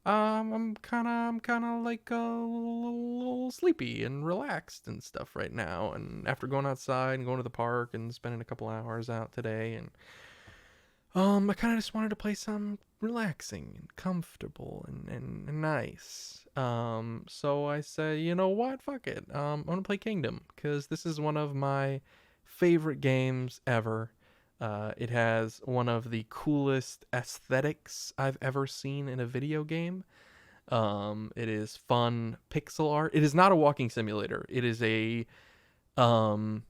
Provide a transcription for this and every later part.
I'm kind of like a little sleepy and relaxed and stuff right now. And after going outside and going to the park and spending a couple hours out today, and I kind of just wanted to play some relaxing and comfortable and nice. So I said, you know what? Fuck it. I'm gonna play Kingdom because this is one of my favorite games ever. It has one of the coolest aesthetics I've ever seen in a video game. It is fun pixel art. It is not a walking simulator. It is a um,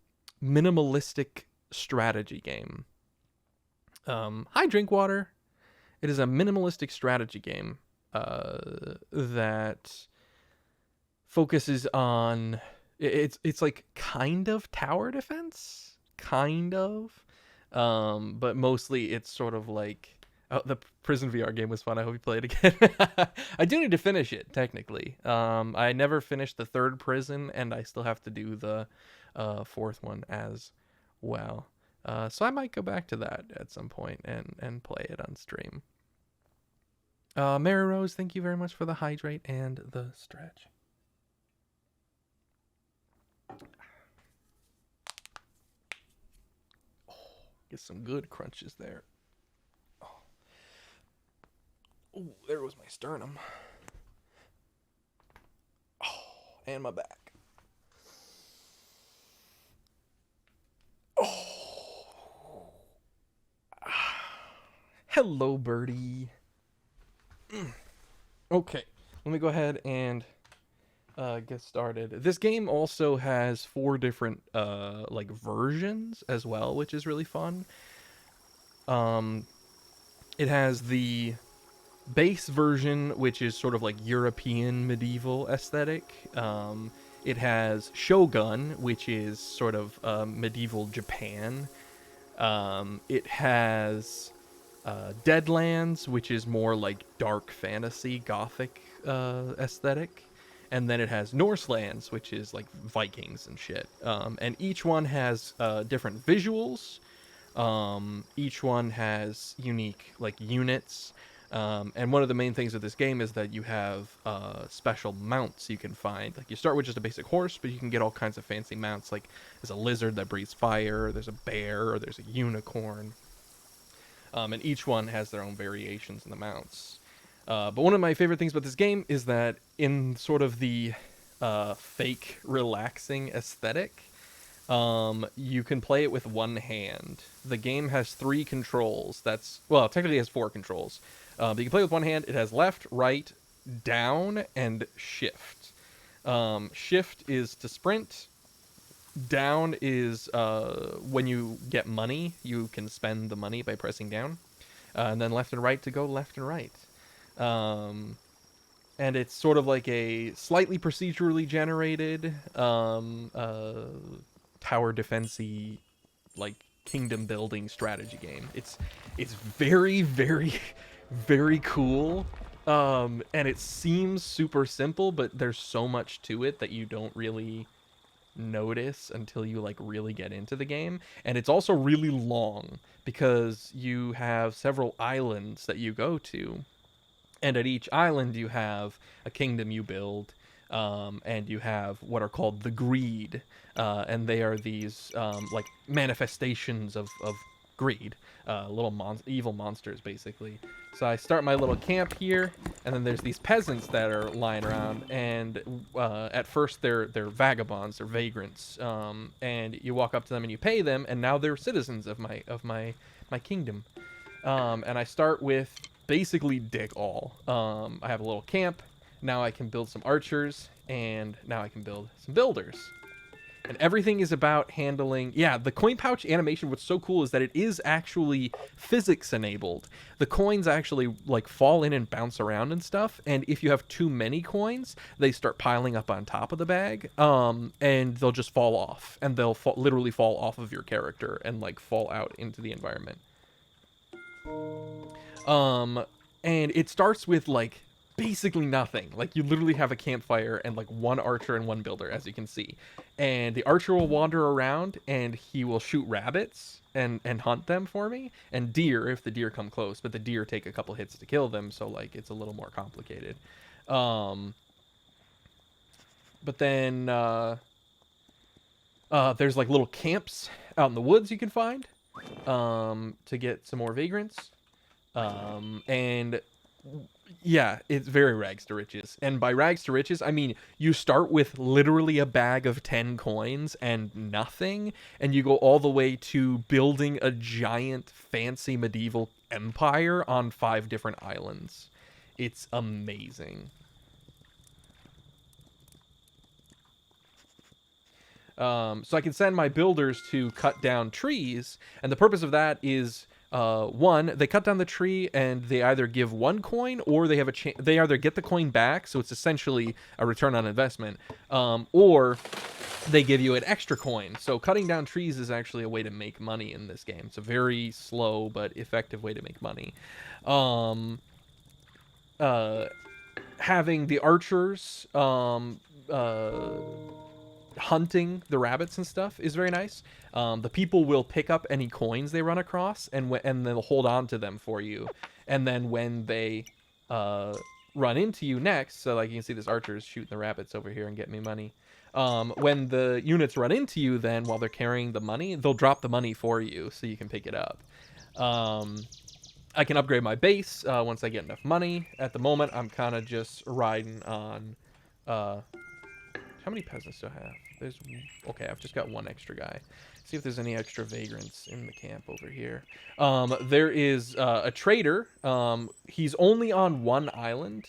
minimalistic strategy game. Hi, Drinkwater. It is a minimalistic strategy game that focuses on it's like kind of tower defense, kind of, but mostly it's sort of like the prison VR game was fun. I hope you play it again. I do need to finish it technically. I never finished the third prison, and I still have to do the fourth one as well. So I might go back to that at some point and play it on stream. Mary Rose, thank you very much for the hydrate and the stretch. Oh, get some good crunches there. Oh, ooh, there was my sternum. Oh, and my back. Oh, hello, birdie. Okay, let me go ahead and get started. This game also has 4 different like versions as well, which is really fun. Um, it has the base version, which is sort of like European medieval aesthetic. It has Shogun, which is sort of medieval Japan. It has Deadlands, which is more like dark fantasy, gothic aesthetic. And then it has Norselands, which is like Vikings and shit. And each one has different visuals. Each one has unique like units. And one of the main things with this game is that you have special mounts you can find. Like you start with just a basic horse, but you can get all kinds of fancy mounts. Like there's a lizard that breathes fire, there's a bear, or there's a unicorn. And each one has their own variations in the mounts. But one of my favorite things about this game is that in sort of the fake relaxing aesthetic, you can play it with one hand. The game has 3 controls. Well, technically it has 4 controls. But you can play with one hand. It has left, right, down, and shift. Shift is to sprint. Down is when you get money, you can spend the money by pressing down. And then left and right to go left and right. And it's sort of like a slightly procedurally generated tower defensey, like kingdom building strategy game. It's very very very cool. And it seems super simple, but there's so much to it that you don't really notice until you like really get into the game. And it's also really long because you have several islands that you go to, and at each island you have a kingdom you build, and you have what are called the greed, and they are these like manifestations of greed, little evil monsters basically. So I start my little camp here, and then there's these peasants that are lying around, and at first they're vagabonds, they're vagrants, and you walk up to them and you pay them, and now they're citizens of my kingdom. And I start with basically dig all. I have a little camp. Now I can build some archers, and now I can build some builders. And everything is about handling... Yeah, the coin pouch animation, what's so cool is that it is actually physics enabled. The coins actually like fall in and bounce around and stuff, and if you have too many coins, they start piling up on top of the bag, and they'll just fall off, and they'll literally fall off of your character and like fall out into the environment. And it starts with like basically nothing. Like, you literally have a campfire and like one archer and one builder, as you can see. And the archer will wander around and he will shoot rabbits and hunt them for me, and deer if the deer come close, but the deer take a couple hits to kill them, so like it's a little more complicated. But then there's like little camps out in the woods you can find to get some more vagrants. And yeah, it's very rags to riches. And by rags to riches, I mean you start with literally a bag of 10 coins and nothing, and you go all the way to building a giant fancy medieval empire on 5 different islands. It's amazing. So I can send my builders to cut down trees, and the purpose of that is one, they cut down the tree and they either give 1 coin or they have they either get the coin back, so it's essentially a return on investment, or they give you an extra coin. So cutting down trees is actually a way to make money in this game. It's a very slow but effective way to make money. Having the archers hunting the rabbits and stuff is very nice. The people will pick up any coins they run across and they'll hold on to them for you. And then when they run into you next, so like you can see this archer's shooting the rabbits over here and get me money. When the units run into you, then while they're carrying the money, they'll drop the money for you so you can pick it up. I can upgrade my base once I get enough money. At the moment, I'm kind of just riding on... how many peasants do I have? Okay, I've just got 1 extra guy. See if there's any extra vagrants in the camp over here. There is a trader. He's only on 1 island,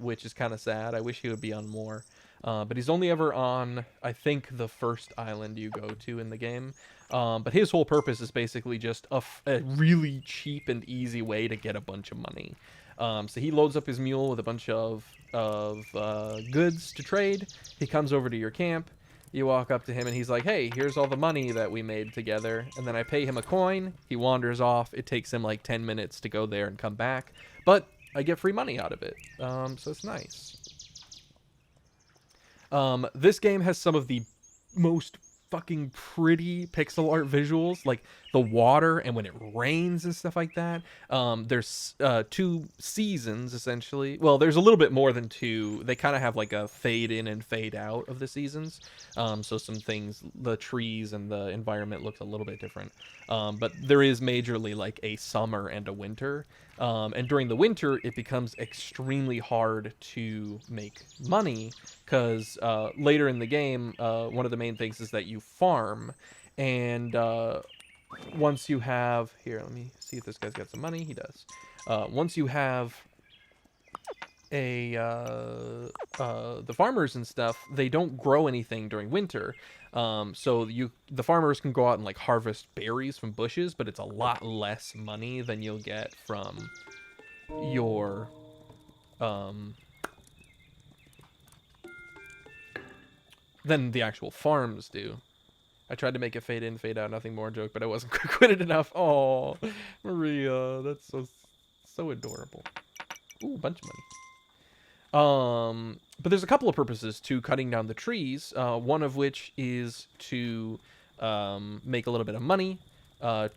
which is kind of sad. I wish he would be on more. But he's only ever on, I think, the first island you go to in the game. But his whole purpose is basically just a really cheap and easy way to get a bunch of money. So he loads up his mule with a bunch of goods to trade. He comes over to your camp. You walk up to him and he's like, hey, here's all the money that we made together. And then I pay him a coin. He wanders off. It takes him like 10 minutes to go there and come back. But I get free money out of it. So it's nice. This game has some of the most fucking pretty pixel art visuals, like the water and when it rains and stuff like that. There's 2 seasons essentially. Well, there's a little bit more than 2. They kind of have like a fade in and fade out of the seasons. So some things, the trees and the environment looks a little bit different. But there is majorly like a summer and a winter. And during the winter, it becomes extremely hard to make money because later in the game, one of the main things is that you farm. And once you have... Here, let me see if this guy's got some money. He does. Once you have the farmers and stuff, they don't grow anything during winter. So the farmers can go out and like harvest berries from bushes, but it's a lot less money than you'll get from your than the actual farms do. I tried to make a fade in, fade out, nothing more joke, but I wasn't quick-witted enough. Oh, Maria, that's so adorable. Ooh, a bunch of money. But there's a couple of purposes to cutting down the trees. One of which is to make a little bit of money.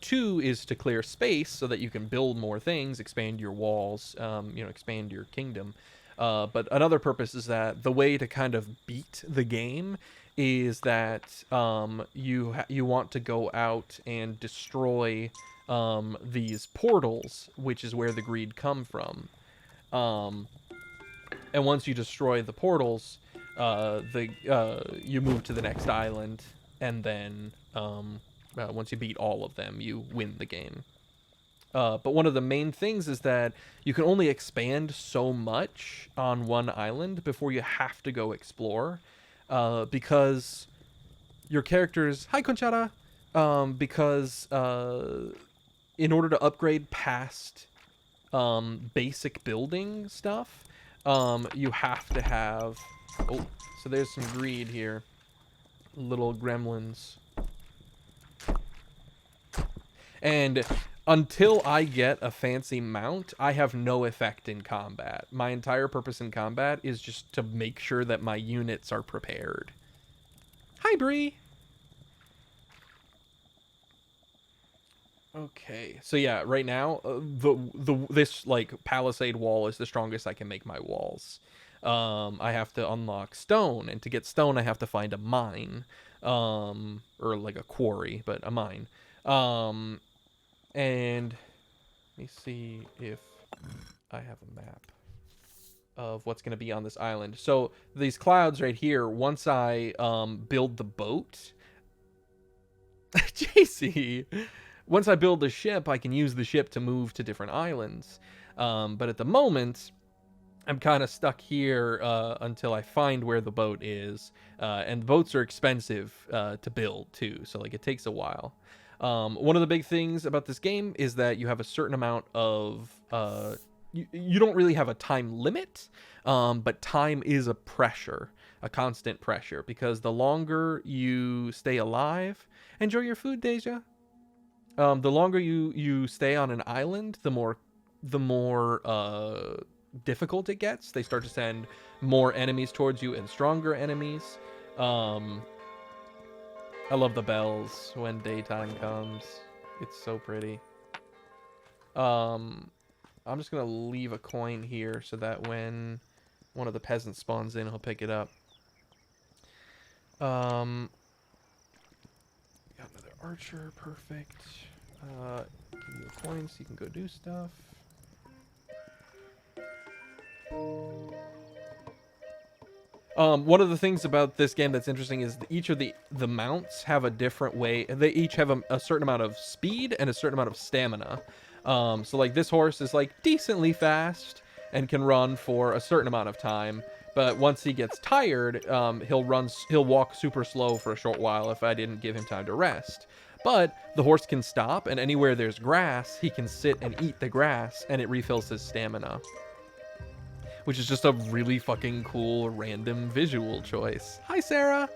2 is to clear space so that you can build more things, expand your walls, expand your kingdom. But another purpose is that the way to kind of beat the game is that you want to go out and destroy these portals, which is where the greed come from. And once you destroy the portals, you move to the next island, and then once you beat all of them, you win the game. But one of the main things is that you can only expand so much on 1 island before you have to go explore, because your characters... Hi, Conchata! Because in order to upgrade past basic building stuff, you have to have... Oh, so there's some greed here. Little gremlins. And until I get a fancy mount, I have no effect in combat. My entire purpose in combat is just to make sure that my units are prepared. Hi, Bree. Okay, so yeah, right now this like palisade wall is the strongest I can make my walls. I have to unlock stone, and to get stone, I have to find a mine, or like a quarry, but a mine. And let me see if I have a map of what's going to be on this island. So these clouds right here, once I build the boat, JC, once I build the ship, I can use the ship to move to different islands. But at the moment, I'm kind of stuck here until I find where the boat is. And boats are expensive to build too, so like it takes a while. One of the big things about this game is that you have a certain amount of you don't really have a time limit, but time is a pressure, a constant pressure, because the longer you stay alive, enjoy your food, Deja. The longer you stay on an island, the more difficult it gets. They start to send more enemies towards you and stronger enemies. I love the bells when daytime comes. It's so pretty. I'm just gonna leave a coin here so that when one of the peasants spawns in, he'll pick it up. Got another archer, perfect. Give you a coin so you can go do stuff. One of the things about this game that's interesting is each of the mounts have a different way. They each have a certain amount of speed and a certain amount of stamina. So like this horse is like decently fast and can run for a certain amount of time. But once he gets tired, he'll walk super slow for a short while if I didn't give him time to rest. But the horse can stop, and anywhere there's grass, he can sit and eat the grass, and it refills his stamina. Which is just a really fucking cool random visual choice. Hi, Sarah!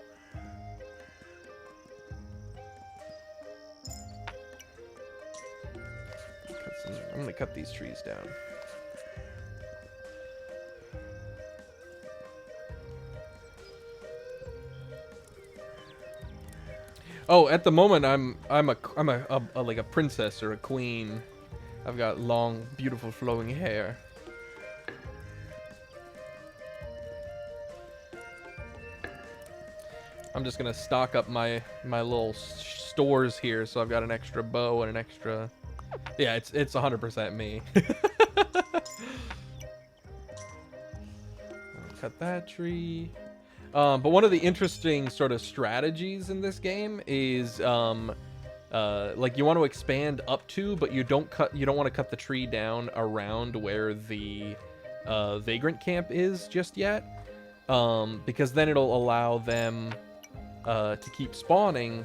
I'm gonna cut these trees down. Oh, at the moment I'm like a princess or a queen. I've got long, beautiful, flowing hair. I'm just gonna stock up my little stores here, so I've got an extra bow and an extra. Yeah, it's 100% me. Cut that tree. But one of the interesting sort of strategies in this game is like you want to expand up to, but you don't want to cut the tree down around where the vagrant camp is just yet, because then it'll allow them to keep spawning.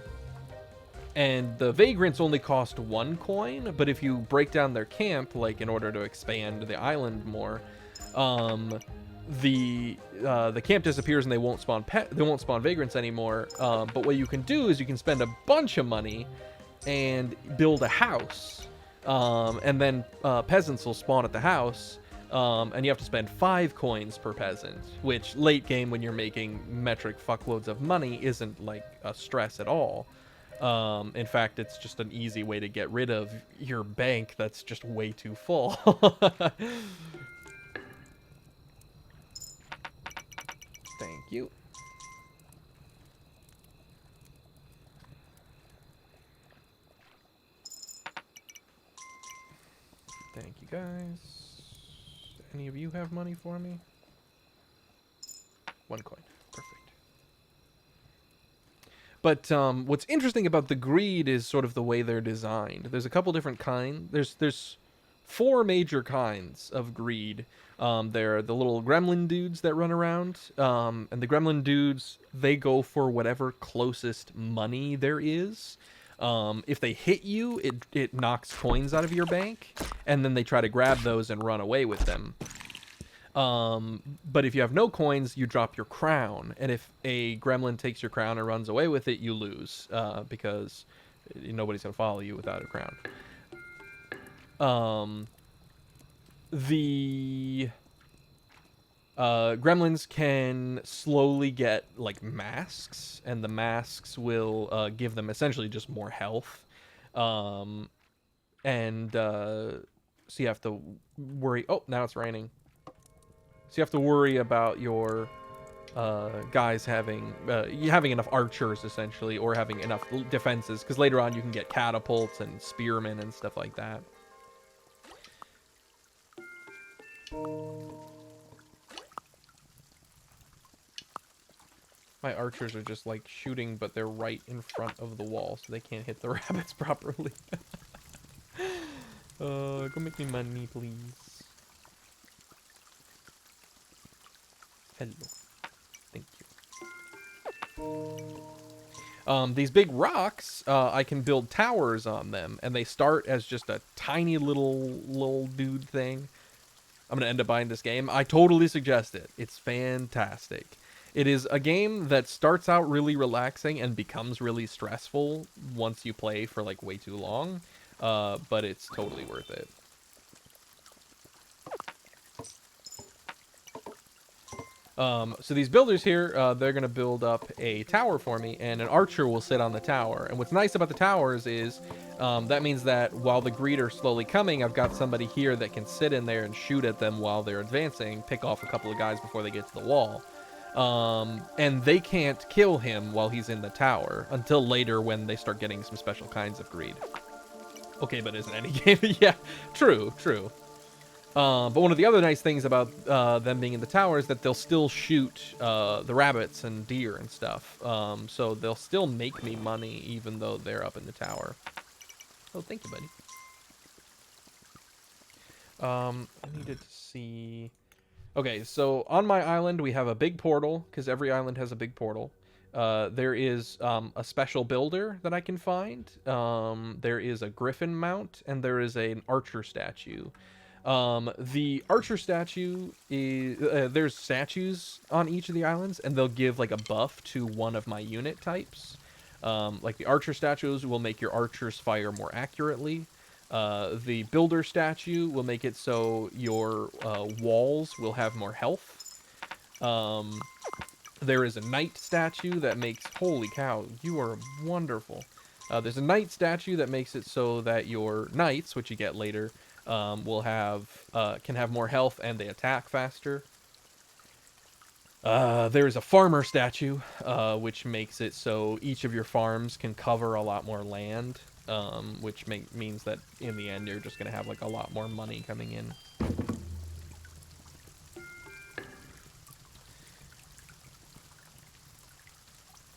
And the vagrants only cost 1 coin, but if you break down their camp, like in order to expand the island more, the camp disappears and they won't spawn vagrants anymore. But what you can do is you can spend a bunch of money and build a house, and then peasants will spawn at the house, and you have to spend 5 coins per peasant, which late game when you're making metric fuckloads of money isn't like a stress at all. In fact, it's just an easy way to get rid of your bank that's just way too full. Thank you. Thank you, guys. Any of you have money for me? 1 coin. Perfect. But what's interesting about the greed is sort of the way they're designed. There's a couple different kinds. There's 4 major kinds of greed. They're the little gremlin dudes that run around. And the gremlin dudes, they go for whatever closest money there is. If they hit you, it knocks coins out of your bank. And then they try to grab those and run away with them. But if you have no coins, you drop your crown. And if a gremlin takes your crown and runs away with it, you lose. Because nobody's going to follow you without a crown. Um, the gremlins can slowly get like masks, and the masks will give them essentially just more health. Um, and so you have to worry. Oh, now it's raining. So you have to worry about your guys having enough archers essentially, or having enough defenses, because later on you can get catapults and spearmen and stuff like that. My archers are just like shooting, but they're right in front of the wall, so they can't hit the rabbits properly. Go make me money, please. Hello. Thank you. These big rocks, I can build towers on them, and they start as just a tiny little dude thing. I'm gonna end up buying this game. I totally suggest it. It's fantastic. It is a game that starts out really relaxing and becomes really stressful once you play for like way too long, but it's totally worth it. So these builders here, they're going to build up a tower for me, and an archer will sit on the tower. And what's nice about the towers is that means that while the greed are slowly coming, I've got somebody here that can sit in there and shoot at them while they're advancing, pick off a couple of guys before they get to the wall. And they can't kill him while he's in the tower until later when they start getting some special kinds of greed. Okay, but isn't any game? Yeah, true. But one of the other nice things about them being in the tower is that they'll still shoot the rabbits and deer and stuff. So they'll still make me money even though they're up in the tower. Oh, thank you, buddy. I needed to see... Okay, so on my island we have a big portal, because every island has a big portal. There is a special builder that I can find. There is a griffin mount, and there is an archer statue. The archer statue is there's statues on each of the islands, and they'll give like a buff to one of my unit types. Like the archer statues will make your archers fire more accurately. The builder statue will make it so your walls will have more health. There is a knight statue that makes... Holy cow, you are wonderful. There's a knight statue that makes it so that your knights, which you get later, will have can have more health and they attack faster. There is a farmer statue, which makes it so each of your farms can cover a lot more land, which means that in the end you're just going to have like a lot more money coming in.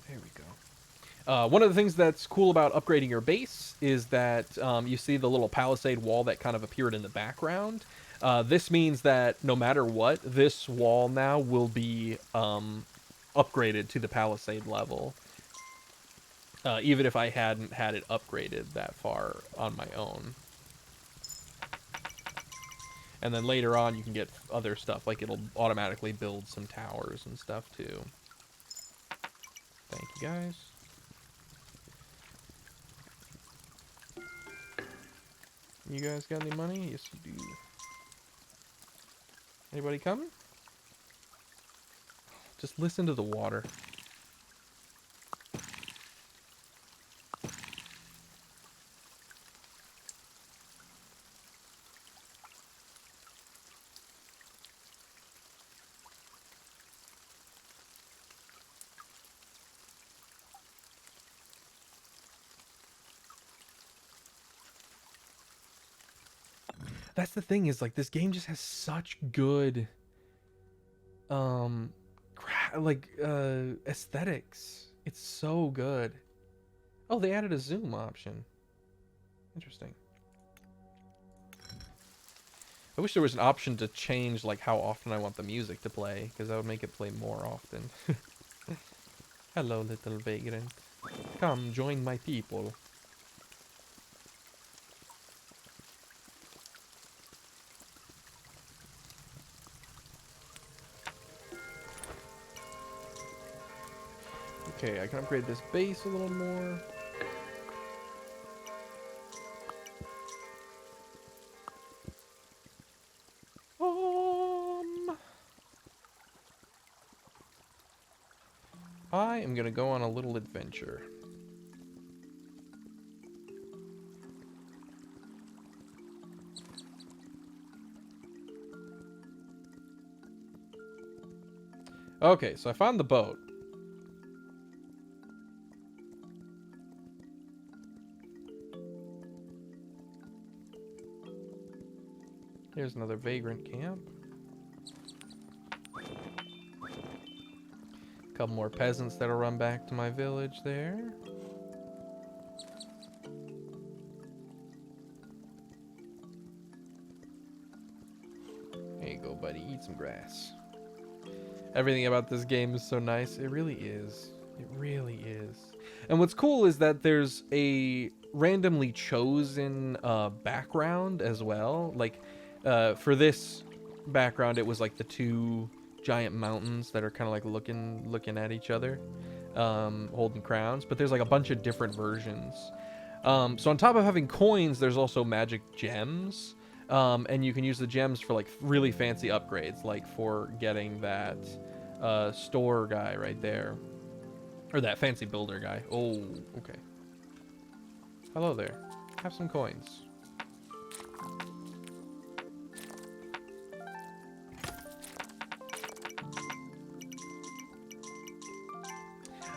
There we go. One of the things that's cool about upgrading your base is that you see the little palisade wall that kind of appeared in the background. This means that no matter what, this wall now will be upgraded to the palisade level. Even if I hadn't had it upgraded that far on my own. And then later on you can get other stuff, like it'll automatically build some towers and stuff too. Thank you guys. You guys got any money? Yes, you do. Anybody coming? Just listen to the water. That's the thing, is like this game just has such good aesthetics. It's so good. Oh, they added a zoom option. Interesting. I wish there was an option to change like how often I want the music to play, because that would make it play more often. Hello, little vagrant. Come join my people. Okay, I can upgrade this base a little more. I am gonna go on a little adventure. Okay, so I found the boat. Here's another vagrant camp. A couple more peasants that'll run back to my village there. There you go, buddy. Eat some grass. Everything about this game is so nice. It really is. It really is. And what's cool is that there's a randomly chosen background as well. Like, for this background, it was like the two giant mountains that are kind of like looking at each other, holding crowns. But there's like a bunch of different versions. So on top of having coins, there's also magic gems. And you can use the gems for like really fancy upgrades, like for getting that store guy right there, or that fancy builder guy. Oh, okay. Hello there. Have some coins.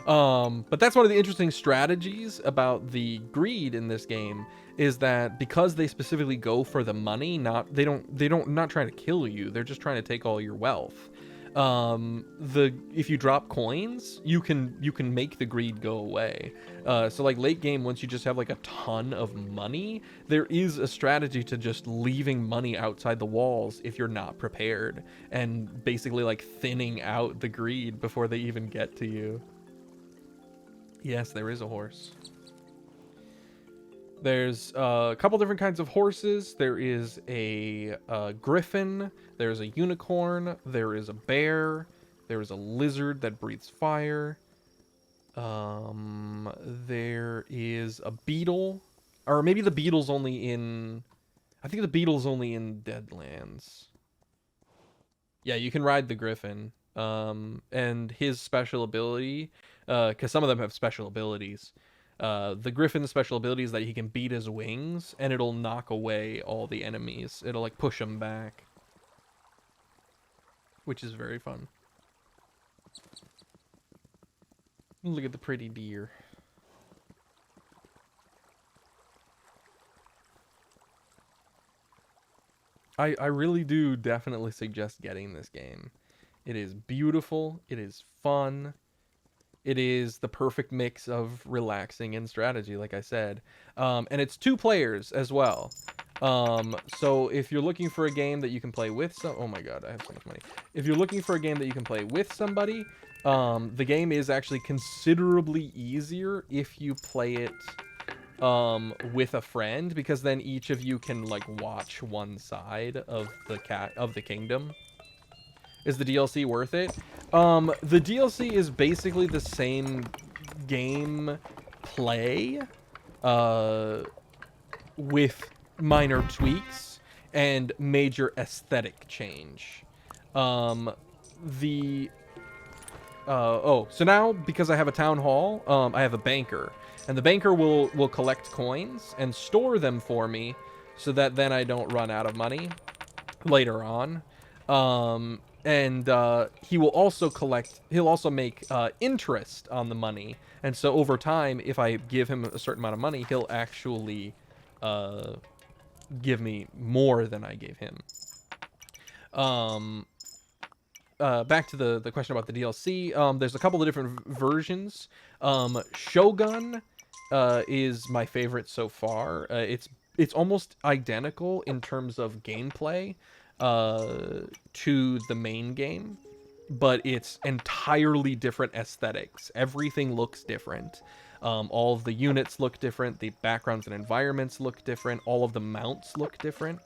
But that's one of the interesting strategies about the greed in this game, is that because they specifically go for the money, not trying to kill you, they're just trying to take all your wealth. If you drop coins, you can make the greed go away. So like late game, once you just have like a ton of money, there is a strategy to just leaving money outside the walls if you're not prepared, and basically like thinning out the greed before they even get to you. Yes, there is a horse. There's a couple different kinds of horses. There is a griffin, there's a unicorn, there is a bear, there is a lizard that breathes fire. There is a beetle, or maybe the beetle's only in... I think the beetle's only in Deadlands. Yeah, you can ride the griffin. And his special ability, because some of them have special abilities. The Griffin's special ability is that he can beat his wings, and it'll knock away all the enemies. It'll, like, push them back. Which is very fun. Look at the pretty deer. I really do definitely suggest getting this game. It is beautiful. It is fun. It is the perfect mix of relaxing and strategy, like I said. And it's 2 players as well. So if you're looking for a game that you can play with oh my god, I have so much money. If you're looking for a game that you can play with somebody, the game is actually considerably easier if you play it with a friend, because then each of you can like watch one side of the kingdom. Is the DLC worth it? The DLC is basically the same game play, with minor tweaks and major aesthetic change. So now, because I have a town hall, I have a banker. And the banker will collect coins and store them for me, so that then I don't run out of money later on. And he'll also make interest on the money. And so over time, if I give him a certain amount of money, he'll actually give me more than I gave him. Back to the question about the DLC. There's a couple of different versions. Shogun is my favorite so far. It's almost identical in terms of gameplay to the main game, but it's entirely different aesthetics. Everything looks different. All of the units look different. The backgrounds and environments look different. All of the mounts look different.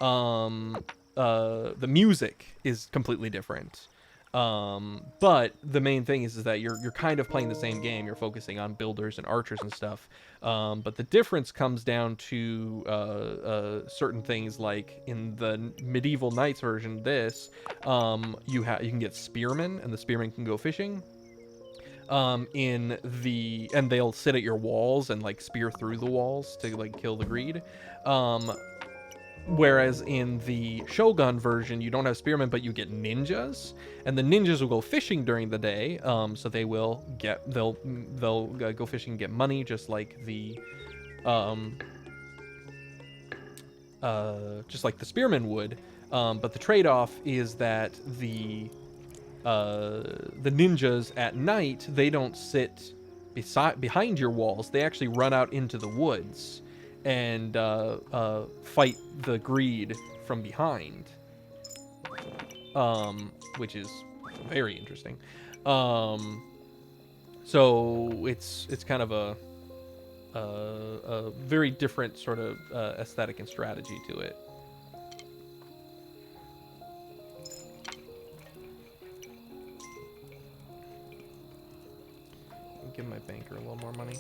The music is completely different. But the main thing is that you're kind of playing the same game. You're focusing on builders and archers and stuff. But the difference comes down to certain things, like in the Medieval Knights version, you can get spearmen, and the spearmen can go fishing. and they'll sit at your walls and like spear through the walls to like kill the greed. Whereas in the Shogun version, you don't have spearmen, but you get ninjas, and the ninjas will go fishing during the day. So they'll go fishing and get money, just like the spearmen would. But the trade-off is that the ninjas at night, they don't sit behind your walls. They actually run out into the woods and fight the greed from behind, which is very interesting. So it's kind of a very different sort of aesthetic and strategy to it. Give my banker a little more money.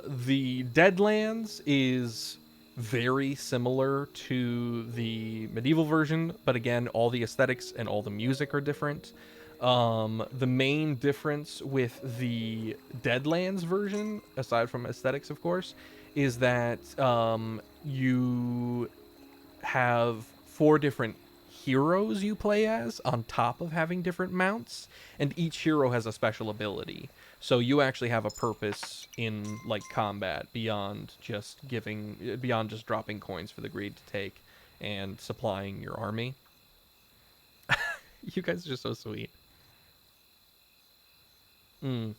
The Deadlands is very similar to the medieval version, but again, all the aesthetics and all the music are different. The main difference with the Deadlands version, aside from aesthetics, of course, is that you have 4 different heroes you play as on top of having different mounts, and each hero has a special ability. So you actually have a purpose in like combat beyond just dropping coins for the greed to take and supplying your army. You guys are just so sweet. So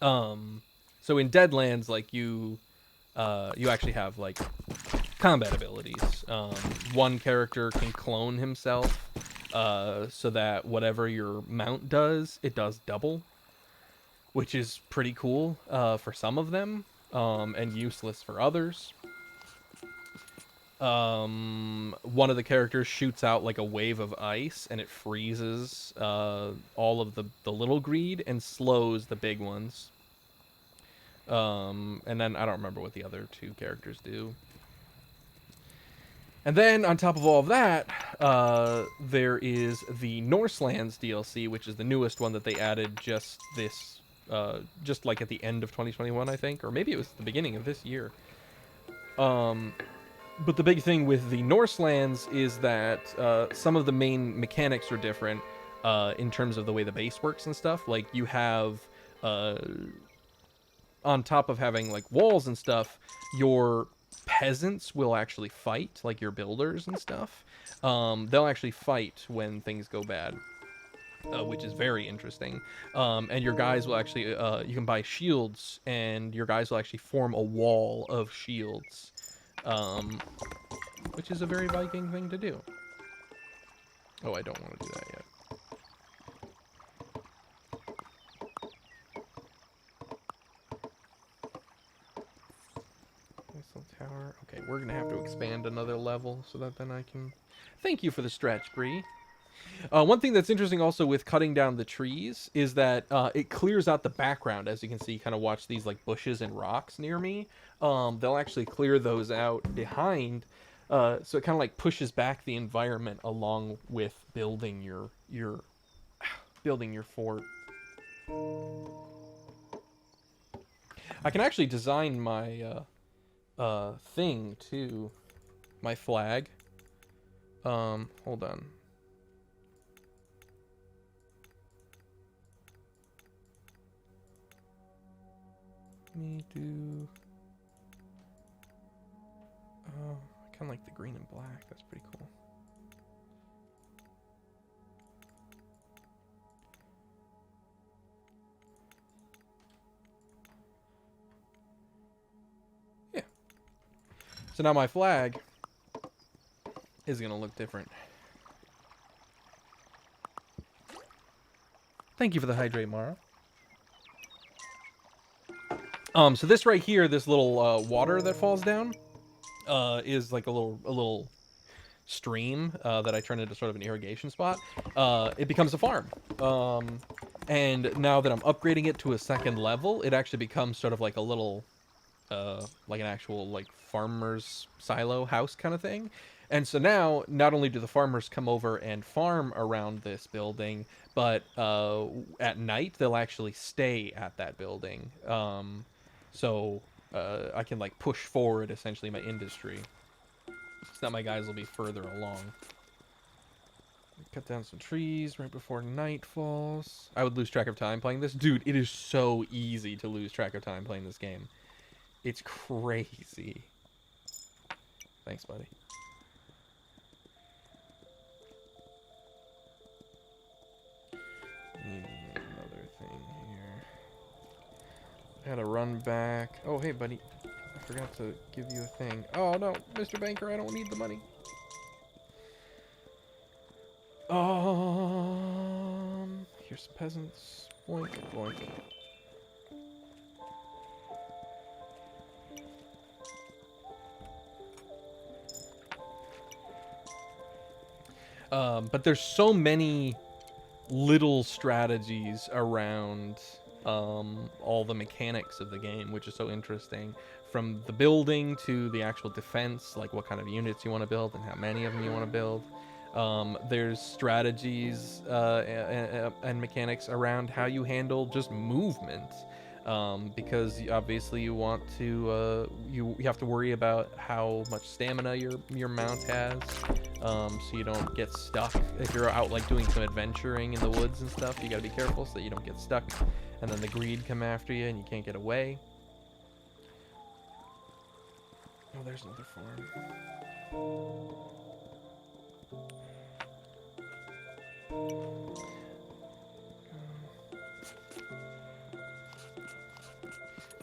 in Deadlands, like you actually have like combat abilities. One character can clone himself, so that whatever your mount does, it does double, which is pretty cool for some of them, and useless for others. One of the characters shoots out like a wave of ice, and it freezes all of the little greed and slows the big ones. And then I don't remember what the other 2 characters do. And then, on top of all of that, there is the Norselands Dlc, which is the newest one that they added just like at the end of 2021, I think. Or maybe it was the beginning of this year. But the big thing with the Norselands is that some of the main mechanics are different in terms of the way the base works and stuff. Like, you have, on top of having, like, walls and stuff, your peasants will actually fight, like your builders and stuff. They'll actually fight when things go bad, which is very interesting. And your guys will actually, you can buy shields, and your guys will actually form a wall of shields, which is a very Viking thing to do. Oh, I don't want to do that yet. Tower. Okay, we're gonna have to expand another level so that then I can... Thank you for the stretch, Bree. One thing that's interesting also with cutting down the trees is that it clears out the background. As you can see, you kind of watch these like bushes and rocks near me. They'll actually clear those out behind, so it kind of like pushes back the environment along with building your fort. I can actually design my thing too, my flag. Hold on. Let me do. I kind of like the green and black. That's pretty cool. Yeah. So now my flag is gonna look different. Thank you for the hydrate, Mara. So this right here, this little water that falls down, is like a little stream that I turn into sort of an irrigation spot. It becomes a farm. And now that I'm upgrading it to a 2nd level, it actually becomes sort of like a little, like an actual like farmer's silo house kind of thing. And so now, not only do the farmers come over and farm around this building, but at night they'll actually stay at that building. So I can like push forward essentially my industry. So that my guys will be further along. Cut down some trees right before night falls. I would lose track of time playing this. Dude, it is so easy to lose track of time playing this game. It's crazy. Thanks, buddy. Need another thing here. I gotta run back. Oh, hey, buddy. I forgot to give you a thing. Oh, no, Mr. Banker, I don't need the money. Here's some peasants. Boink, boink. But there's so many little strategies around all the mechanics of the game, which is so interesting. From the building to the actual defense, like what kind of units you want to build and how many of them you want to build. There's strategies and mechanics around how you handle just movement. Because obviously you want to you have to worry about how much stamina your mount has, so you don't get stuck. If you're out like doing some adventuring in the woods and stuff, you gotta be careful so that you don't get stuck, and then the greed come after you and you can't get away. Oh, there's another farm.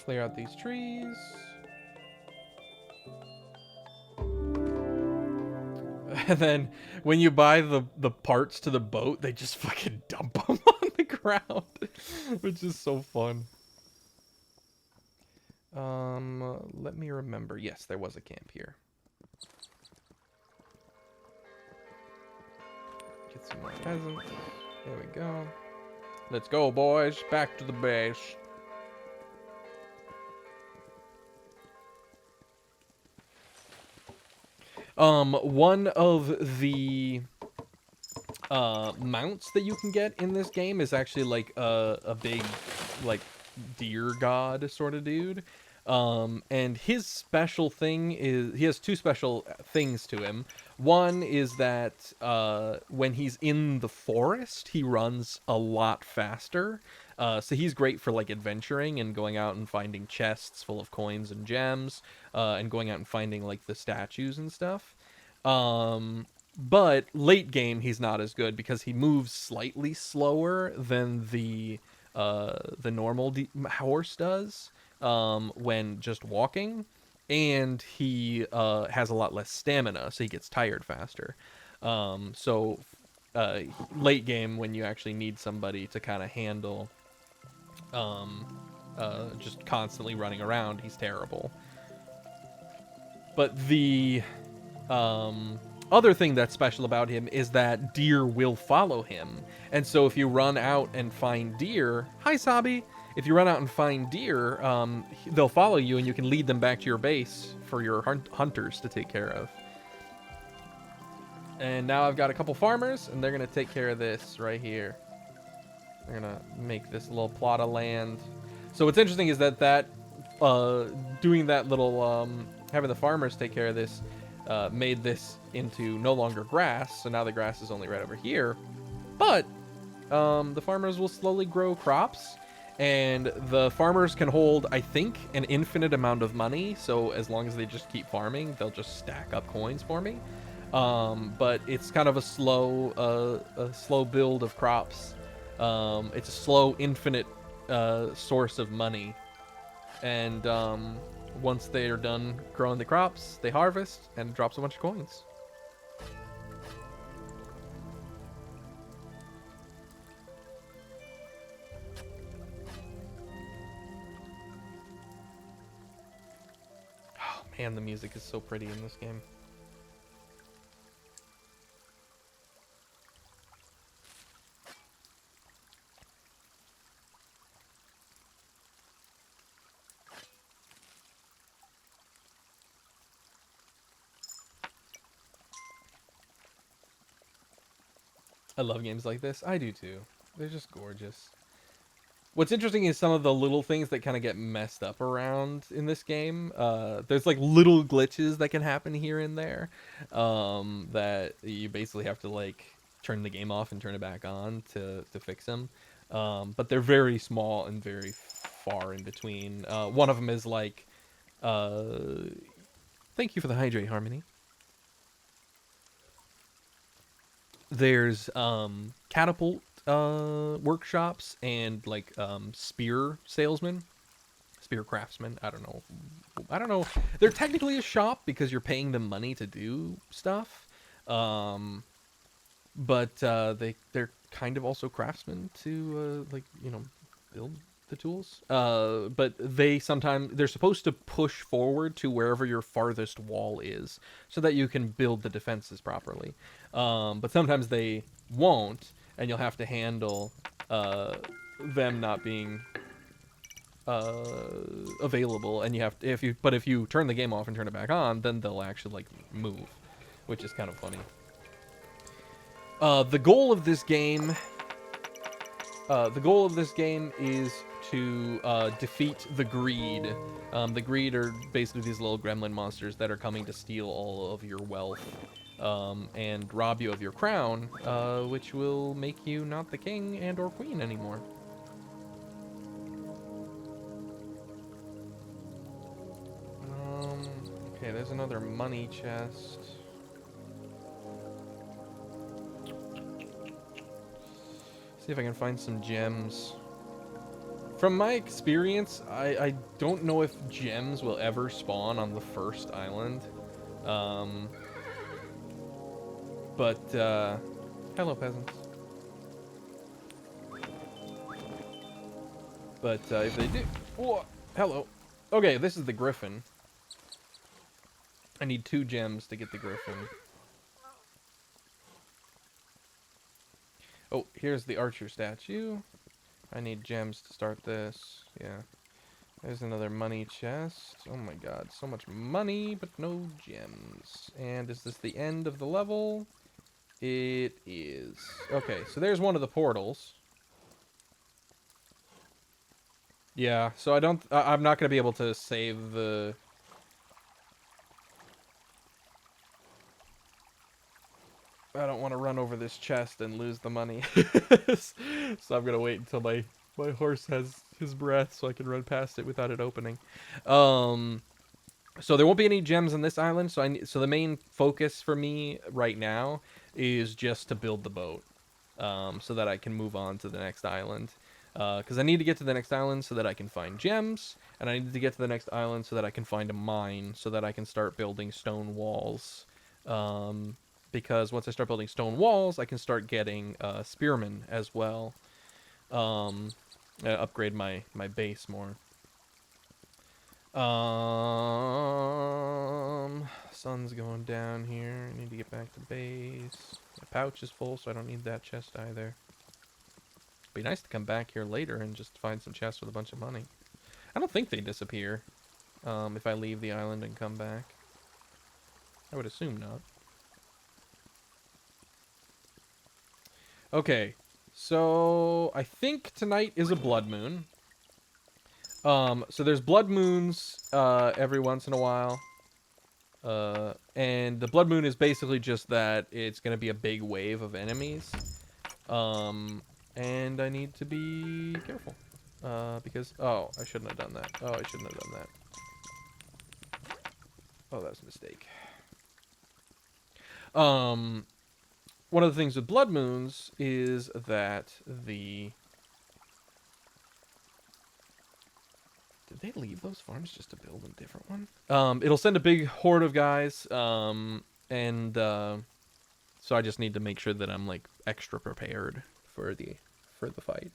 Clear out these trees. And then when you buy the parts to the boat, they just fucking dump them on the ground, which is so fun. Let me remember. Yes, there was a camp here. Get some more peasants. There we go. Let's go, boys. Back to the base. One of the mounts that you can get in this game is actually like a big like deer god sort of dude. And his special thing is, he has two special things to him. One is that when he's in the forest, he runs a lot faster. So he's great for like adventuring and going out and finding chests full of coins and gems, and going out and finding like the statues and stuff. But late game, he's not as good because he moves slightly slower than the normal horse does when just walking, and he has a lot less stamina, so he gets tired faster. So late game, when you actually need somebody to kind of handle just constantly running around, he's terrible. But the other thing that's special about him is that deer will follow him. And so if you run out and find deer... Hi, Sabi! If you run out and find deer, they'll follow you, and you can lead them back to your base for your hunters to take care of. And now I've got a couple farmers, and they're going to take care of this right here. They're going to make this little plot of land. So what's interesting is that doing that little... having the farmers take care of this made this into no longer grass, so now the grass is only right over here. But the farmers will slowly grow crops, and the farmers can hold, I think, an infinite amount of money. So as long as they just keep farming, they'll just stack up coins for me. But it's kind of a slow build of crops. It's a slow, infinite source of money, and once they are done growing the crops, they harvest and it drops a bunch of coins. Oh man, the music is so pretty in this game. I love games like this. I do too. They're just gorgeous. What's interesting is some of the little things that kind of get messed up around in this game. There's like little glitches that can happen here and there, that you basically have to like turn the game off and turn it back on to fix them. But they're very small and very far in between. One of them is like, uh, thank you for the hydrate, Harmony. There's catapult workshops and like spear salesmen, spear craftsmen. I don't know. I don't know. They're technically a shop because you're paying them money to do stuff. Um, but they're kind of also craftsmen to like build the tools. But they're supposed to push forward to wherever your farthest wall is, so that you can build the defenses properly. But sometimes they won't, and you'll have to handle them not being available. And you have to, if you turn the game off and turn it back on, then they'll actually like move, which is kind of funny. The goal of this game is to defeat the Greed. The Greed are basically these little gremlin monsters that are coming to steal all of your wealth, and rob you of your crown, which will make you not the king and or queen anymore. Okay, there's another money chest. See if I can find some gems. From my experience, I don't know if gems will ever spawn on the first island. But, hello, peasants. But, if they do... Whoa, hello. Okay, this is the griffin. I need 2 gems to get the griffin. Oh, here's the archer statue. I need gems to start this. Yeah. There's another money chest. Oh my god, so much money, but no gems. And is this the end of the level? It is. Okay, so there's one of the portals. Yeah, so I'm not going to be able to save the... I don't want to run over this chest and lose the money. So I'm going to wait until my horse has his breath so I can run past it without it opening. So there won't be any gems on this island, so the main focus for me right now is just to build the boat, so that I can move on to the next island. Because I need to get to the next island so that I can find gems, and I need to get to the next island so that I can find a mine, so that I can start building stone walls. Because once I start building stone walls, I can start getting spearmen as well. Upgrade my base more. Sun's going down here. I need to get back to base. My pouch is full, so I don't need that chest either. Be nice to come back here later and just find some chests with a bunch of money. I don't think they disappear if I leave the island and come back. I would assume not. Okay, so I think tonight is a blood moon. So there's blood moons every once in a while. And the blood moon is basically just that it's going to be a big wave of enemies. And I need to be careful. Because... Oh, I shouldn't have done that. Oh, I shouldn't have done that. Oh, that was a mistake. One of the things with blood moons is that the... Did they leave those farms just to build a different one? It'll send a big horde of guys, so I just need to make sure that I'm like extra prepared for the fight.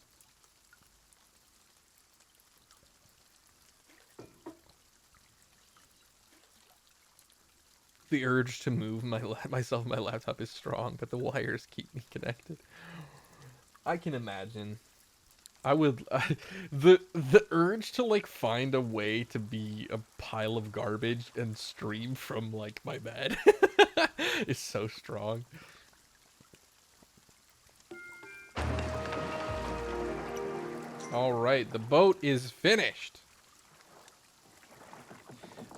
The urge to move myself and my laptop is strong, but the wires keep me connected. I can imagine. I would the urge to like find a way to be a pile of garbage and stream from like my bed is so strong. All right, the boat is finished.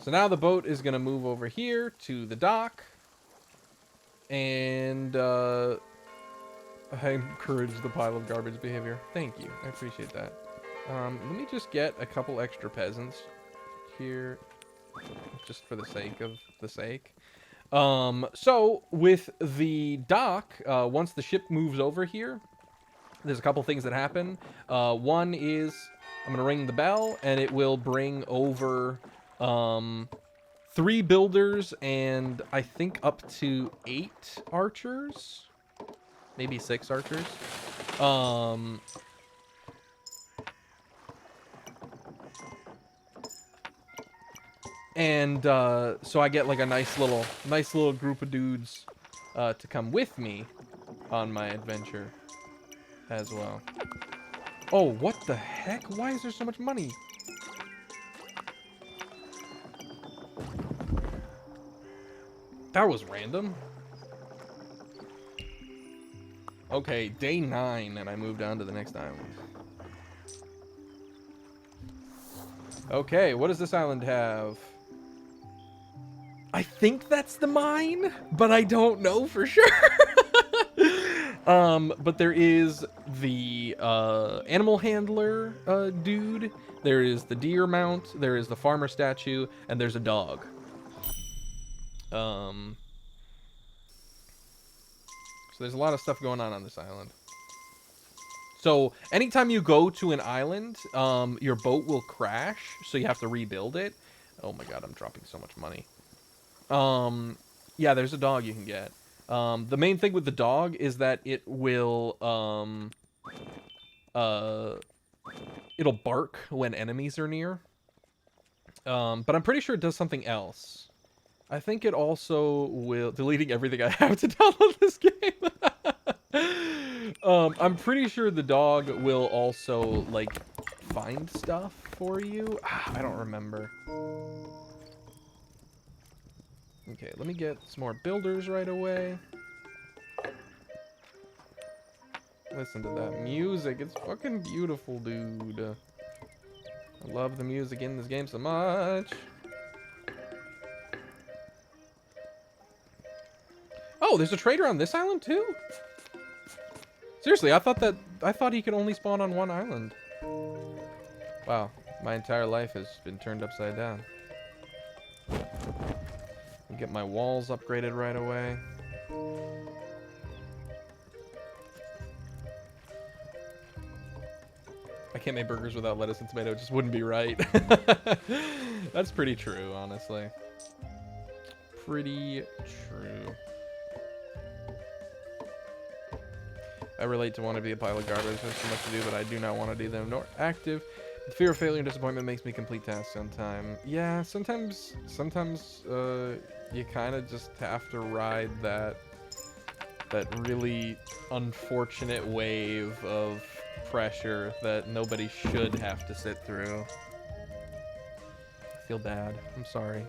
So now the boat is going to move over here to the dock. And I encourage the pile of garbage behavior. Thank you. I appreciate that. Let me just get a couple extra peasants here, just for the sake of the sake. So with the dock, once the ship moves over here, there's a couple things that happen. One is I'm gonna ring the bell, and it will bring over 3 builders and I think up to 8 archers, maybe 6 archers. And so I get like a nice little group of dudes to come with me on my adventure as well. Oh, what the heck? Why is there so much money? That was random. Okay, day 9, and I moved on to the next island. Okay, what does this island have? I think that's the mine, but I don't know for sure. But there is the animal handler dude. There is the deer mount. There is the farmer statue, and there's a dog. So there's a lot of stuff going on this island. So anytime you go to an island, your boat will crash, so you have to rebuild it. Oh my god, I'm dropping so much money. Yeah, there's a dog you can get. The main thing with the dog is that it will, it'll bark when enemies are near. But I'm pretty sure it does something else. I think it also will... Deleting everything I have to download this game. I'm pretty sure the dog will also, like, find stuff for you. I don't remember. Okay, let me get some more builders right away. Listen to that music. It's fucking beautiful, dude. I love the music in this game so much. Oh, there's a trader on this island too? Seriously, I thought he could only spawn on one island. Wow, my entire life has been turned upside down. Get my walls upgraded right away. I can't make burgers without lettuce and tomato. It just wouldn't be right. That's pretty true, honestly. Pretty true. I relate to want to be a pile of garbage. There's so much to do, but I do not want to do them. Nor active. The fear of failure and disappointment makes me complete tasks on time. Yeah, sometimes you kind of just have to ride that really unfortunate wave of pressure that nobody should have to sit through. I feel bad. I'm sorry.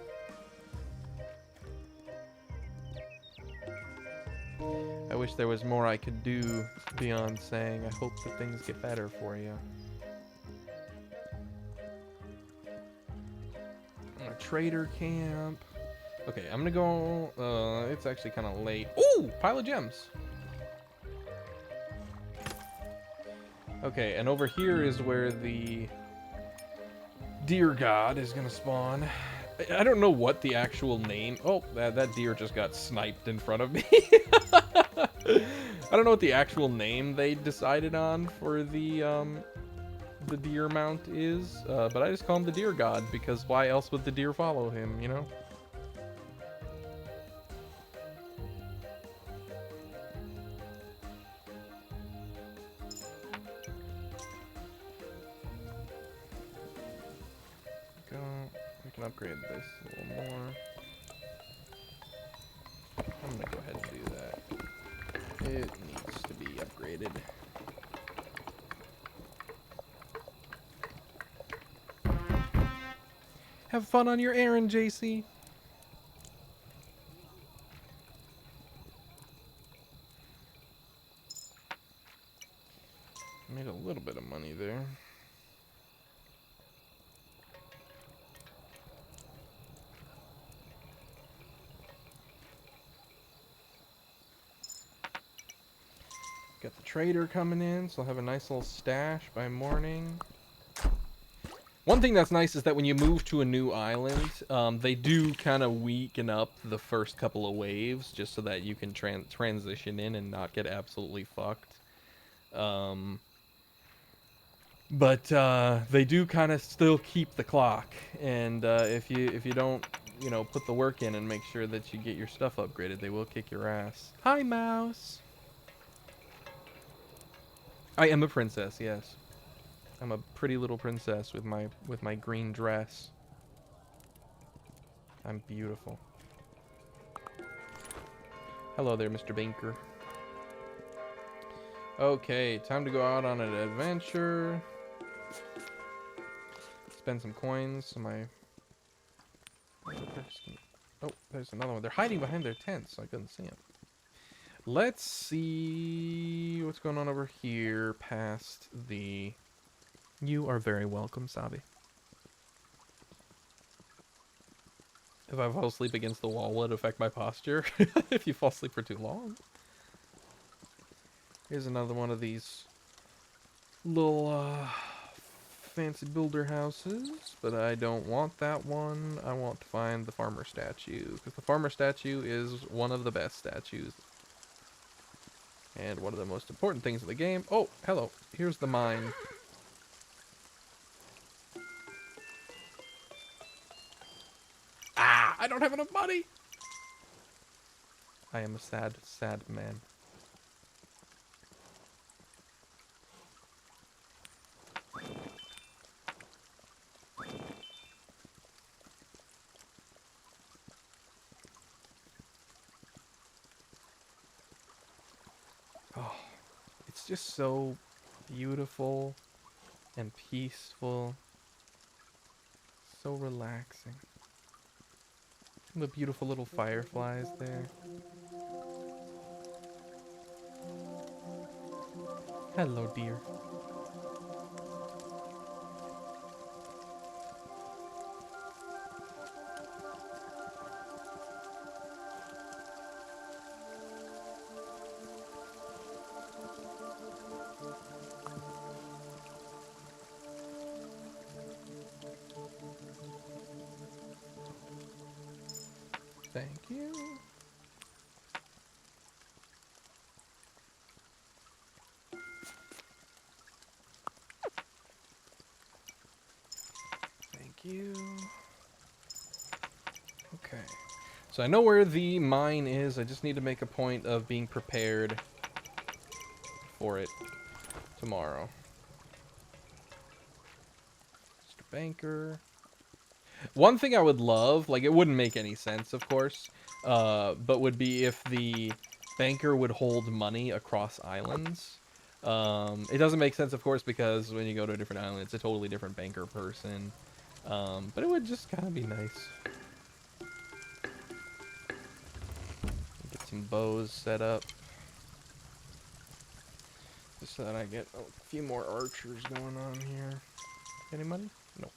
I wish there was more I could do beyond saying, I hope that things get better for you. A trader camp. Okay, I'm gonna go, it's actually kind of late. Ooh, pile of gems. Okay, and over here is where the deer god is gonna spawn. I don't know what the actual name... Oh, that deer just got sniped in front of me. I don't know what the actual name they decided on for the deer mount is, but I just call him the deer god, because why else would the deer follow him, you know? We can upgrade this a little more. I'm gonna go ahead and do that. It needs to be upgraded. Have fun on your errand, JC. Made a little bit of money there. Got the trader coming in, so I'll have a nice little stash by morning. One thing that's nice is that when you move to a new island, they do kind of weaken up the first couple of waves, just so that you can transition in and not get absolutely fucked. But they do kind of still keep the clock, and if you don't, you know, put the work in and make sure that you get your stuff upgraded, they will kick your ass. Hi, mouse. I am a princess, yes. I'm a pretty little princess with my green dress. I'm beautiful. Hello there, Mr. Banker. Okay, time to go out on an adventure. Spend some coins so my... Oh, there's another one. They're hiding behind their tents, so I couldn't see them. Let's see what's going on over here past the... You are very welcome, Sabi. If I fall asleep against the wall, will it affect my posture? If you fall asleep for too long? Here's another one of these little fancy builder houses, but I don't want that one. I want to find the farmer statue, because the farmer statue is one of the best statues. And one of the most important things in the game. Oh, hello. Here's the mine. Ah, I don't have enough money. I am a sad, sad man. Oh, it's just so beautiful and peaceful. So relaxing. The beautiful little fireflies there. Hello, dear. Thank you. Thank you. Okay. So I know where the mine is. I just need to make a point of being prepared for it tomorrow. Mr. Banker. One thing I would love, like, it wouldn't make any sense, of course, but would be if the banker would hold money across islands. It doesn't make sense, of course, because when you go to a different island, it's a totally different banker person. But it would just kind of be nice. Get some bows set up. Just so that I get a few more archers going on here. Any money? No.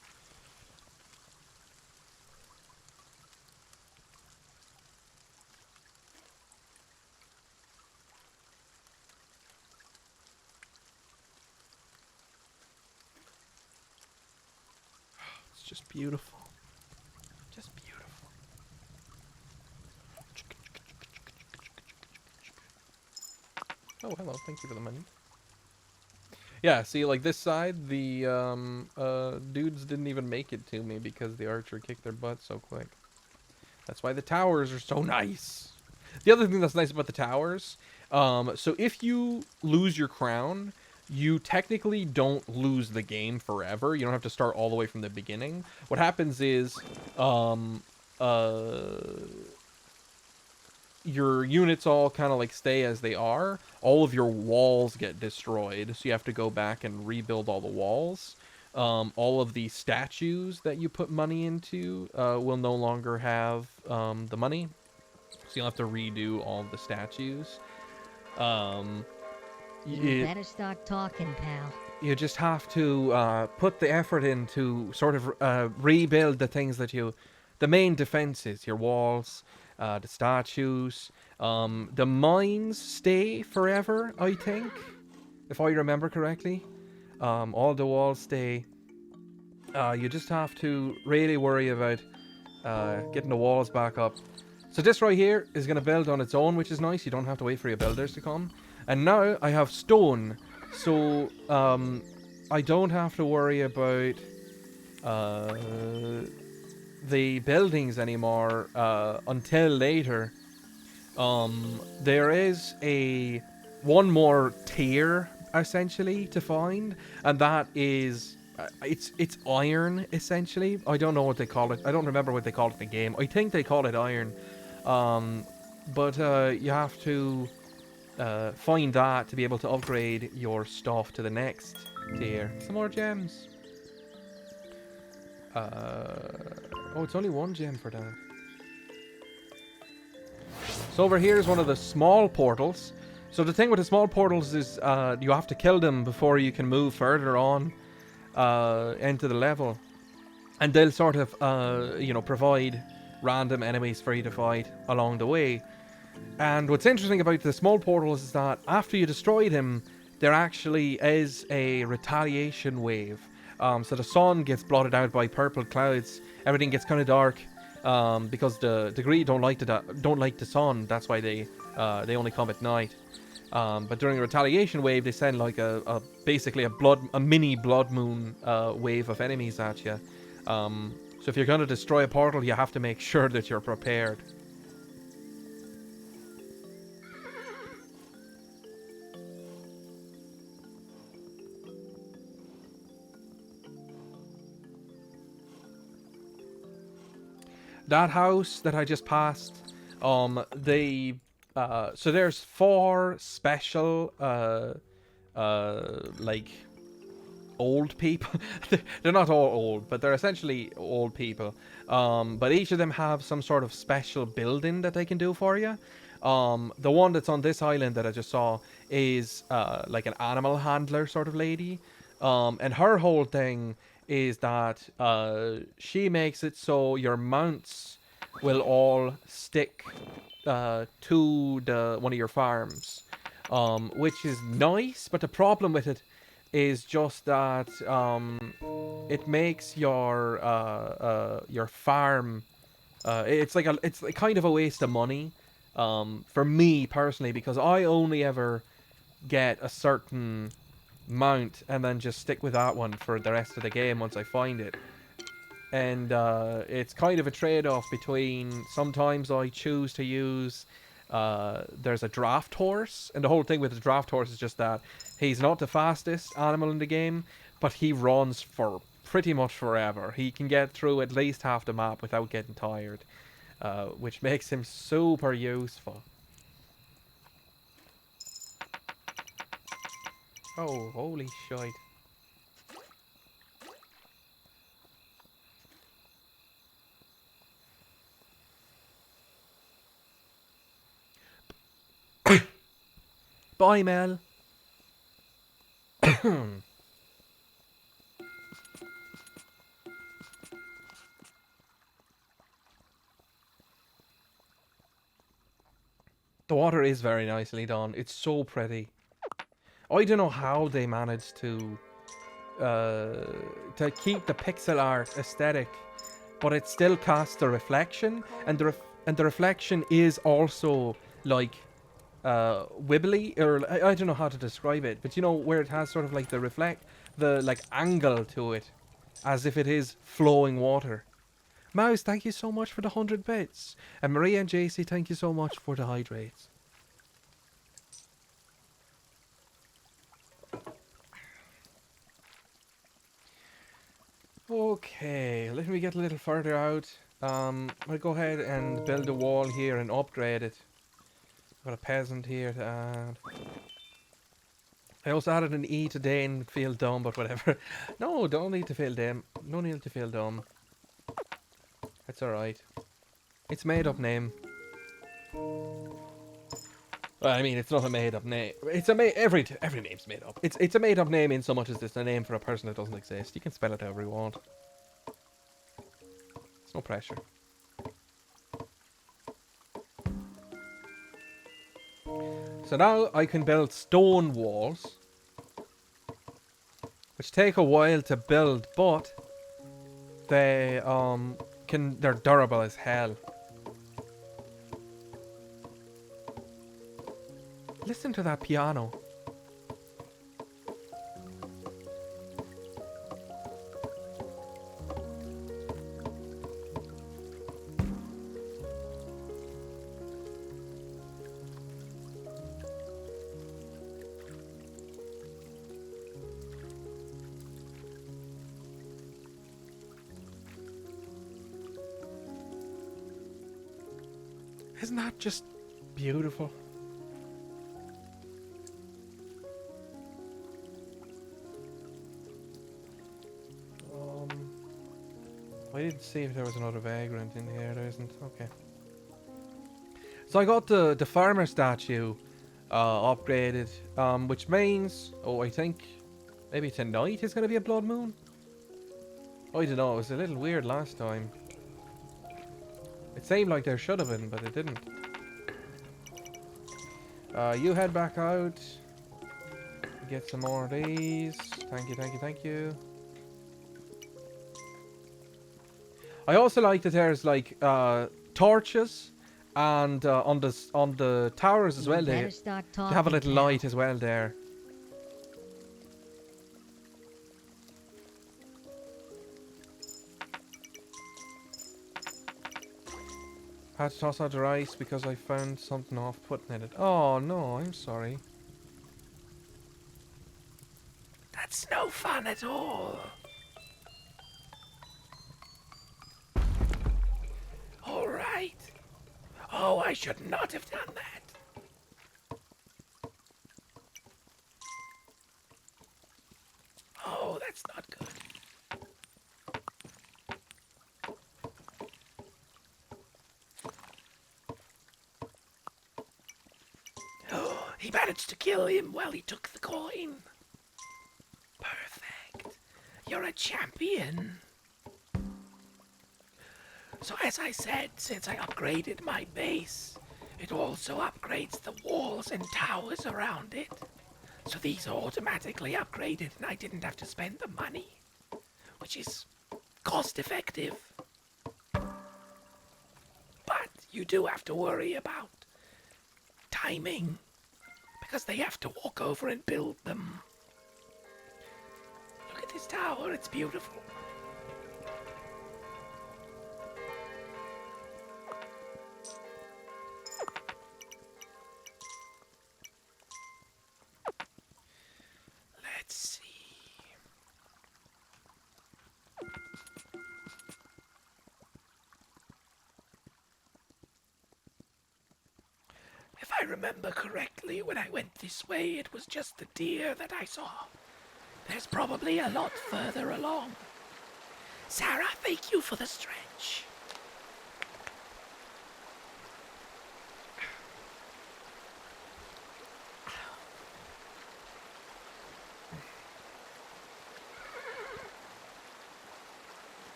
Just beautiful. Just beautiful. Oh, hello. Thank you for the money. Yeah, see, like this side, the dudes didn't even make it to me because the archer kicked their butt so quick. That's why the towers are so nice. The other thing that's nice about the towers, so if you lose your crown, you technically don't lose the game forever. You don't have to start all the way from the beginning. What happens is, your units all kind of like stay as they are. All of your walls get destroyed, so you have to go back and rebuild all the walls. All of the statues that you put money into will no longer have the money, so you'll have to redo all of the statues. You better start talking, pal. You just have to put the effort in to sort of rebuild the things that the main defenses, your walls, the statues. The mines stay forever, I think, if I remember correctly. All the walls stay. You just have to really worry about getting the walls back up. So this right here is going to build on its own, which is nice. You don't have to wait for your builders to come. And now I have stone. So I don't have to worry about the buildings anymore until later. There is one more tier essentially to find, and that is it's iron essentially. I don't know what they call it. I don't remember what they call it in the game. I think they call it iron, but you have to find that to be able to upgrade your stuff to the next tier. Some more gems. Oh, it's only one gem for that. So over here is one of the small portals. So the thing with the small portals is you have to kill them before you can move further on into the level. And they'll sort of, provide random enemies for you to fight along the way. And what's interesting about the small portals is that after you destroy them, there actually is a retaliation wave. So the sun gets blotted out by purple clouds. Everything gets kind of dark because the Greed don't like the sun. That's why they only come at night. But during a retaliation wave, they send like basically a mini blood moon wave of enemies at you. So if you're going to destroy a portal, you have to make sure that you're prepared. That house that I just passed, so there's 4 special, like, old people. They're not all old, but they're essentially old people. But each of them have some sort of special building that they can do for you. The one that's on this island that I just saw is, like an animal handler sort of lady. And her whole thing is that she makes it so your mounts will all stick to one of your farms, which is nice. But the problem with it is just that it makes your farm. It's like kind of a waste of money for me personally, because I only ever get a certain mount and then just stick with that one for the rest of the game once I find it. And it's kind of a trade-off between, sometimes I choose to use there's a draft horse, and the whole thing with the draft horse is just that he's not the fastest animal in the game, but he runs for pretty much forever. He can get through at least half the map without getting tired, which makes him super useful. Oh, holy shite. Bye, Mel. The water is very nicely done. It's so pretty. I don't know how they managed to keep the pixel art aesthetic, but it still casts a reflection, and the reflection is also like wibbly, or I don't know how to describe it, but you know where it has sort of like the like angle to it, as if it is flowing water. Mouse, thank you so much for the 100 bits, and Maria and JC, thank you so much for the hydrates. Okay, let me get a little further out. I'll go ahead and build a wall here and upgrade it. Got a peasant here to add. I also added an E today and feel dumb, but whatever. No, don't need to feel dumb. No need to feel dumb. That's alright. It's made up name. Well, I mean, it's not a made up name. It's every name's made up. It's a made up name in so much as it's a name for a person that doesn't exist. You can spell it however you want. It's no pressure. So now I can build stone walls, which take a while to build, but they they're durable as hell. Listen to that piano. Isn't that just beautiful? I didn't see if there was another vagrant in here. There isn't. Okay. So I got the farmer statue upgraded, which means, oh, I think maybe tonight is gonna be a blood moon. I don't know. It was a little weird last time. It seemed like there should have been, but it didn't. You head back out. Get some more of these. Thank you, thank you, thank you. I also like that there's like torches, and on the towers as well. They have a little light as well there. Had to toss out the rice because I found something off-putting in it. Oh no, I'm sorry. That's no fun at all. All right. Oh, I should not have done that. Oh, that's not good. Oh, he managed to kill him while he took the coin. Perfect. You're a champion. So as I said, since I upgraded my base, it also upgrades the walls and towers around it. So these are automatically upgraded and I didn't have to spend the money, which is cost effective. But you do have to worry about timing, because they have to walk over and build them. Look at this tower, it's beautiful. Let's see. If I remember correctly, when I went this way, it was just the deer that I saw. There's probably a lot further along. Sarah, thank you for the stretch.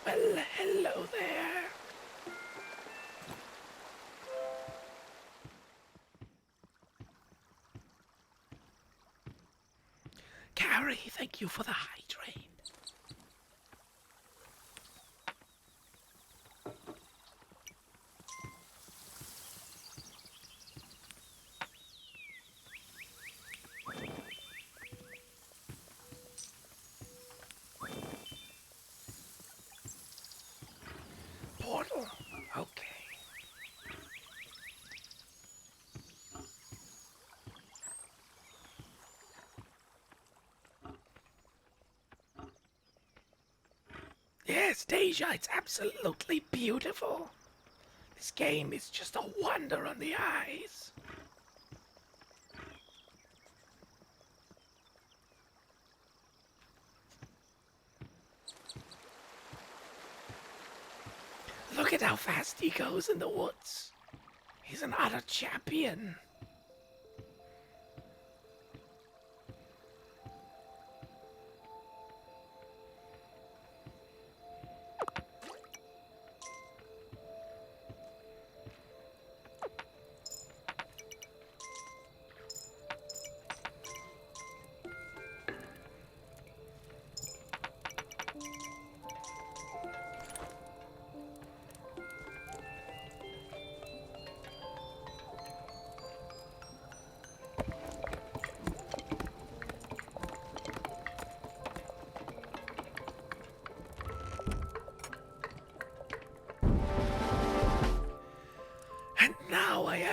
Well, hello there. Carrie, thank you for the hydrate. Portal. Okay. Yes, Deja, it's absolutely beautiful. This game is just a wonder on the eyes. Look at how fast he goes in the woods. He's an utter champion.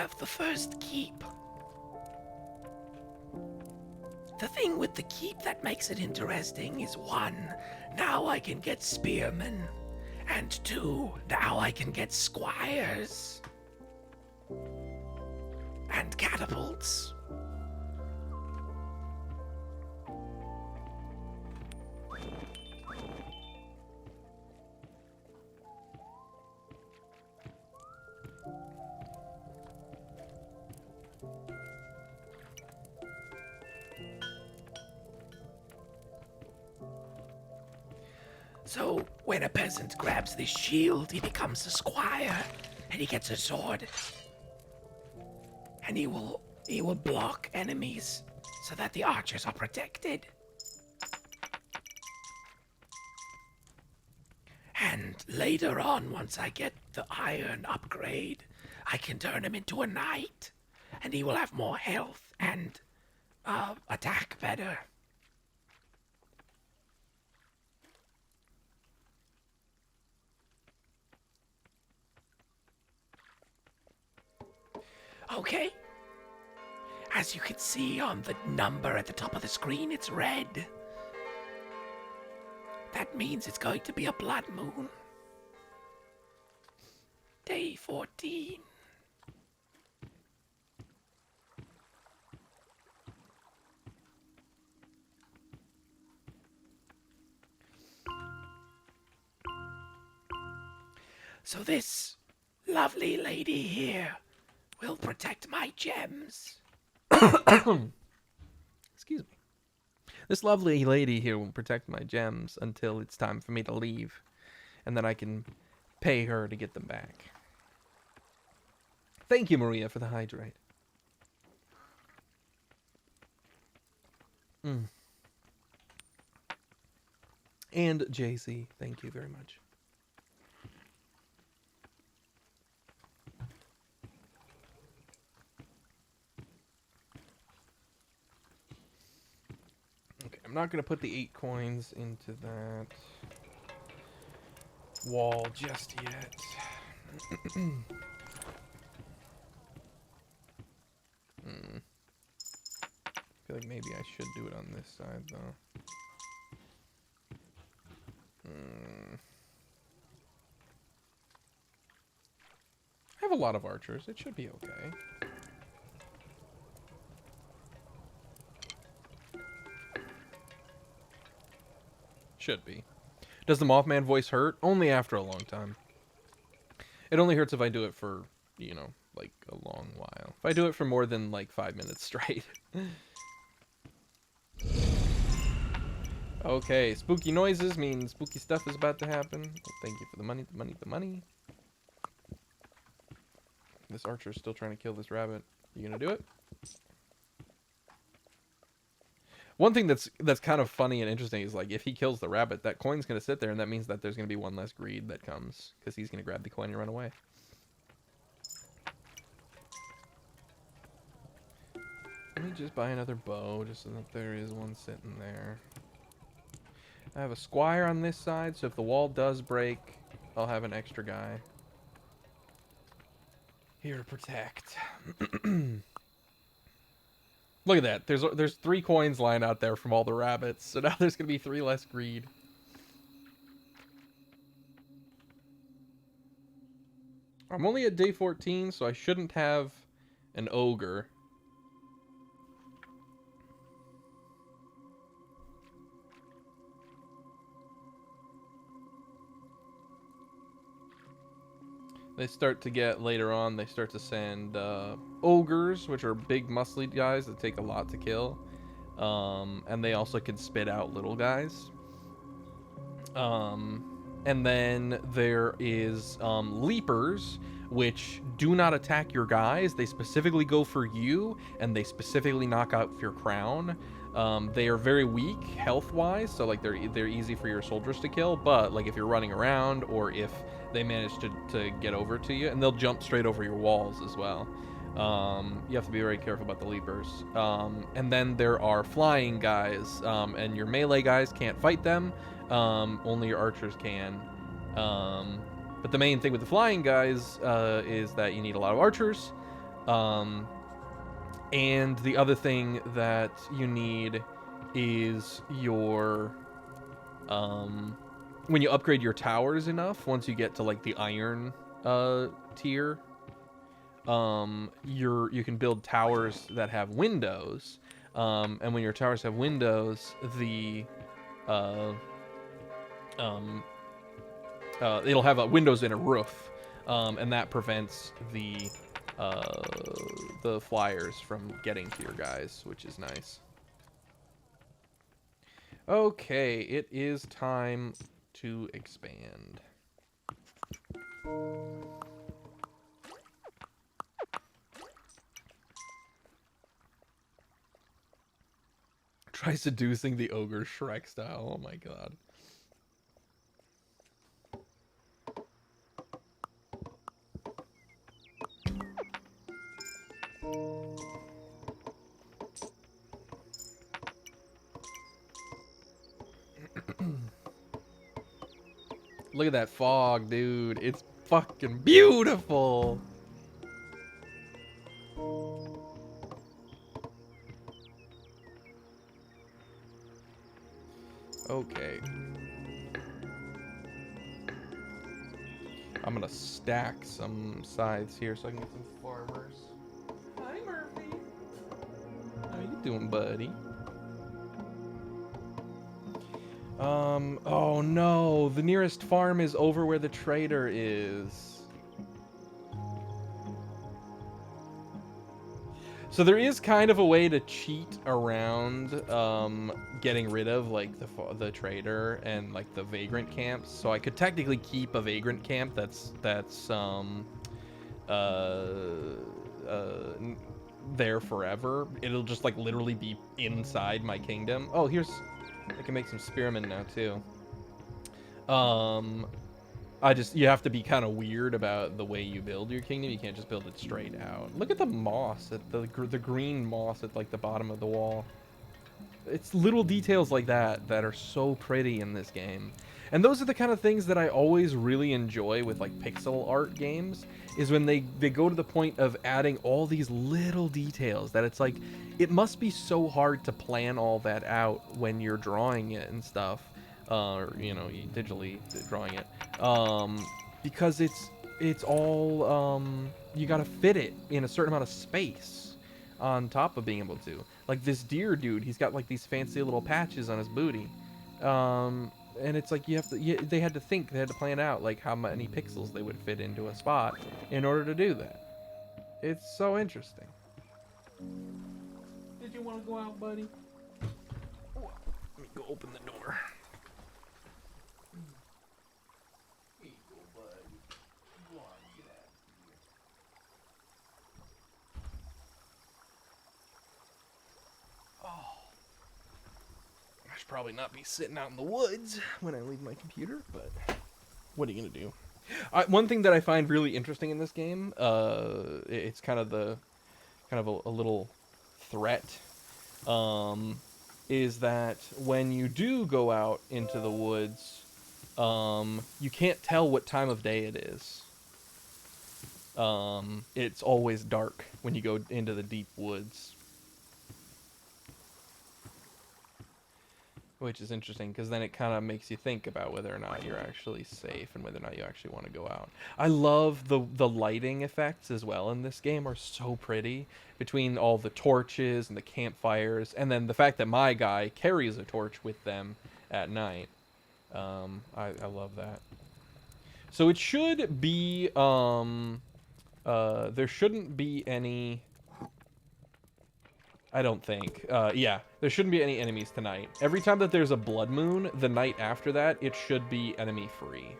have the first keep. The thing with the keep that makes it interesting is 1, now I can get spearmen, and 2, now I can get squires and catapults. So, when a peasant grabs this shield, he becomes a squire, and he gets a sword. And he will block enemies so that the archers are protected. And later on, once I get the iron upgrade, I can turn him into a knight, and he will have more health and attack better. Okay. As you can see on the number at the top of the screen, it's red. That means it's going to be a blood moon. Day 14. So this lovely lady here will protect my gems. Excuse me. This lovely lady here will protect my gems until it's time for me to leave, and then I can pay her to get them back. Thank you, Maria, for the hydrate. And JC, thank you very much. Okay, I'm not going to put the 8 coins into that wall just yet. I feel like maybe I should do it on this side, though. I have a lot of archers. It should be okay. Should be. Does the Mothman voice hurt? Only after a long time. It only hurts if I do it for, you know, like a long while. If I do it for more than like 5 minutes straight. Okay, spooky noises mean spooky stuff is about to happen. Well, thank you for the money, the money, the money. This archer's still trying to kill this rabbit. You gonna do it? One thing that's kind of funny and interesting is, like, if he kills the rabbit, that coin's gonna sit there, and that means that there's gonna be one less greed that comes, because he's gonna grab the coin and run away. Let me just buy another bow, just so that there is one sitting there. I have a squire on this side, so if the wall does break, I'll have an extra guy here to protect. Look at that. There's 3 coins lying out there from all the rabbits, so now there's gonna be 3 less greed. I'm only at day 14, so I shouldn't have an ogre. They start to get, later on, they start to send ogres, which are big muscly guys that take a lot to kill. And they also can spit out little guys. And then there is leapers, which do not attack your guys. They specifically go for you, and they specifically knock out your crown. They are very weak health-wise, so like they're easy for your soldiers to kill. But like if you're running around, or if they manage to get over to you, and they'll jump straight over your walls as well. You have to be very careful about the leapers. And then there are flying guys, and your melee guys can't fight them. Only your archers can. But the main thing with the flying guys is that you need a lot of archers. Um, and the other thing that you need is your when you upgrade your towers enough, once you get to like the iron tier, you can build towers that have windows. And when your towers have windows, the uh, it'll have windows in a roof, and that prevents the flyers from getting to your guys, which is nice. Okay, it is time to expand. Try seducing the ogre Shrek style. Oh my god. Look at that fog, dude. It's fucking beautiful. Okay. I'm gonna stack some sides here so I can get some farmers. Hi, Murphy. How you doing, buddy? Oh no, the nearest farm is over where the trader is. So there is kind of a way to cheat around getting rid of like the trader and like the vagrant camps. So I could technically keep a vagrant camp that's there forever. It'll just like literally be inside my kingdom. Oh, I can make some spearmen now too. You have to be kind of weird about the way you build your kingdom. You can't just build it straight out. Look at the moss, at the green moss at like the bottom of the wall. It's little details like that that are so pretty in this game. And those are the kind of things that I always really enjoy with like pixel art games, is when they go to the point of adding all these little details that it's like, it must be so hard to plan all that out when you're drawing it and stuff. Or, you know, digitally drawing it. Because it's all, you gotta fit it in a certain amount of space on top of being able to. Like this deer dude, he's got like these fancy little patches on his booty. And it's like they had to plan out like how many pixels they would fit into a spot in order to do that. It's so interesting. Did you want to go out, buddy? Let me go open the door. Here you go, buddy. Go on, get out of here. Oh. I should probably not be sitting out in the woods when I leave my computer, but what are you gonna do? One thing that I find really interesting in this game, it's kind of a little threat, is that when you do go out into the woods, you can't tell what time of day it is. It's always dark when you go into the deep woods. Which is interesting, because then it kind of makes you think about whether or not you're actually safe and whether or not you actually want to go out. I love the lighting effects as well in this game are so pretty, between all the torches and the campfires, and then the fact that my guy carries a torch with them at night. I love that. So it should be, there shouldn't be any... I don't think. Yeah, there shouldn't be any enemies tonight. Every time that there's a blood moon, the night after that, it should be enemy free.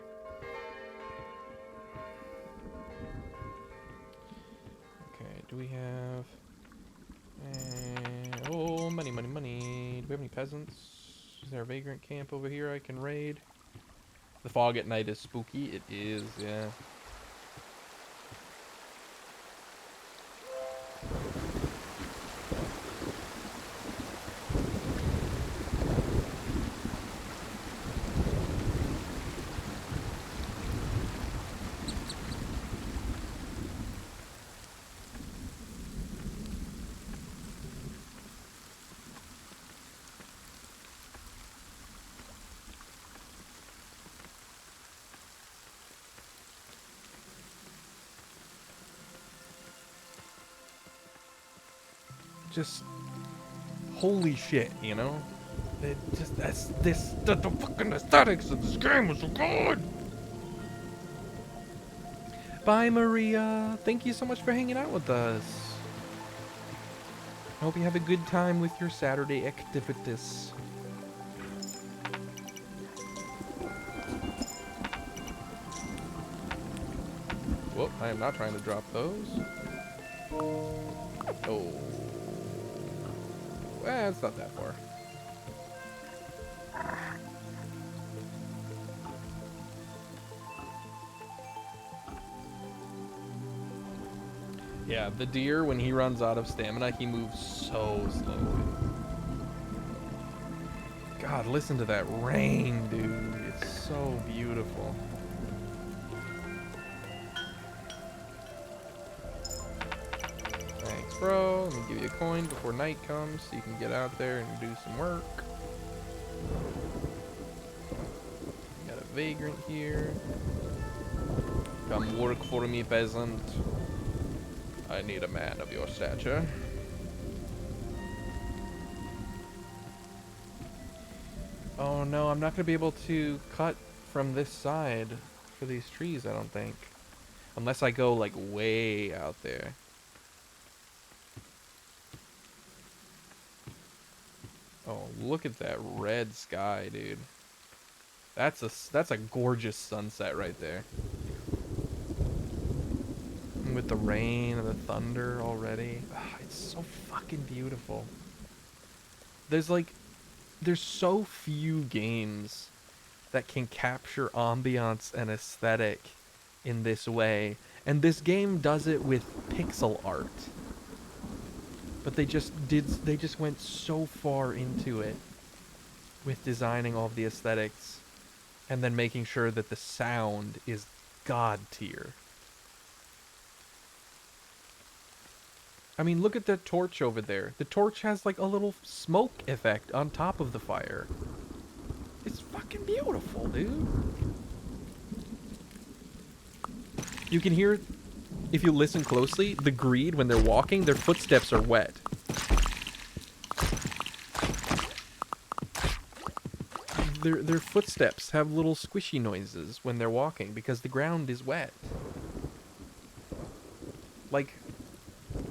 Okay, do we have... oh, money, money, money. Do we have any peasants? Is there a vagrant camp over here I can raid? The fog at night is spooky. It is, yeah. just holy shit, you know? It just the fucking aesthetics of this game was so good. Bye, Maria. Thank you so much for hanging out with us. I hope you have a good time with your Saturday activities. Whoop, I am not trying to drop those. Oh. It's not that far. Yeah, the deer, when he runs out of stamina, he moves so slowly. God, listen to that rain, dude. It's so beautiful. Thanks, bro. Let me give you a coin before night comes so you can get out there and do some work. Got a vagrant here. Come work for me, peasant. I need a man of your stature. Oh no, I'm not going to be able to cut from this side for these trees, I don't think. Unless I go, like, way out there. Oh, look at that red sky, dude. That's a gorgeous sunset right there. And with the rain and the thunder already. Oh, it's so fucking beautiful. There's so few games that can capture ambiance and aesthetic in this way. And this game does it with pixel art. But they just went so far into it with designing all of the aesthetics and then making sure that the sound is god tier. I mean, look at that torch over there. The torch has like a little smoke effect on top of the fire. It's fucking beautiful, dude. You can hear, if you listen closely, the greed when they're walking, their footsteps are wet. Their footsteps have little squishy noises when they're walking because the ground is wet. Like,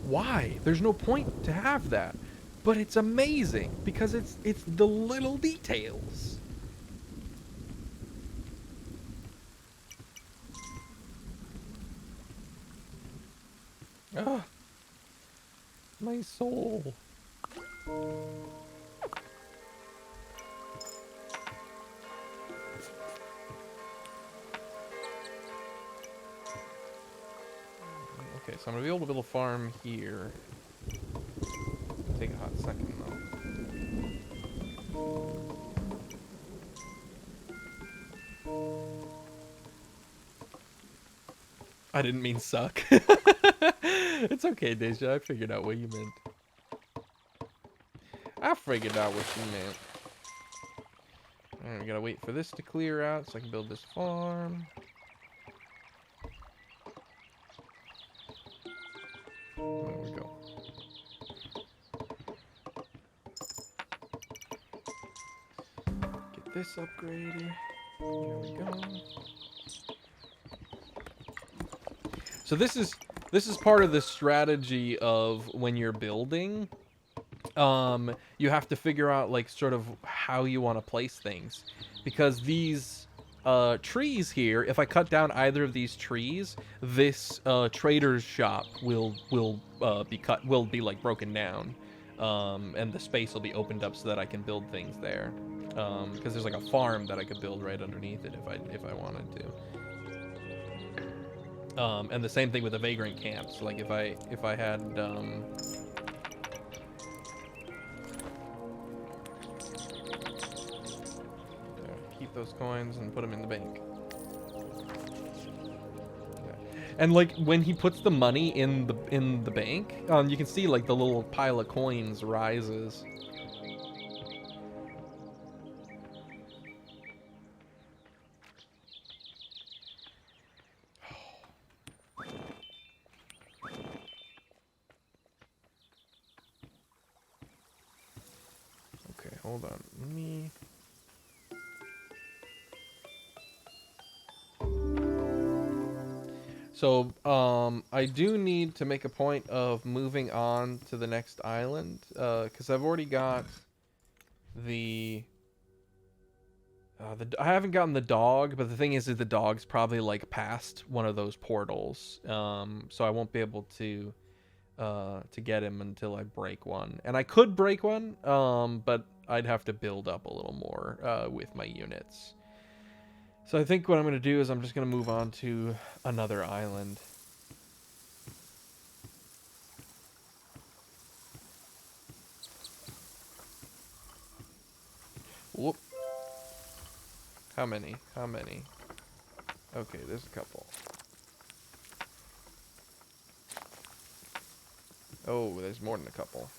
why? There's no point to have that. But it's amazing because it's the little details. Ah, my soul. Okay, so I'm gonna be able to build a farm here. Take a hot second though. I didn't mean suck. It's okay, Deja. I figured out what you meant. I figured out what you meant. Alright, we gotta wait for this to clear out so I can build this farm. There we go. Get this upgraded. There we go. So this is part of the strategy of when you're building. You have to figure out like sort of how you want to place things, because these trees here, if I cut down either of these trees, this trader's shop will be like broken down, and the space will be opened up so that I can build things there, because there's like a farm that I could build right underneath it if I wanted to. And the same thing with the vagrant camps. Like if I had keep those coins and put them in the bank. And like when he puts the money in the bank, you can see like the little pile of coins rises. hold on. Let me... So, I do need to make a point of moving on to the next island, because I've already got the... I haven't gotten the dog, but the thing is that the dog's probably, like, past one of those portals, so I won't be able to get him until I break one. And I could break one, but I'd have to build up a little more with my units. So I think what I'm going to do is I'm just going to move on to another island. Whoop. How many? How many? Okay, there's a couple. Oh, there's more than a couple.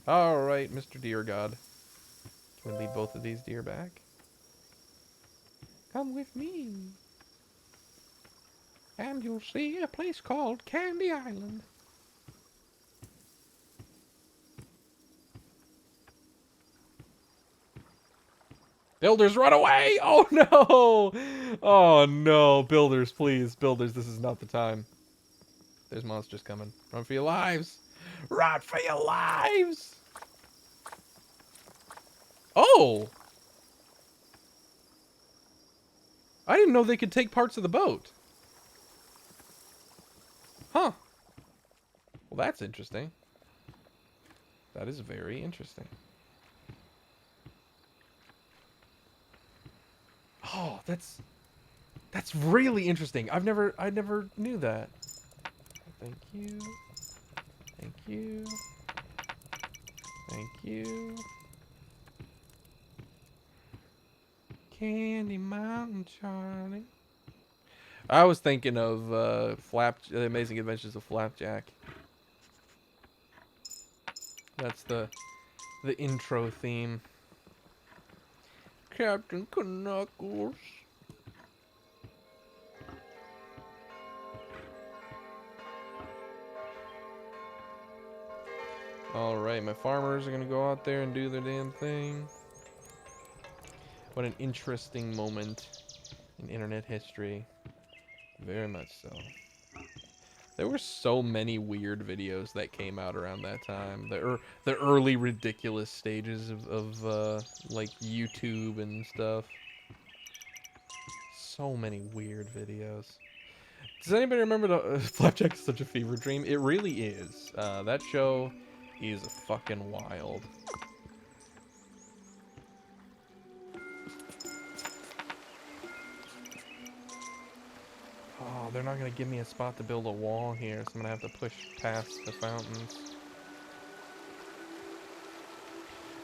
Alright, Mr. Deer God. Can we lead both of these deer back? Come with me. And you'll see a place called Candy Island. Builders, run away! Oh no! Oh no, builders, please. Builders, this is not the time. There's monsters coming. Run for your lives! Run for your lives! Oh! I didn't know they could take parts of the boat. Huh. Well, that's interesting. That is very interesting. Oh, that's really interesting. I never knew that. Thank you. Thank you. Thank you. Candy Mountain Charlie. I was thinking of The Amazing Adventures of Flapjack. That's the intro theme. Captain Knuckles. Alright, my farmers are gonna go out there and do their damn thing. What an interesting moment in internet history. Very much so. There were so many weird videos that came out around that time. The early ridiculous stages of like YouTube and stuff. So many weird videos. Does anybody remember Flapjack is Such a Fever Dream? It really is. That show is fucking wild. Oh, they're not gonna give me a spot to build a wall here, so I'm gonna have to push past the fountains.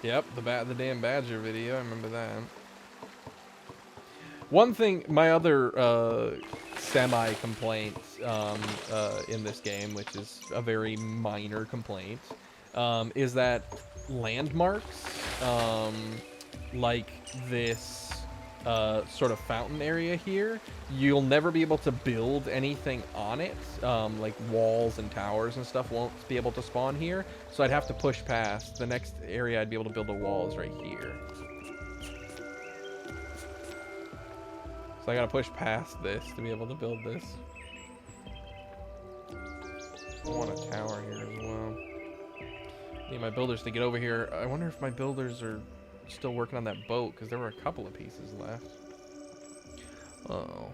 Yep, the damn badger video, I remember that. One thing, my other semi-complaint in this game, which is a very minor complaint, is that landmarks, like this sort of fountain area here, you'll never be able to build anything on it. Like walls and towers and stuff won't be able to spawn here, so I'd have to push past. The next area I'd be able to build a wall is right here. So I gotta push past this to be able to build this. I want a tower here as well. Need my builders to get over here. I wonder if my builders are still working on that boat, because there were a couple of pieces left. Uh-oh.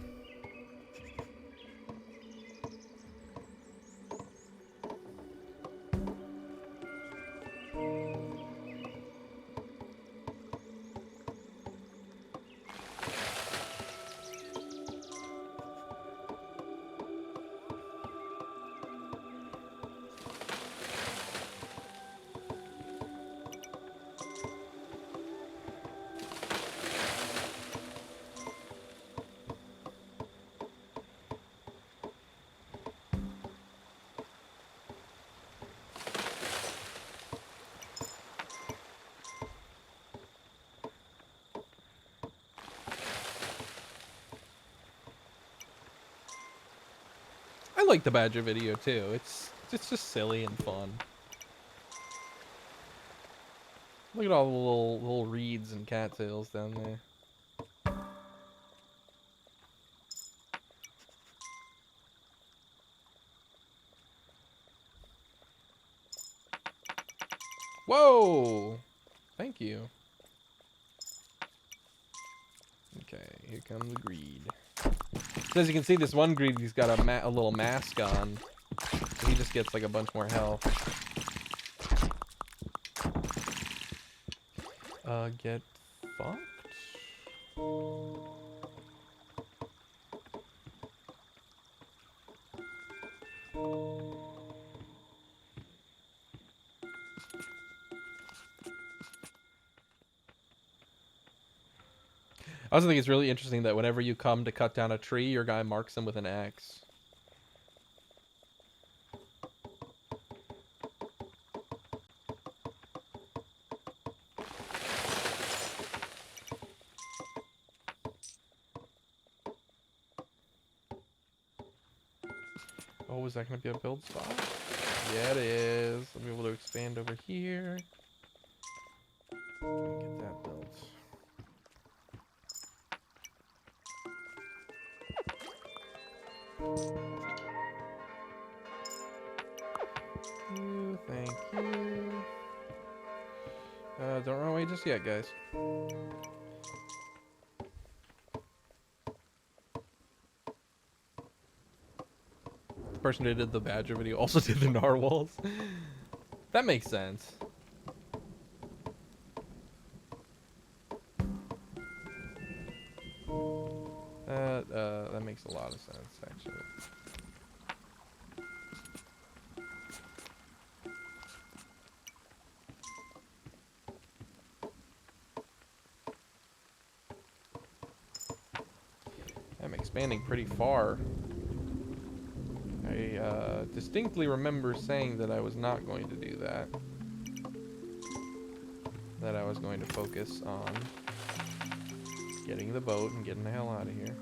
I like the badger video too. It's just silly and fun. Look at all the little reeds and cattails down there. Whoa! Thank you. Okay, here comes the greed. So as you can see, this one greed, he's got a little mask on. So he just gets like a bunch more health. Get fucked? I also think it's really interesting that whenever you come to cut down a tree, your guy marks them with an axe. Oh, is that going to be a build spot? Yeah, it is. I'll be able to expand over here. Get that built. Thank you. Don't run away just yet, guys. The person who did the Badger video also did the narwhals. That makes sense. That makes a lot of sense, actually. I'm expanding pretty far. I distinctly remember saying that I was not going to do that. That I was going to focus on getting the boat and getting the hell out of here.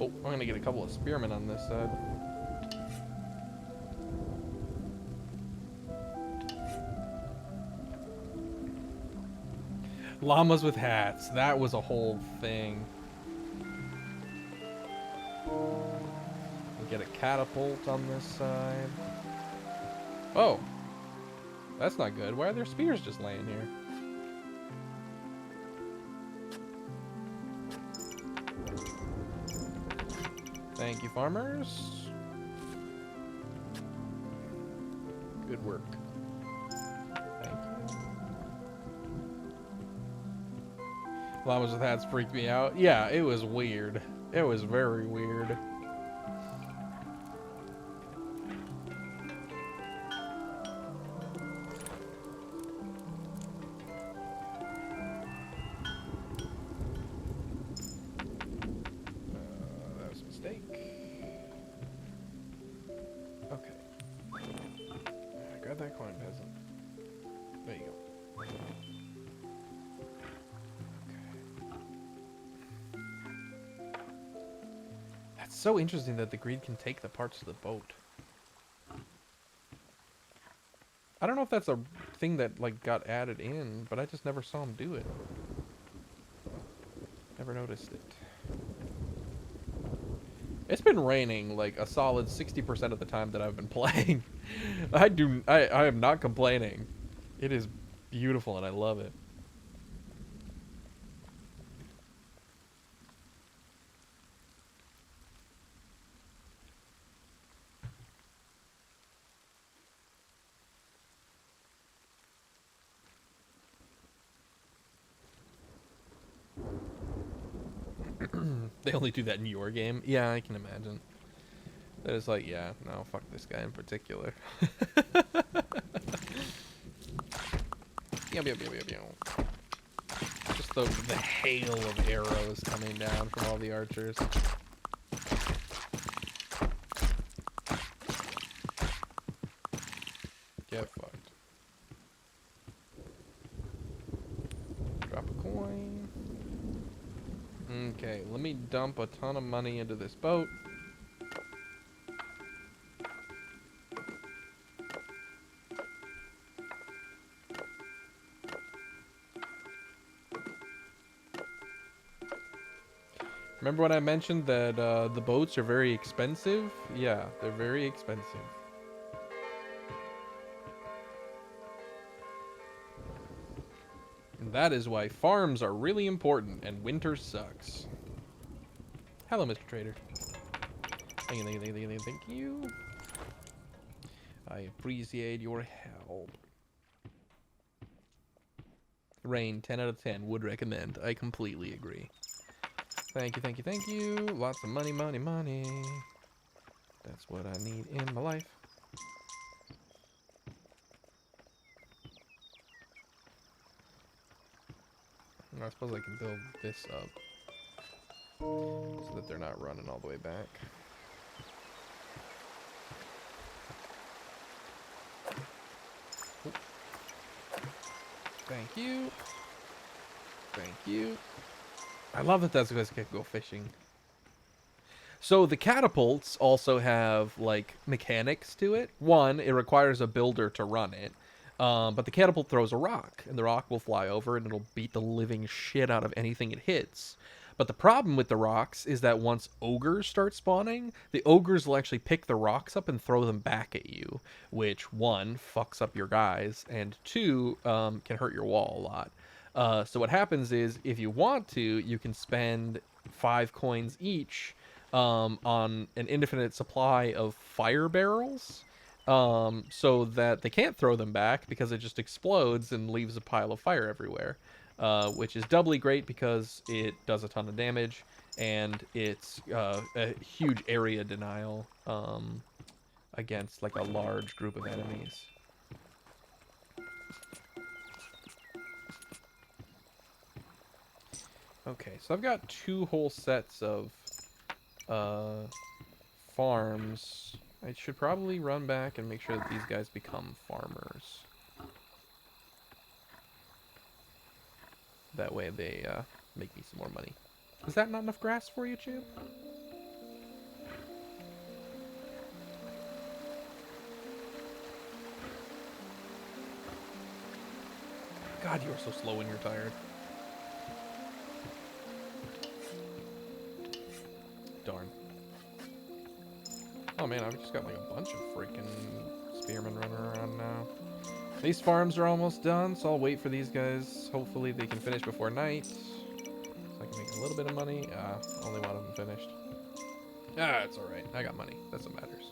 Oh, I'm gonna get a couple of spearmen on this side. Llamas with hats. That was a whole thing. We'll get a catapult on this side. Oh. That's not good. Why are there spears just laying here? Thank you, farmers. Good work. Thank you. Llamas with hats freaked me out. Yeah, it was weird. It was very weird. That was a mistake. Okay. Grab that coin, peasant. There you go. That's so interesting that the greed can take the parts of the boat. I don't know if that's a thing that like got added in, but I just never saw him do it. Never noticed it. It's been raining like a solid 60% of the time that I've been playing. I am not complaining. It is beautiful and I love it. They only do that in your game? Yeah, I can imagine. That is like, yeah, no, fuck this guy in particular. Just the hail of arrows coming down from all the archers. Get fucked. Okay, let me dump a ton of money into this boat. Remember when I mentioned that the boats are very expensive? Yeah, they're very expensive. And that is why farms are really important and winter sucks. Hello, Mr. Trader. Thank you, thank you, thank you, thank you. I appreciate your help. Rain, 10 out of 10. Would recommend. I completely agree. Thank you, thank you, thank you. Lots of money, money, money. That's what I need in my life. I suppose I can build this up so that they're not running all the way back. Oop. Thank you. Thank you. I love that that's guys can go fishing. So the catapults also have like mechanics to it. One, it requires a builder to run it. But the catapult throws a rock, and the rock will fly over, and it'll beat the living shit out of anything it hits. But the problem with the rocks is that once ogres start spawning, the ogres will actually pick the rocks up and throw them back at you, which, one, fucks up your guys, and two, can hurt your wall a lot. So what happens is, if you want to, you can spend 5 coins each on an infinite supply of fire barrels, so that they can't throw them back because it just explodes and leaves a pile of fire everywhere, which is doubly great because it does a ton of damage and it's a huge area denial against like a large group of enemies. Okay, so I've got 2 whole sets of farms. I should probably run back and make sure that these guys become farmers. That way they make me some more money. Is that not enough grass for you, champ? God, you are so slow when you're tired. Darn. Oh man, I've just got like a bunch of freaking spearmen running around now. These farms are almost done, so I'll wait for these guys. Hopefully they can finish before night, so I can make a little bit of money. Only one of them finished. It's alright. I got money. That's what matters.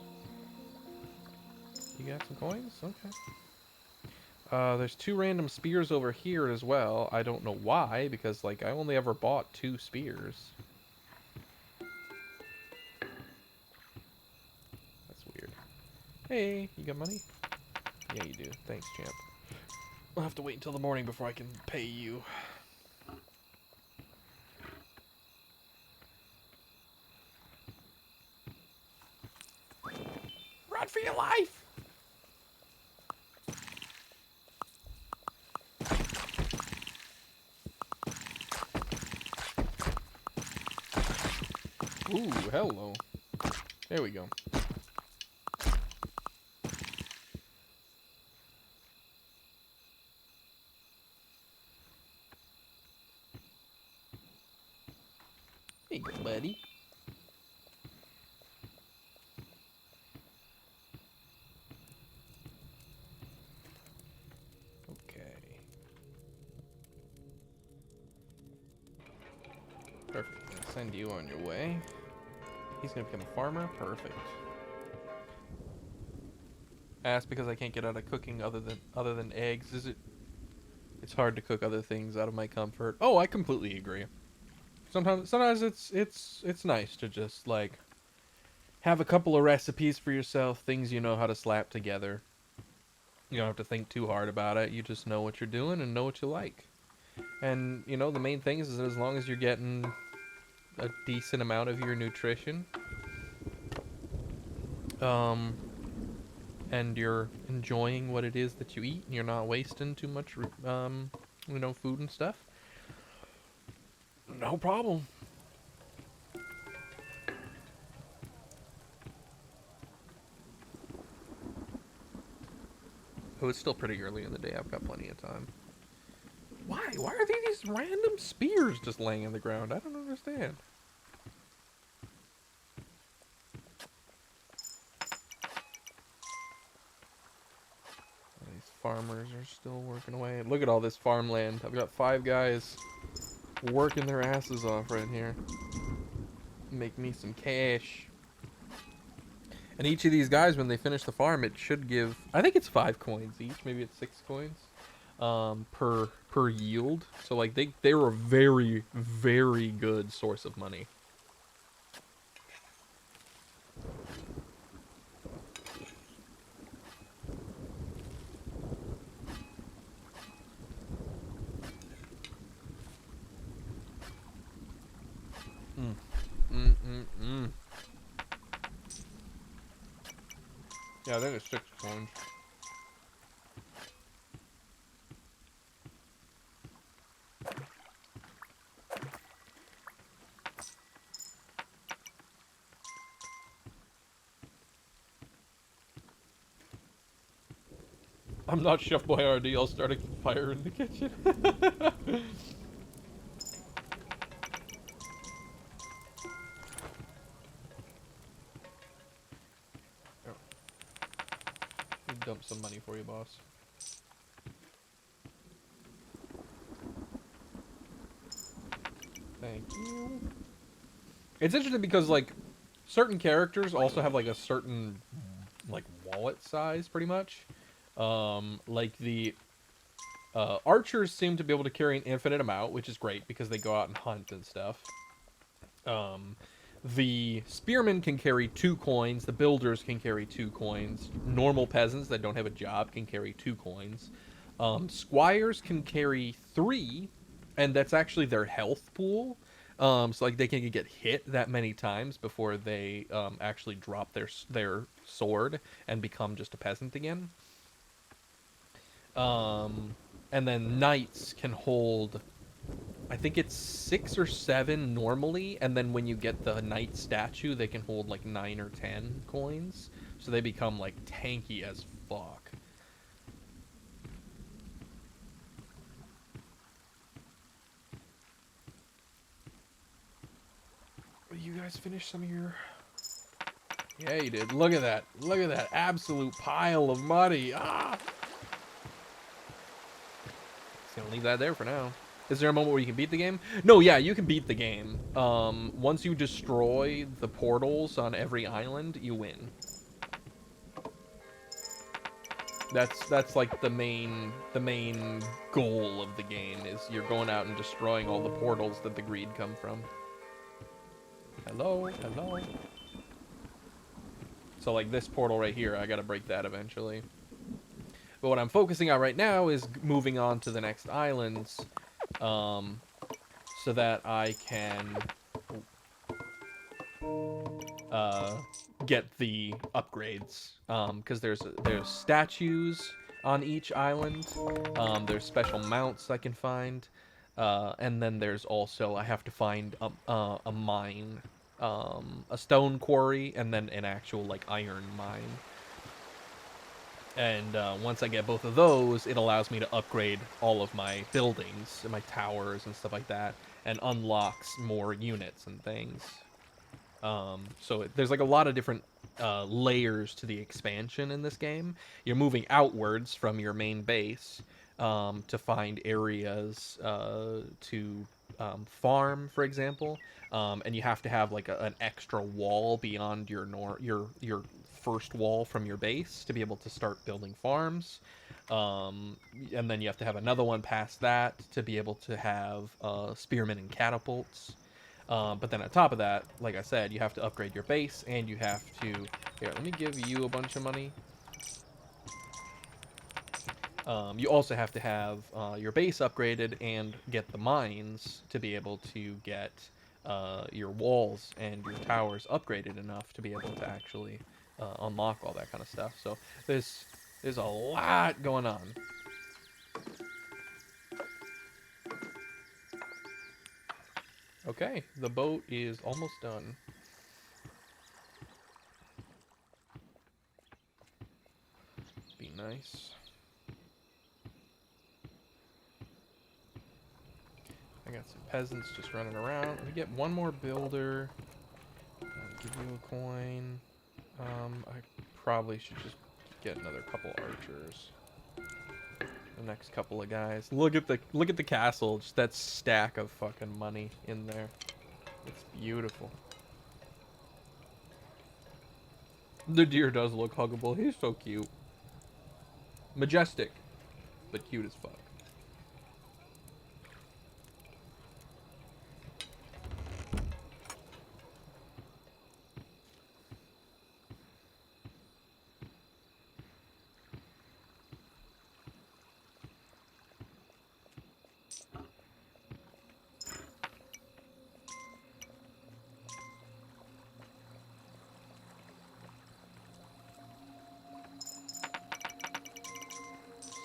You got some coins? Okay. There's 2 random spears over here as well. I don't know why, because like I only ever bought 2 spears. Hey, you got money? Yeah, you do. Thanks, champ. I'll have to wait until the morning before I can pay you. Run for your life! Ooh, hello. There we go. Hey, buddy. Okay. Perfect. I'll send you on your way. He's gonna become a farmer. Perfect. Ask because I can't get out of cooking other than eggs. Is it? It's hard to cook other things out of my comfort. Oh, I completely agree. Sometimes it's nice to just like have a couple of recipes for yourself, things you know how to slap together. You don't have to think too hard about it. You just know what you're doing and know what you like. And you know the main thing is that as long as you're getting a decent amount of your nutrition, and you're enjoying what it is that you eat, and you're not wasting too much, food and stuff. No problem. Oh, it's still pretty early in the day. I've got plenty of time. Why? Why are there these random spears just laying in the ground? I don't understand. These farmers are still working away. Look at all this farmland. I've got 5 guys working their asses off right here. Make me some cash. And each of these guys, when they finish the farm, it should give, I think it's 5 coins each. Maybe it's 6 coins per yield. So like they were a very, very good source of money. Mm. Mm, mm, mm. Yeah, I think it's 6 coins. I'm not Chef Boyardee. I'll start a fire in the kitchen. Oh, dump some money for you, boss. Thank you. It's interesting because like certain characters also have like a certain like wallet size, pretty much. Like the archers seem to be able to carry an infinite amount, which is great because they go out and hunt and stuff. The spearmen can carry 2 coins. The builders can carry 2 coins. Normal peasants that don't have a job can carry 2 coins. Squires can carry 3, and that's actually their health pool. So like they can get hit that many times before they actually drop their sword and become just a peasant again. And then knights can hold, I think it's 6 or 7 normally, and then when you get the knight statue, they can hold like 9 or 10 coins. So they become like tanky as fuck. You guys finished some of your... Yeah, you did. Look at that. Look at that absolute pile of money. Ah! Just gonna leave that there for now. Is there a moment where you can beat the game? No, yeah, you can beat the game. Once you destroy the portals on every island, you win. That's like the main goal of the game is you're going out and destroying all the portals that the greed come from. Hello, hello. So like this portal right here, I gotta break that eventually. But what I'm focusing on right now is moving on to the next islands, so that I can get the upgrades. Because there's statues on each island. There's special mounts I can find, and then there's also I have to find a mine, a stone quarry, and then an actual like iron mine. And once I get both of those, it allows me to upgrade all of my buildings and my towers and stuff like that, and unlocks more units and things. So there's like a lot of different layers to the expansion in this game. You're moving outwards from your main base to find areas to farm, for example, and you have to have like an extra wall beyond your first wall from your base to be able to start building farms. And then you have to have another one past that to be able to have spearmen and catapults. But then on top of that, like I said, you have to upgrade your base, and you have to... Here, let me give you a bunch of money. You also have to have your base upgraded and get the mines to be able to get your walls and your towers upgraded enough to be able to actually unlock all that kind of stuff. So there's a lot going on. Okay, the boat is almost done. Be nice. got some peasants just running around. We get one more builder. Give you a coin. I probably should just get another couple archers. The next couple of guys. Look at the castle. Just that stack of fucking money in there. It's beautiful. The deer does look huggable. He's so cute. Majestic, but cute as fuck.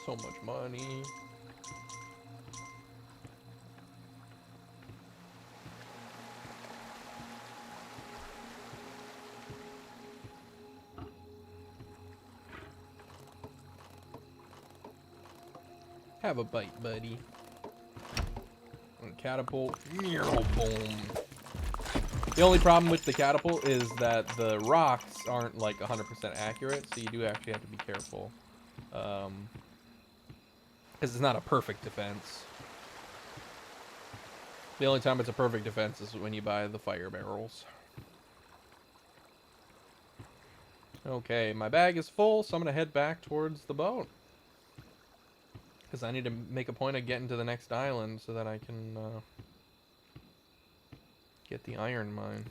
So much money. Have a bite, buddy. And catapult. Boom. The only problem with the catapult is that the rocks aren't like 100% accurate, so you do actually have to be careful. Because it's not a perfect defense. The only time it's a perfect defense is when you buy the fire barrels. Okay, my bag is full, so I'm going to head back towards the boat. Because I need to make a point of getting to the next island so that I can get the iron mine.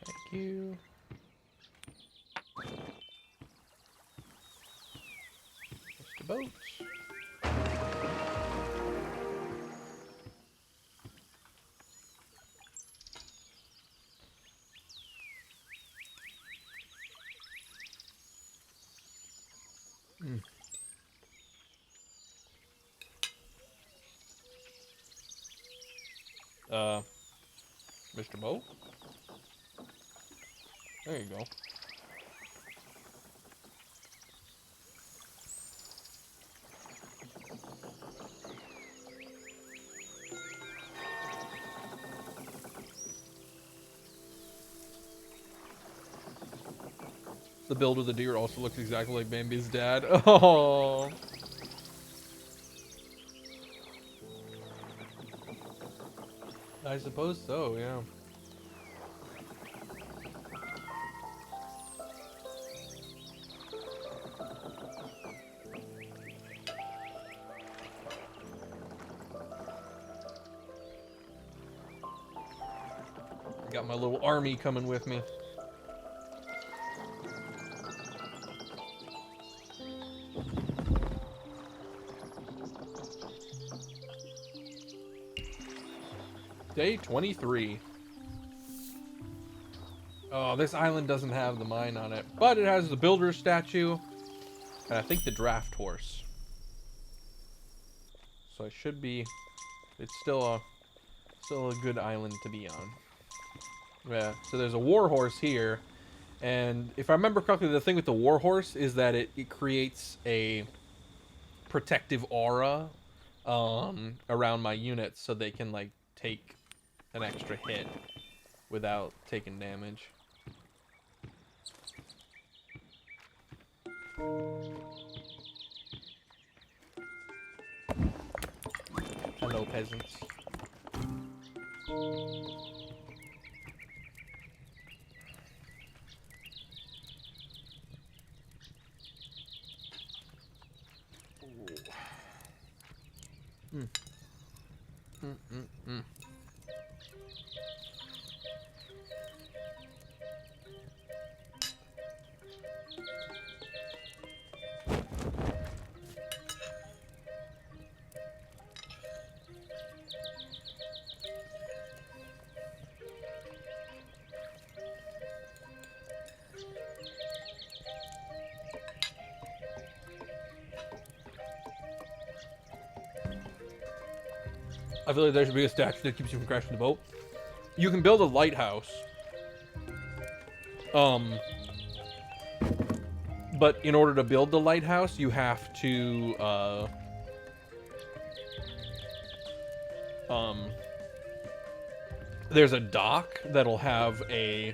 Thank you. There's the boats. Mr. Boat? There you go. The build of the deer also looks exactly like Bambi's dad. Oh. I suppose so, yeah. Got my little army coming with me. Day 23. Oh, this island doesn't have the mine on it, but it has the builder's statue, and I think the draft horse. So it should be, it's still a good island to be on. Yeah, so there's a war horse here, and if I remember correctly, the thing with the war horse is that it creates a protective aura around my units so they can like take an extra hit without taking damage. Hello, peasants. I feel like there should be a statue that keeps you from crashing the boat. You can build a lighthouse. But in order to build the lighthouse, you have to, there's a dock that'll have an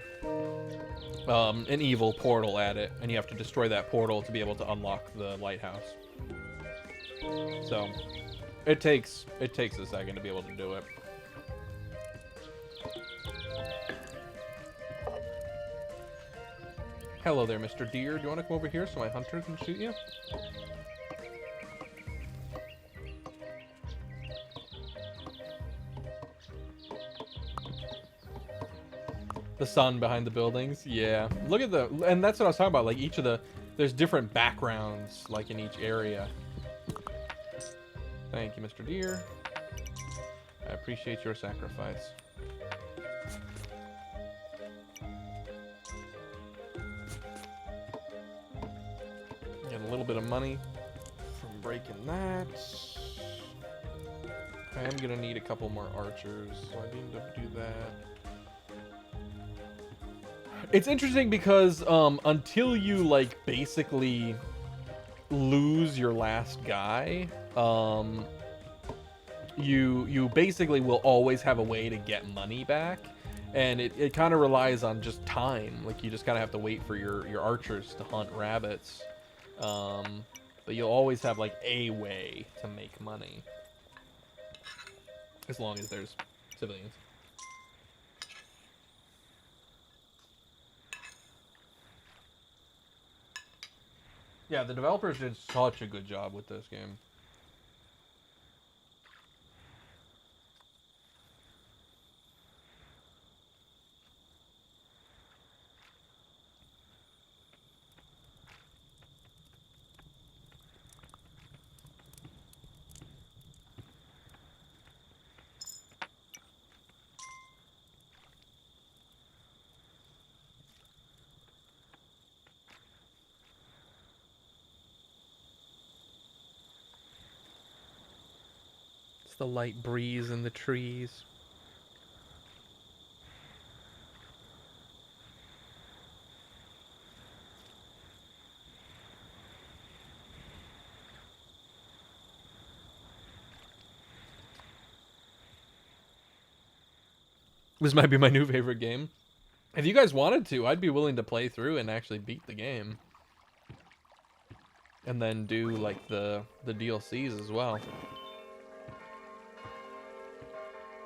evil portal at it, and you have to destroy that portal to be able to unlock the lighthouse. So, it takes a second to be able to do it. Hello there, Mr. Deer. Do you want to come over here so my hunter can shoot you? The sun behind the buildings. Yeah. Look at the... And that's what I was talking about. Like, each of the... There's different backgrounds, like, in each area. Thank you, Mr. Deer. I appreciate your sacrifice. Get a little bit of money from breaking that. I am gonna need a couple more archers, so I need to do that. It's interesting because until you like basically lose your last guy, you basically will always have a way to get money back, and it kind of relies on just time. Like you just kind of have to wait for your archers to hunt rabbits, but you'll always have like a way to make money as long as there's civilians. Yeah, the developers did such a good job with this game. The light breeze in the trees. This might be my new favorite game. If you guys wanted to, I'd be willing to play through and actually beat the game. And then do like the DLCs as well.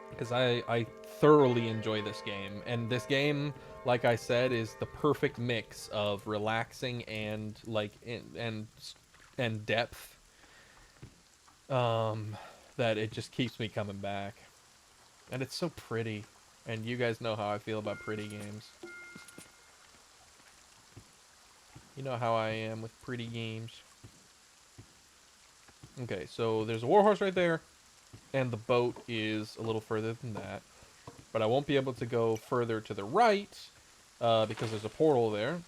Because I thoroughly enjoy this game, and this game, like I said, is the perfect mix of relaxing and like and depth. That it just keeps me coming back, and it's so pretty. And you guys know how I feel about pretty games. You know how I am with pretty games. Okay, so there's a warhorse right there. And the boat is a little further than that. But I won't be able to go further to the right because there's a portal there.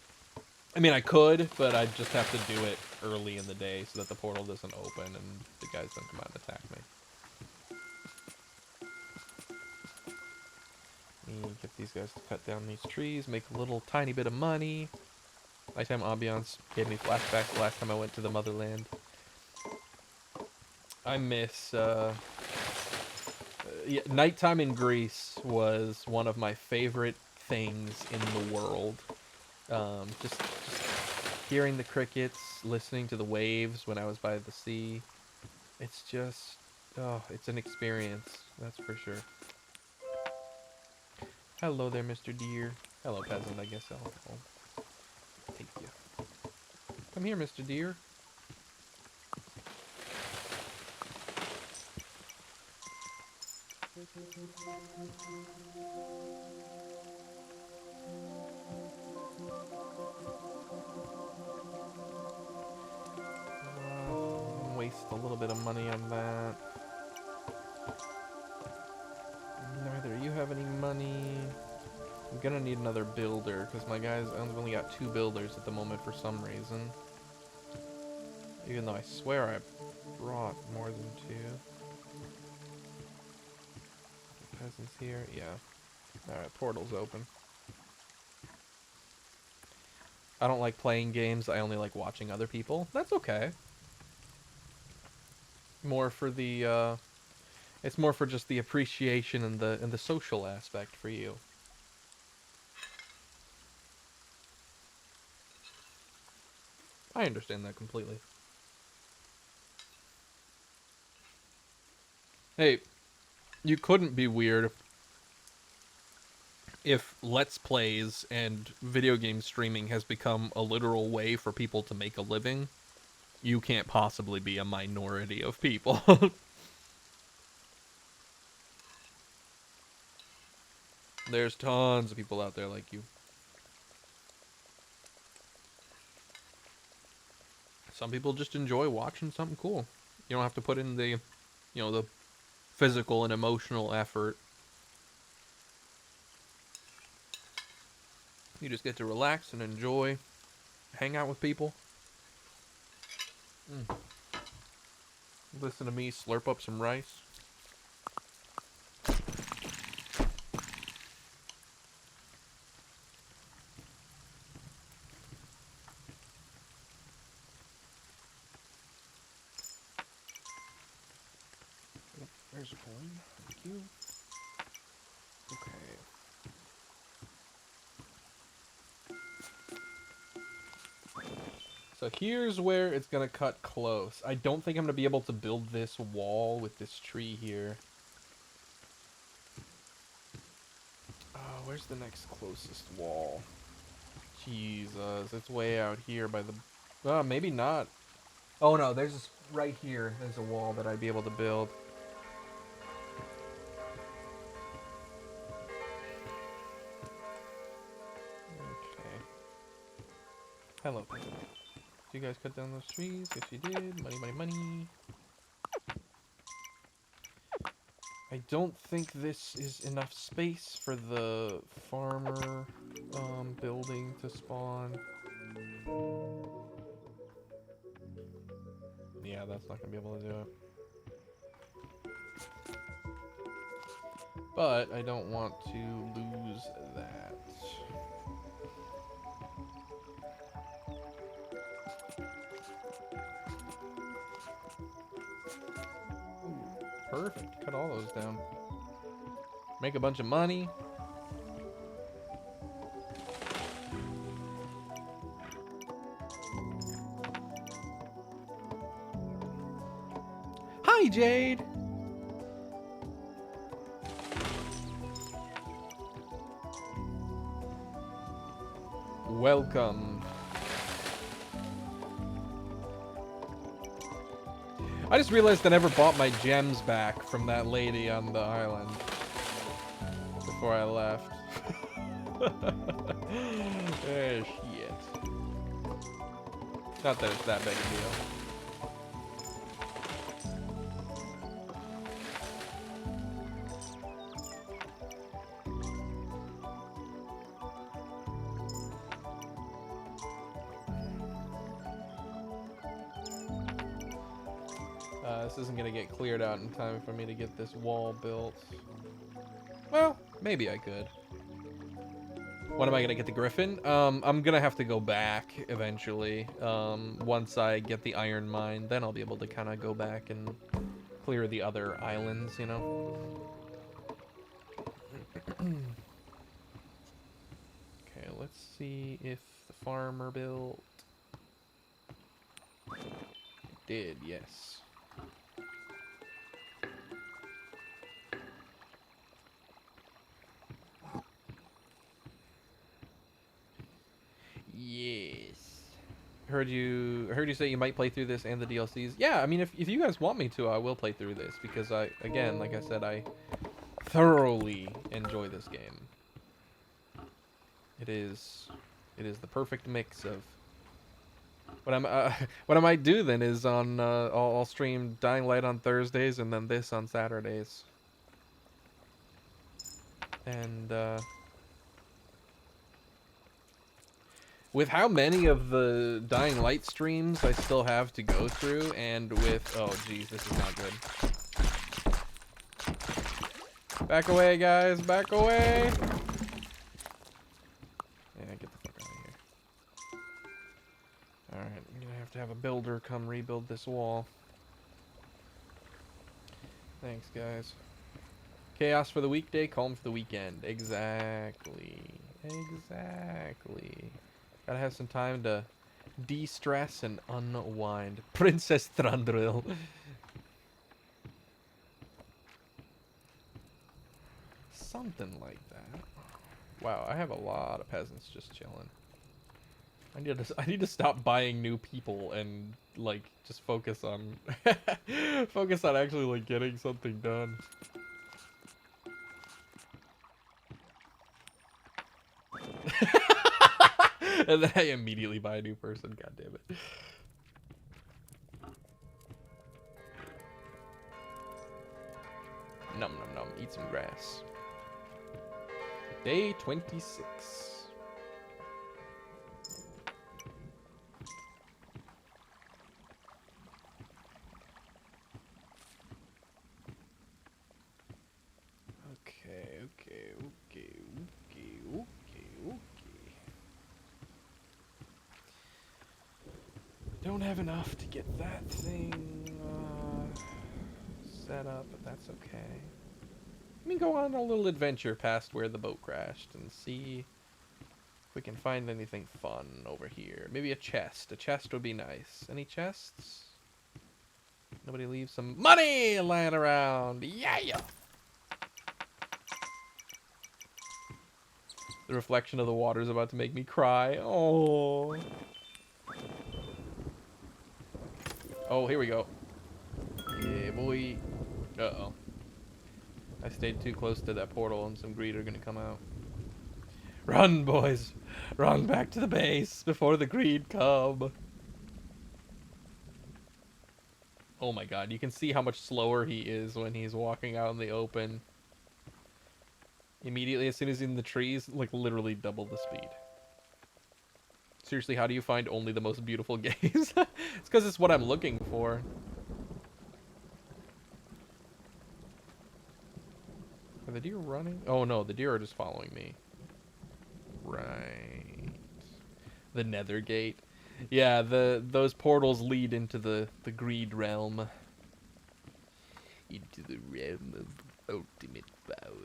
I mean, I could, but I'd just have to do it early in the day so that the portal doesn't open and the guys don't come out and attack me. Get these guys to cut down these trees, make a little tiny bit of money. Nighttime ambiance gave me flashbacks the last time I went to the motherland. I miss... yeah, nighttime in Greece was one of my favorite things in the world. Just hearing the crickets, listening to the waves when I was by the sea. It's just, oh, it's an experience, that's for sure. Hello there, Mr. Deer. Hello, peasant, I guess I'll take you. Come here, Mr. Deer. Waste a little bit of money on that. Neither you have any money. I'm gonna need another builder because my guys, I've only got 2 builders at the moment for some reason. Even though I swear I brought more than 2. Peasants here. Yeah. Alright, portal's open. I don't like playing games. I only like watching other people. That's okay. More for the, it's more for just the appreciation and the social aspect for you. I understand that completely. Hey, you couldn't be weird if Let's Plays and video game streaming has become a literal way for people to make a living. You can't possibly be a minority of people. There's tons of people out there like you. Some people just enjoy watching something cool. You don't have to put in the, the physical and emotional effort. You just get to relax and enjoy, hang out with people. Listen to me slurp up some rice. There's a coin. Thank you. Okay. So here's where it's gonna cut close. I don't think I'm gonna be able to build this wall with this tree here. Where's the next closest wall? Jesus, it's way out here by the... maybe not. Oh no, there's right here. There's a wall that I'd be able to build. Okay. Hello. Did you guys cut down those trees? Yes, you did. Money, money, money. I don't think this is enough space for the farmer building to spawn. Yeah, that's not gonna be able to do it. But I don't want to lose that. Perfect. Cut all those down. Make a bunch of money. Hi, Jade. Welcome. I just realized I never bought my gems back from that lady on the island before I left. Shit. Not that it's that big a deal. This isn't gonna get cleared out in time for me to get this wall built. Well, maybe I could. When am I gonna get the griffin? I'm gonna have to go back eventually. Once I get the iron mine, then I'll be able to kind of go back and clear the other islands, you know? Okay, let's see if the farmer built. It did, yes. Yes. Heard you say you might play through this and the DLCs. Yeah, I mean, if you guys want me to, I will play through this because again, like I said, I thoroughly enjoy this game. It is the perfect mix of what what I might do then is I'll stream Dying Light on Thursdays and then this on Saturdays. And with how many of the Dying Light streams I still have to go through, and with... Oh, geez, this is not good. Back away, guys. Back away. Yeah, get the fuck out of here. Alright, I'm gonna have to have a builder come rebuild this wall. Thanks, guys. Chaos for the weekday, calm for the weekend. Exactly. Exactly. Gotta have some time to de-stress and unwind. Princess Thranduil. Something like that. Wow, I have a lot of peasants just chilling. I need to stop buying new people and like just focus on focus on actually like getting something done. And then I immediately buy a new person. God damn it. Num num num. Eat some grass. Day 26. Okay. Don't have enough to get that thing set up, but that's okay. Let me go on a little adventure past where the boat crashed and see if we can find anything fun over here. Maybe a chest. A chest would be nice. Any chests? Nobody leave some money lying around. Yeah! The reflection of the water is about to make me cry. Oh. Oh, here we go. Yeah, boy. Uh-oh. I stayed too close to that portal and some greed are gonna come out. Run, boys! Run back to the base before the greed come. Oh my god, you can see how much slower he is when he's walking out in the open. Immediately, as soon as he's in the trees, like literally double the speed. Seriously, how do you find only the most beautiful games? It's because it's what I'm looking for. Are the deer running? Oh no, the deer are just following me. Right. The Nether Gate. Yeah, those portals lead into the greed realm. Into the realm of ultimate power.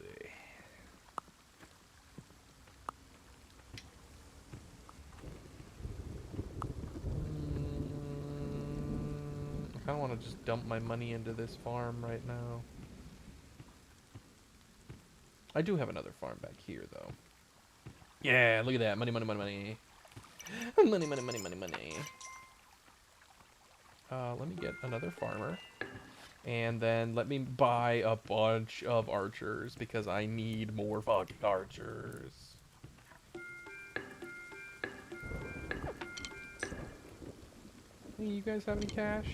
I kind of want to just dump my money into this farm right now. I do have another farm back here, though. Yeah, look at that. Money, money, money, money. Money, money, money, money, money. Let me get another farmer. And then let me buy a bunch of archers, because I need more fucking archers. Hey, you guys have any cash?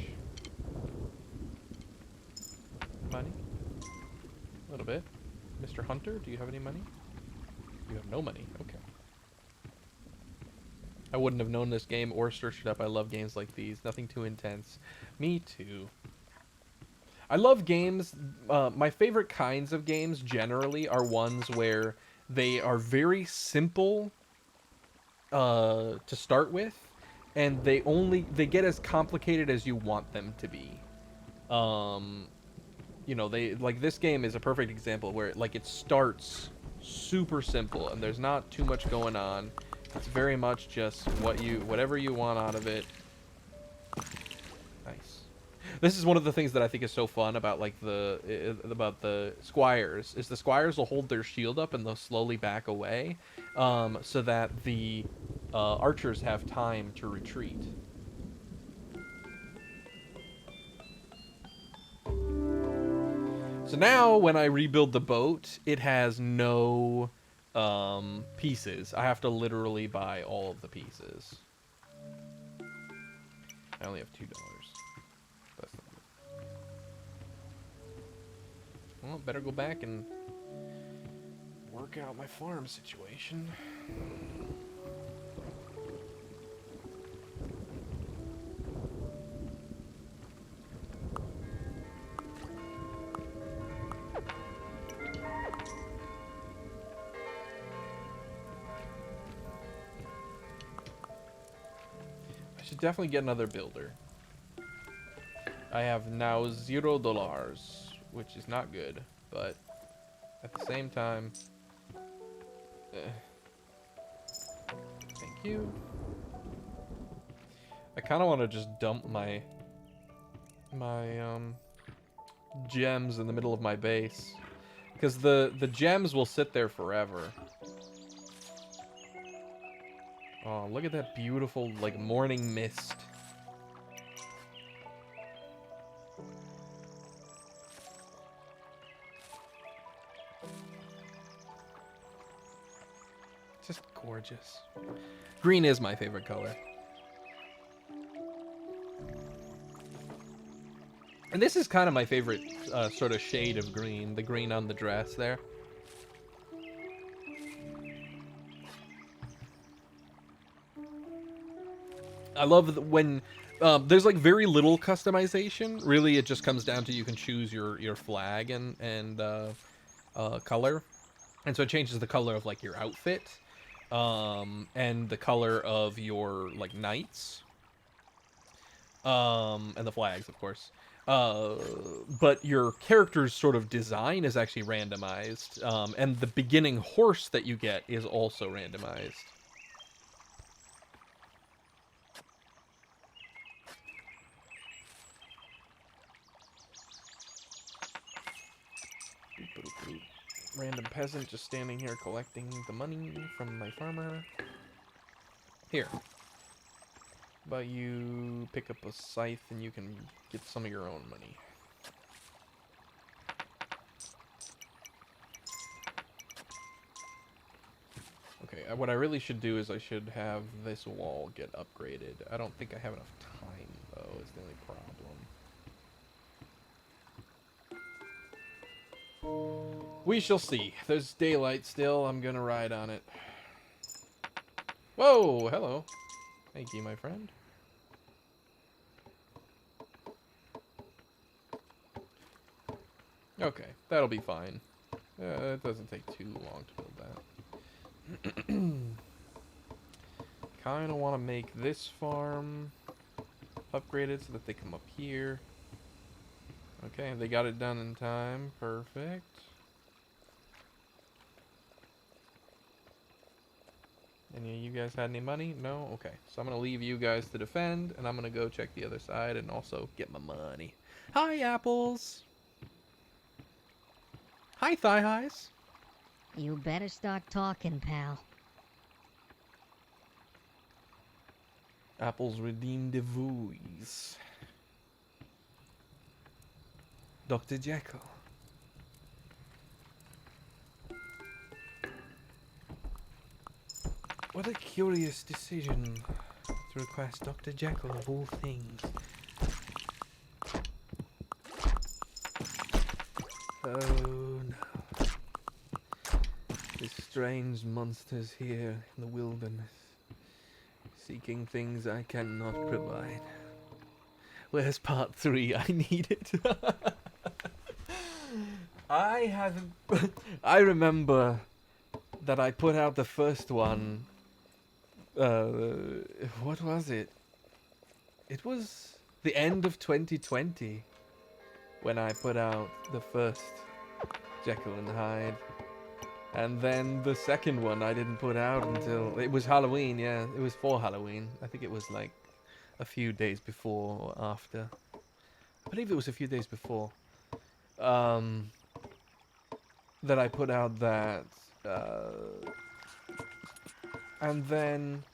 Money? A little bit. Mr. Hunter, do you have any money? You have no money. Okay. I wouldn't have known this game or searched it up. I love games like these. Nothing too intense. Me too. I love games. My favorite kinds of games generally are ones where they are very simple to start with, and they get as complicated as you want them to be. You know, like this game is a perfect example where like it starts super simple and there's not too much going on. It's very much just whatever you want out of it. Nice. This is one of the things that I think is so fun about like the squires is the squires will hold their shield up and they'll slowly back away, so that the archers have time to retreat. So now when I rebuild the boat, it has no pieces. I have to literally buy all of the pieces. I only have $2. That's not good. Well, better go back and work out my farm situation. should definitely get another builder. I have now $0, which is not good, but at the same time, thank you. I kind of want to just dump my gems in the middle of my base, because the gems will sit there forever. Oh, look at that beautiful, like, morning mist. Just gorgeous. Green is my favorite color. And this is kind of my favorite sort of shade of green, the green on the dress there. I love when there's like very little customization. Really, it just comes down to you can choose your flag and color, and so it changes the color of like your outfit, and the color of your like knights, and the flags, of course. But your character's sort of design is actually randomized, and the beginning horse that you get is also randomized. Random peasant just standing here collecting the money from my farmer. Here. But you pick up a scythe and you can get some of your own money. Okay, what I really should do is I should have this wall get upgraded. I don't think I have enough time, though, is the only problem. We shall see. There's daylight still. I'm gonna ride on it. Whoa, hello. Thank you, my friend. Okay, that'll be fine. It doesn't take too long to build that. Kind of want to make this farm upgraded so that they come up here. Okay, they got it done in time. Perfect. Any of you guys had any money? No? Okay. So I'm going to leave you guys to defend, and I'm going to go check the other side and also get my money. Hi, apples! Hi, thigh-highs! You better start talking, pal. Apples redeem the voice. Dr. Jekyll. What a curious decision to request Dr. Jekyll of all things. Oh no. This strange monsters here in the wilderness, seeking things I cannot provide. Where's part 3? I need it. I remember that I put out the first one. What was it? It was the end of 2020 when I put out the first Jekyll and Hyde. And then the second one I didn't put out until... It was Halloween, yeah. It was for Halloween. I think it was like a few days before or after. I believe it was a few days before. That I put out that... and then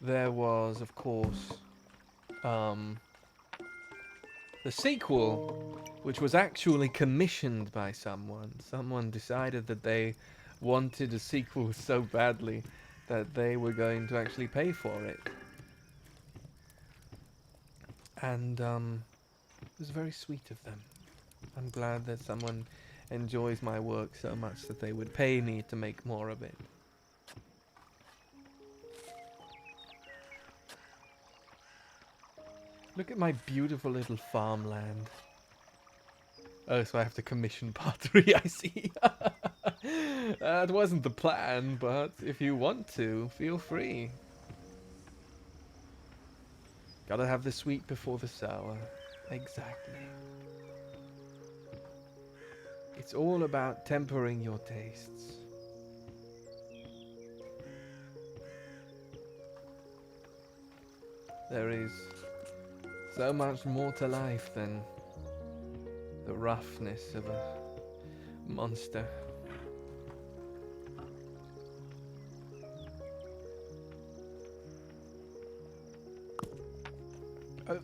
there was, of course, the sequel, which was actually commissioned by someone. Someone decided that they wanted a sequel so badly that they were going to actually pay for it. And it was very sweet of them. I'm glad that someone enjoys my work so much that they would pay me to make more of it. Look at my beautiful little farmland. Oh, so I have to commission part 3, I see. That wasn't the plan, but if you want to, feel free. Gotta have the sweet before the sour. Exactly. It's all about tempering your tastes. There is so much more to life than the roughness of a monster. Oh,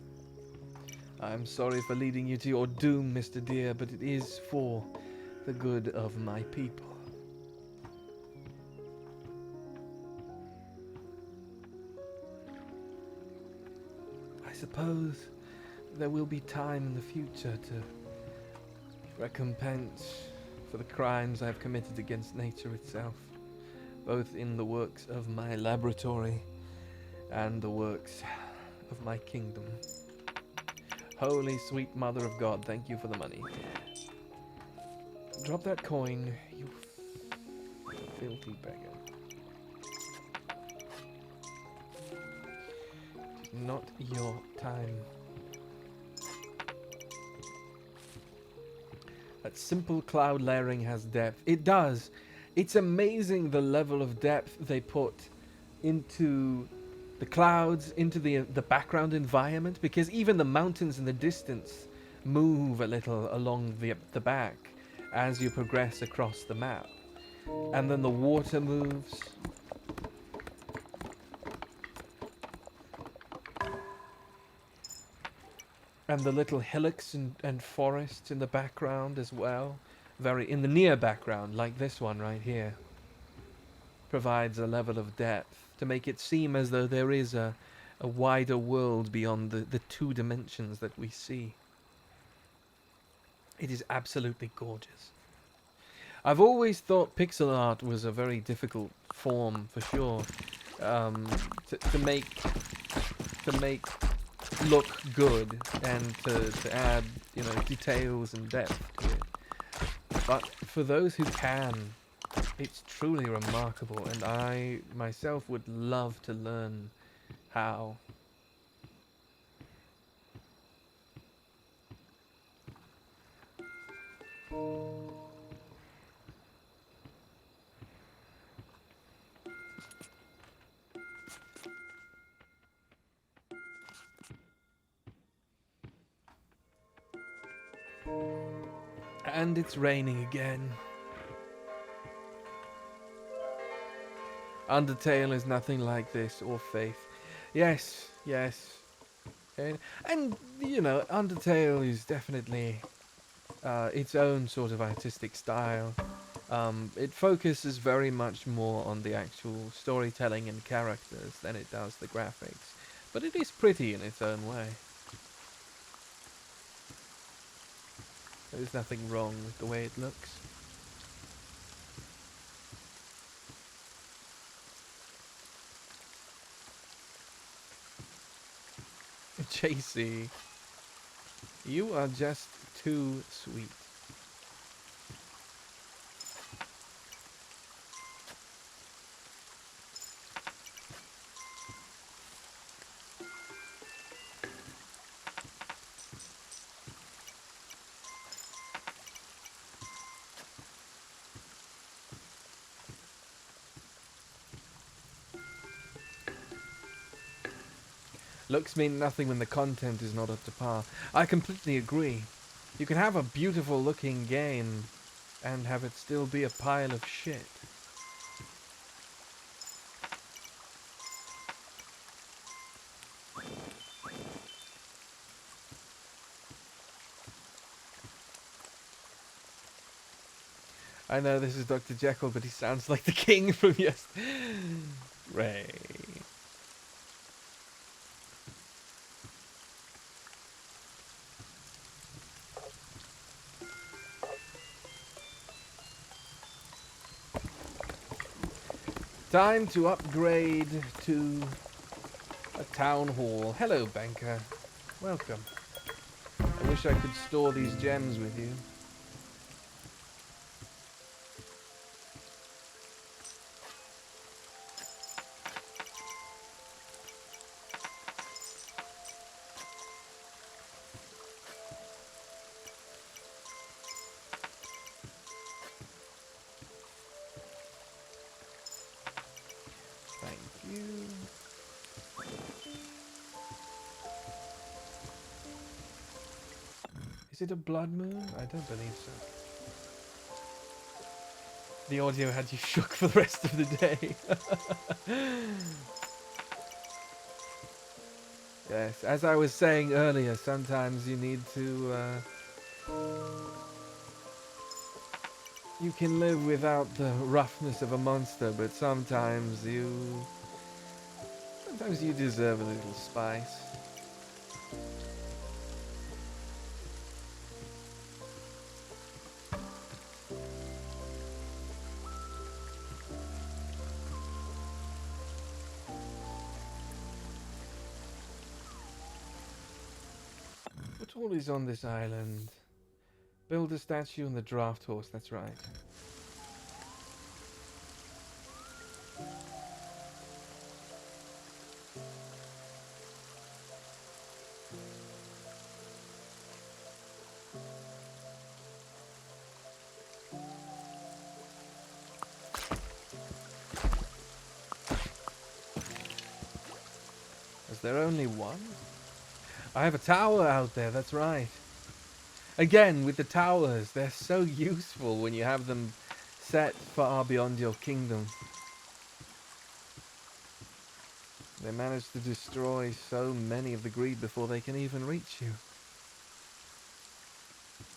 I'm sorry for leading you to your doom, Mr. Deer, but it is for the good of my people. I suppose there will be time in the future to recompense for the crimes I've committed against nature itself, both in the works of my laboratory and the works of my kingdom. Holy sweet mother of God, thank you for the money. Drop that coin, you filthy beggar. It is not your time. That simple cloud layering has depth. It does. It's amazing the level of depth they put into the clouds, into the background environment, because even the mountains in the distance move a little along the back as you progress across the map. And then the water moves. And the little hillocks and forests in the background as well. In the near background, like this one right here, provides a level of depth to make it seem as though there is a wider world beyond the two dimensions that we see. It is absolutely gorgeous. I've always thought pixel art was a very difficult form, for sure, to make look good and to add, details and depth to it. But for those who can, it's truly remarkable, and I myself would love to learn how. And it's raining again. Undertale is nothing like this, or Faith. Yes. And Undertale is definitely its own sort of artistic style. It focuses very much more on the actual storytelling and characters than it does the graphics. But it is pretty in its own way. There's nothing wrong with the way it looks. JC, you are just too sweet. Looks mean nothing when the content is not up to par. I completely agree. You can have a beautiful looking game and have it still be a pile of shit. I know this is Dr. Jekyll, but he sounds like the king from Ray. Time to upgrade to a town hall. Hello, banker. Welcome. I wish I could store these gems with you. you. Is it a blood moon? I don't believe so. The audio had you shook for the rest of the day. Yes, as I was saying earlier, sometimes you need to... you can live without the roughness of a monster, but sometimes you deserve a little spice. What all is on this island? Build a statue and the draft horse, that's right. Is there only one? I have a tower out there, that's right. Again, with the towers, they're so useful when you have them set far beyond your kingdom. They manage to destroy so many of the greed before they can even reach you.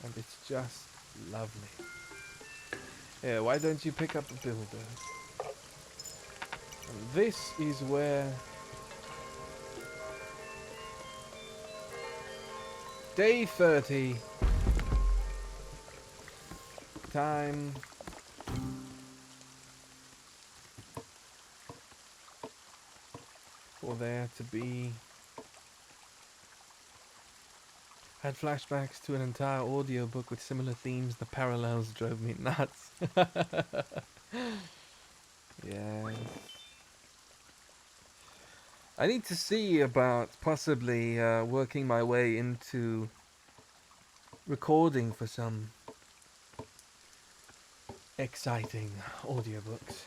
And it's just lovely. Yeah, why don't you pick up a builder? And this is where... Day 30. Time for there to be... Had flashbacks to an entire audiobook with similar themes. The parallels drove me nuts. Yes. I need to see about possibly working my way into recording for some exciting audiobooks.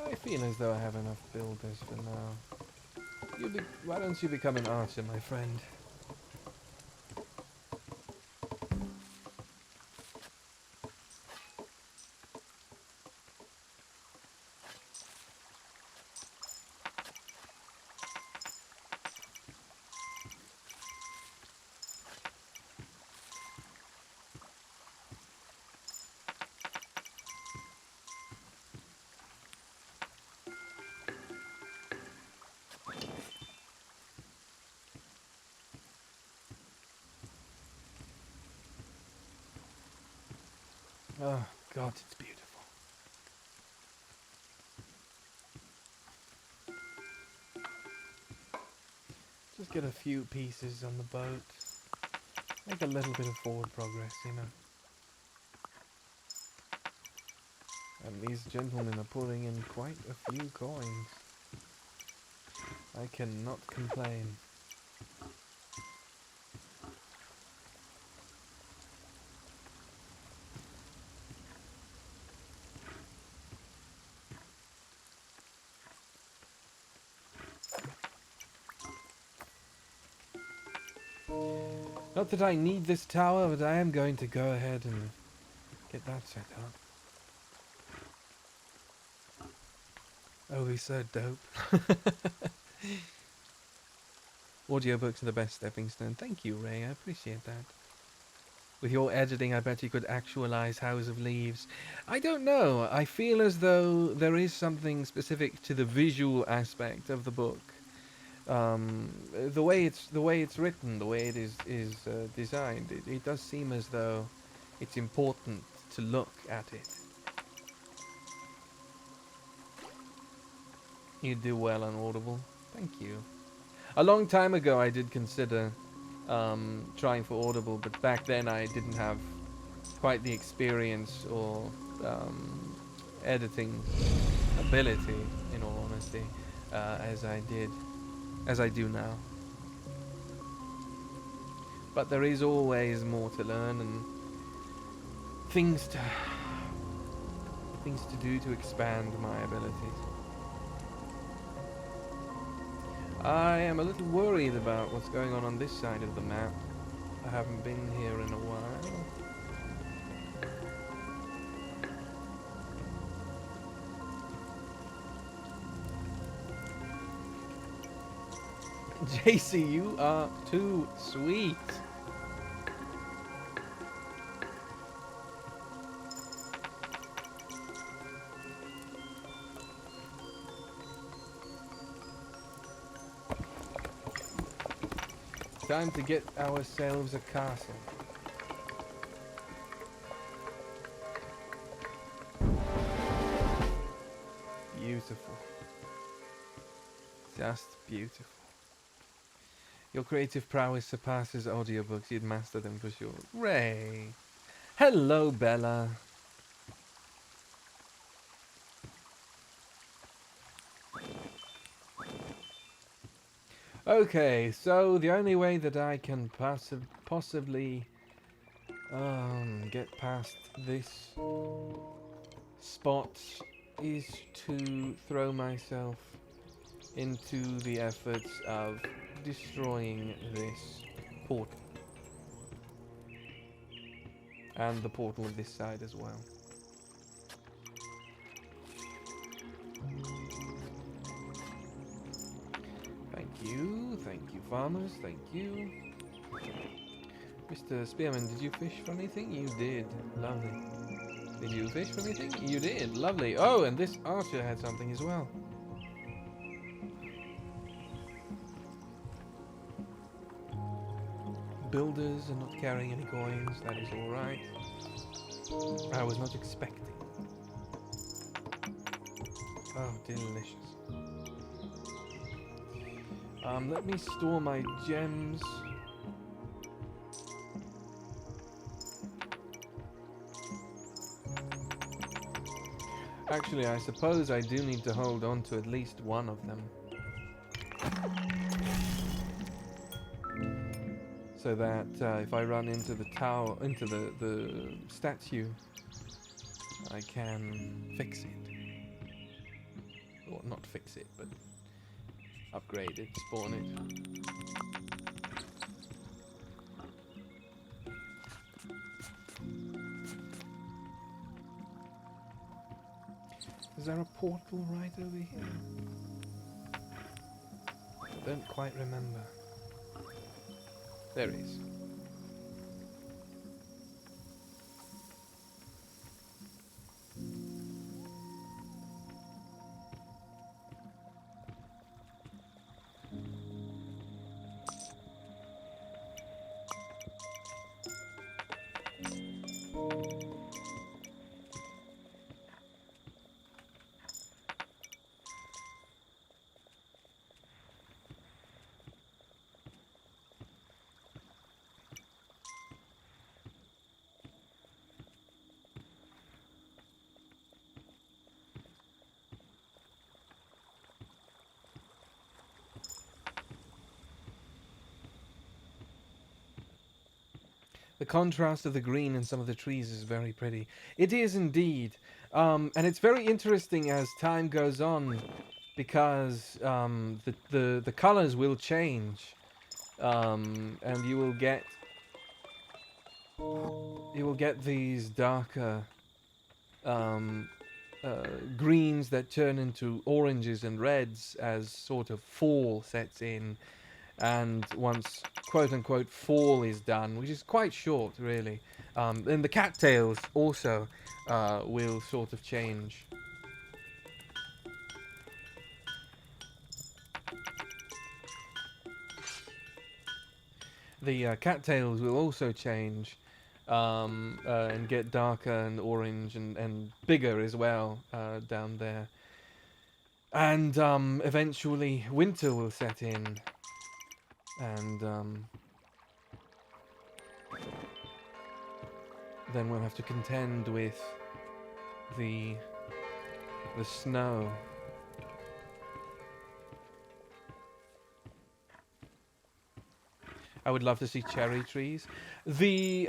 I feel as though I have enough builders for now. Why don't you become an archer, my friend? Oh, God, it's beautiful. Just get a few pieces on the boat. Make a little bit of forward progress, you know. And these gentlemen are pulling in quite a few coins. I cannot complain. Not that I need this tower, but I am going to go ahead and get that set up. Oh, he's so dope. Audiobooks are the best stepping stone. Thank you, Ray. I appreciate that. With your editing, I bet you could actualize House of Leaves. I don't know. I feel as though there is something specific to the visual aspect of the book. The way it's written, the way it is designed, it does seem as though it's important to look at it. You do well on Audible. Thank you. A long time ago, I did consider trying for Audible, but back then I didn't have quite the experience or editing ability, in all honesty, as I do now. But there is always more to learn and things to do to expand my abilities. I am a little worried about what's going on this side of the map. I haven't been here in a while. JC, you are too sweet. Time to get ourselves a castle. Beautiful. Just beautiful. Your creative prowess surpasses audiobooks. You'd master them for sure. Ray. Hello, Bella. Okay, so the only way that I can possibly get past this spot is to throw myself into the efforts of destroying this portal. And the portal of this side as well. Thank you farmers, thank you. Mr. Spearman, did you fish for anything? You did, lovely. Did you fish for anything? You did, lovely. Oh, and this archer had something as well. Builders are not carrying any coins, that is alright. I was not expecting. Oh, delicious. Let me store my gems. Actually, I suppose I do need to hold on to at least one of them. So that if I run into the tower, into the statue, I can fix it. Or not fix it, but upgrade it, spawn it. Is there a portal right over here? I don't quite remember. There is. The contrast of the green in some of the trees is very pretty. It is indeed. And it's very interesting as time goes on because the colors will change. And you will get these darker greens that turn into oranges and reds as sort of fall sets in. And once quote-unquote fall is done, which is quite short really, then the cattails also will sort of change. The cattails will also change and get darker and orange and bigger as well down there. And eventually winter will set in. And then we'll have to contend with the snow. I would love to see cherry trees. The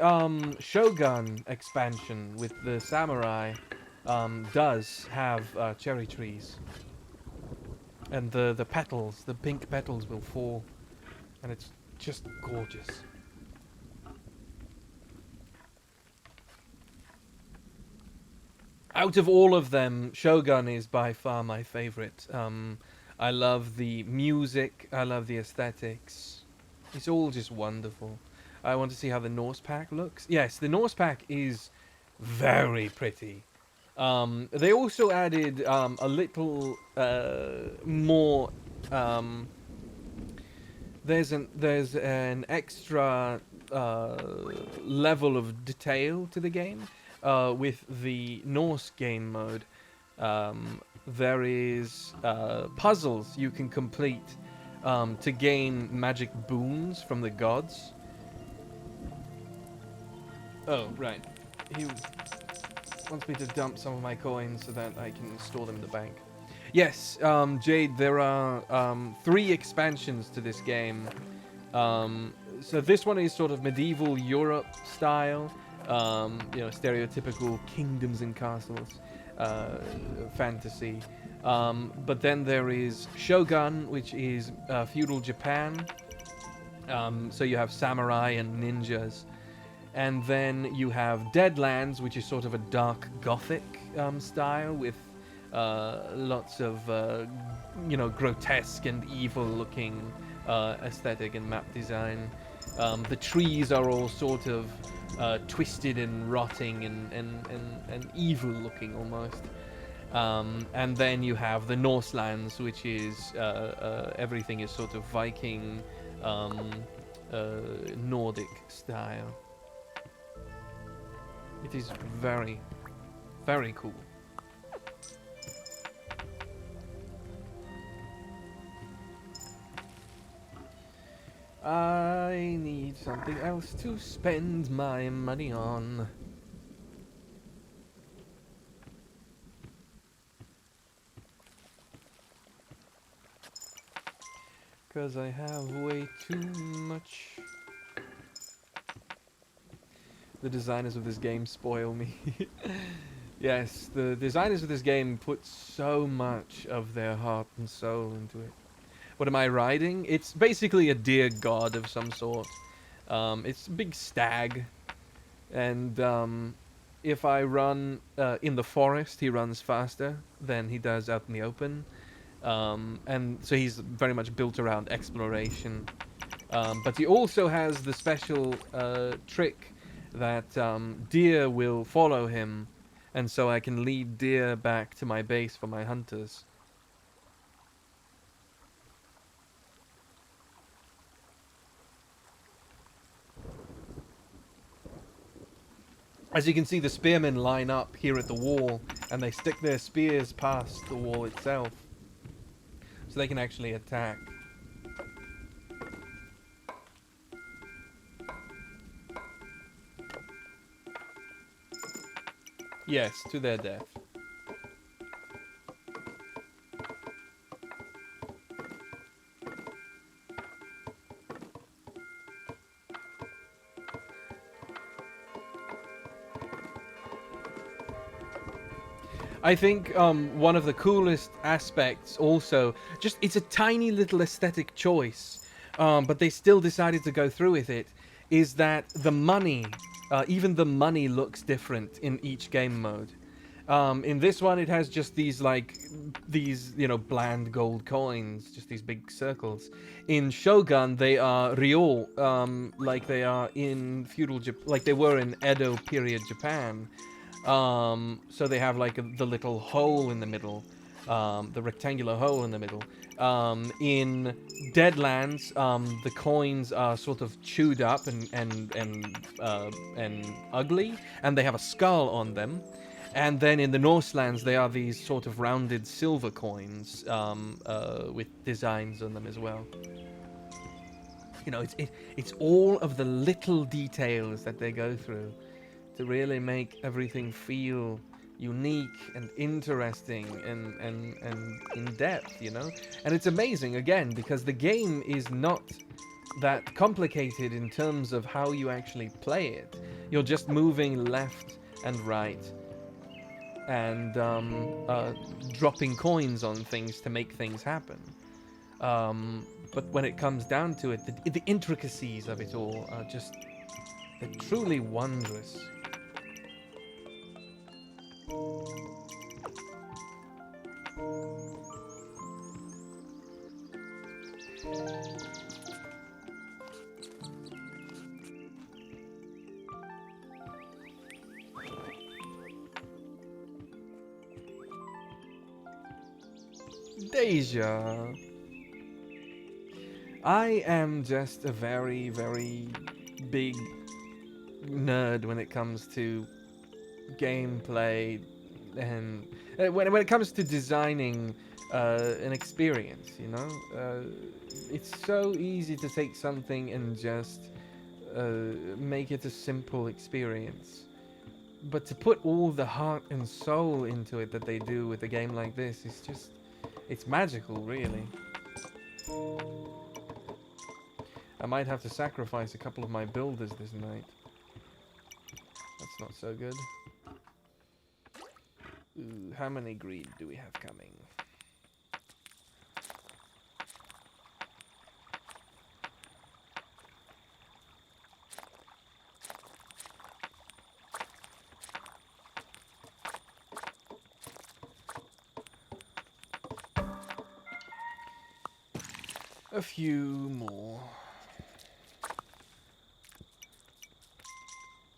Shogun expansion with the samurai does have cherry trees. And the petals, the pink petals will fall. And it's just gorgeous. Out of all of them, Shogun is by far my favorite. I love the music, I love the aesthetics. It's all just wonderful. I want to see how the Norse Pack looks. Yes, the Norse Pack is very pretty. They also added a little more. There's an extra level of detail to the game with the Norse game mode. There is puzzles you can complete to gain magic boons from the gods. Oh, right. He wants me to dump some of my coins so that I can store them in the bank. Yes, Jade, there are 3 expansions to this game. So this one is sort of medieval Europe style, stereotypical kingdoms and castles fantasy. But then there is Shogun, which is feudal Japan. So you have samurai and ninjas. And then you have Deadlands, which is sort of a dark gothic style with lots of, grotesque and evil-looking aesthetic and map design. The trees are all sort of twisted and rotting and evil-looking almost. And then you have the Norselands, which is everything is sort of Viking, Nordic style. It is very, very cool. I need something else to spend my money on. Because I have way too much. The designers of this game spoil me. Yes, the designers of this game put so much of their heart and soul into it. What am I riding? It's basically a deer god of some sort. It's a big stag. And if I run in the forest, he runs faster than he does out in the open. And so he's very much built around exploration. But he also has the special trick that deer will follow him, and so I can lead deer back to my base for my hunters. As you can see, the spearmen line up here at the wall, and they stick their spears past the wall itself, so they can actually attack. Yes, to their death. I think one of the coolest aspects also, just it's a tiny little aesthetic choice, but they still decided to go through with it, is that the money, even the money looks different in each game mode. In this one, it has just these, bland gold coins, just these big circles. In Shogun, they are ryo, like they are in feudal like they were in Edo period Japan. So they have the little hole in the middle, the rectangular hole in the middle. In Deadlands, the coins are sort of chewed up and ugly, and they have a skull on them. And then in the Norselands, they are these sort of rounded silver coins with designs on them as well. You know, it's all of the little details that they go through to really make everything feel unique and interesting and in depth, you know? And it's amazing, again, because the game is not that complicated in terms of how you actually play it. You're just moving left and right and dropping coins on things to make things happen. But when it comes down to it, the intricacies of it all are just, they're truly wondrous. Deja. I am just a very, very big nerd when it comes to gameplay and when it comes to designing an experience, you know? It's so easy to take something and just make it a simple experience. But to put all the heart and soul into it that they do with a game like this is just, it's magical, really. I might have to sacrifice a couple of my builders this night. That's not so good. Ooh, how many greed do we have coming? A few more.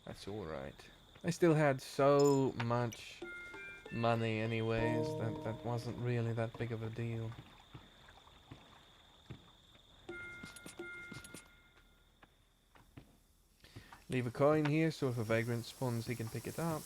That's alright. I still had so much money anyways, that wasn't really that big of a deal. Leave a coin here so if a vagrant spawns he can pick it up.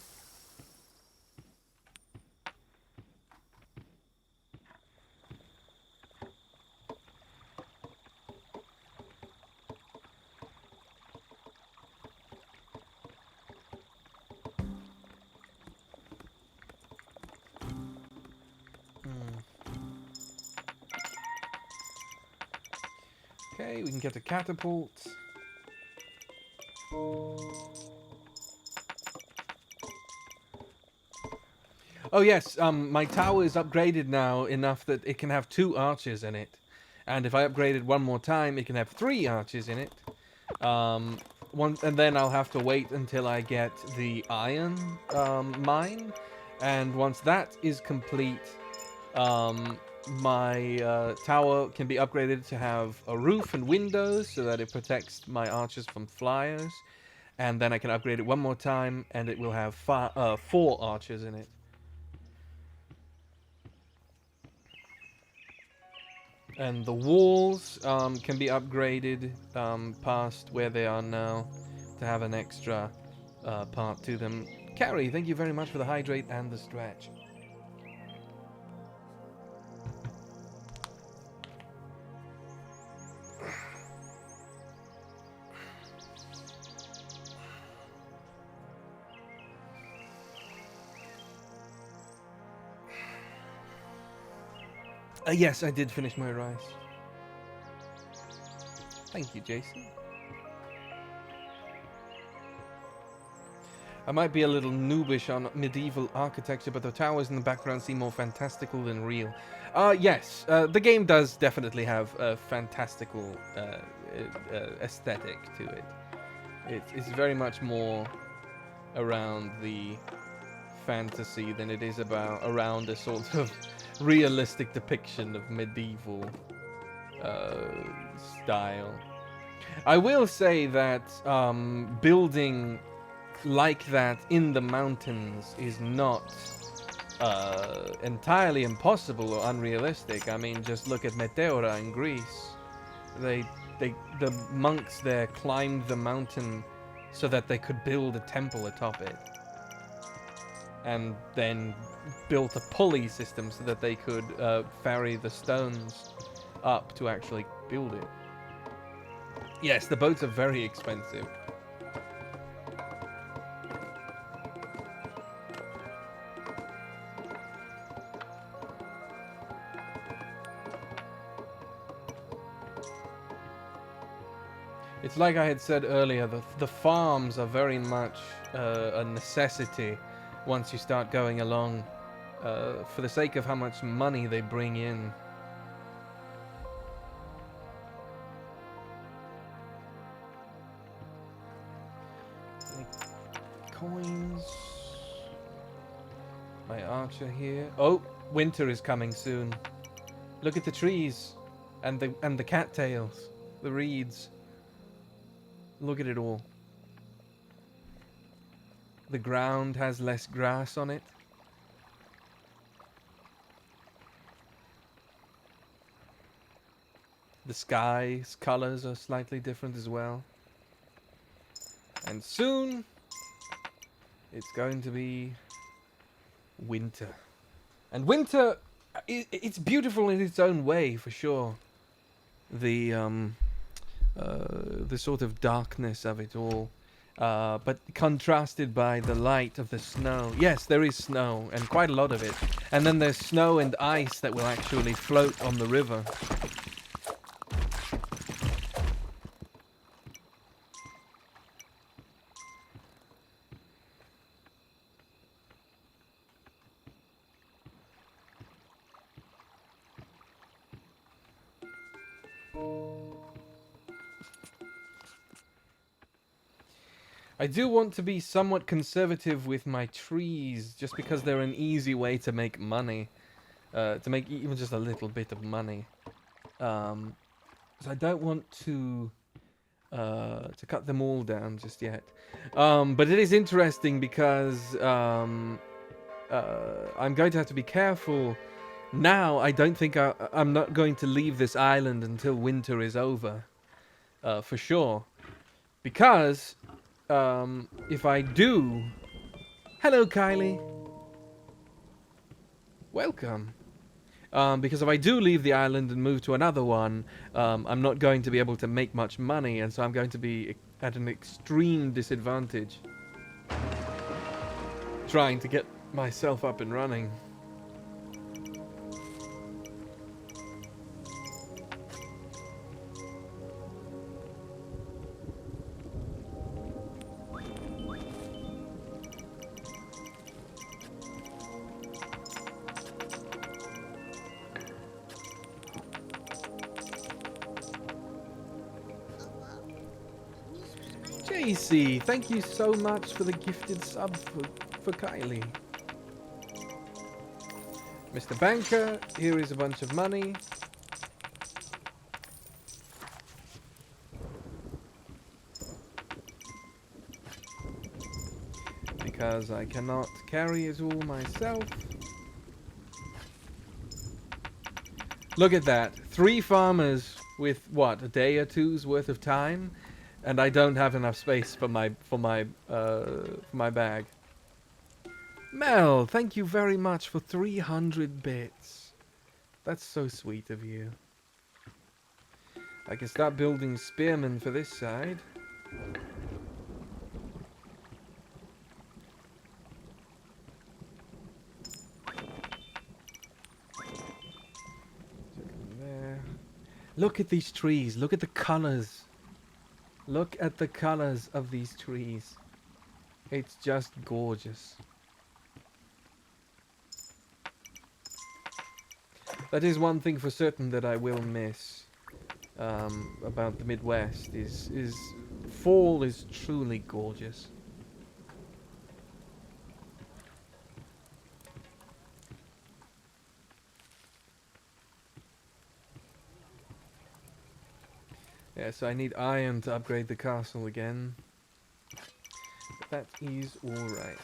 Okay, we can get a catapult. Oh yes, my tower is upgraded now enough that it can have 2 archers in it. And if I upgrade it one more time, it can have 3 archers in it. And then I'll have to wait until I get the iron mine. And once that is complete, my tower can be upgraded to have a roof and windows so that it protects my archers from flyers. And then I can upgrade it one more time and it will have 4 archers in it. And the walls can be upgraded past where they are now to have an extra part to them. Carrie, thank you very much for the hydrate and the stretch. Yes, I did finish my rice. Thank you, Jason. I might be a little noobish on medieval architecture, but the towers in the background seem more fantastical than real. Yes, the game does definitely have a fantastical aesthetic to it. It's very much more around the fantasy than it is around a sort of realistic depiction of medieval style. I will say that building like that in the mountains is not entirely impossible or unrealistic. I mean, just look at Meteora in Greece. The monks there climbed the mountain so that they could build a temple atop it, and then built a pulley system so that they could ferry the stones up to actually build it. Yes, the boats are very expensive. It's like I had said earlier, the farms are very much a necessity once you start going along, for the sake of how much money they bring in. Any coins. My archer here. Oh, winter is coming soon. Look at the trees and the cattails, the reeds. Look at it all. The ground has less grass on it. The sky's colors are slightly different as well. And soon, it's going to be winter. And winter, it's beautiful in its own way, for sure. The sort of darkness of it all. But contrasted by the light of the snow. Yes, there is snow, and quite a lot of it. And then there's snow and ice that will actually float on the river. I do want to be somewhat conservative with my trees, just because they're an easy way to make money. To make even just a little bit of money. So I don't want to cut them all down just yet. But it is interesting because I'm going to have to be careful. Now, I don't think I'm not going to leave this island until winter is over. For sure. Because if I do... Hello, Kylie. Welcome. Because if I do leave the island and move to another one, I'm not going to be able to make much money, and so I'm going to be at an extreme disadvantage trying to get myself up and running. JC, thank you so much for the gifted sub for Kylie. Mr. Banker, here is a bunch of money. Because I cannot carry it all myself. Look at that. 3 farmers with, what, a day or two's worth of time? And I don't have enough space for my bag. Mel, thank you very much for 300 bits. That's so sweet of you. I can start building spearmen for this side. There. Look at these trees. Look at the colors. Look at the colors of these trees. It's just gorgeous. That is one thing for certain that I will miss about the Midwest is fall is truly gorgeous. Yeah, so I need iron to upgrade the castle again. But that is alright.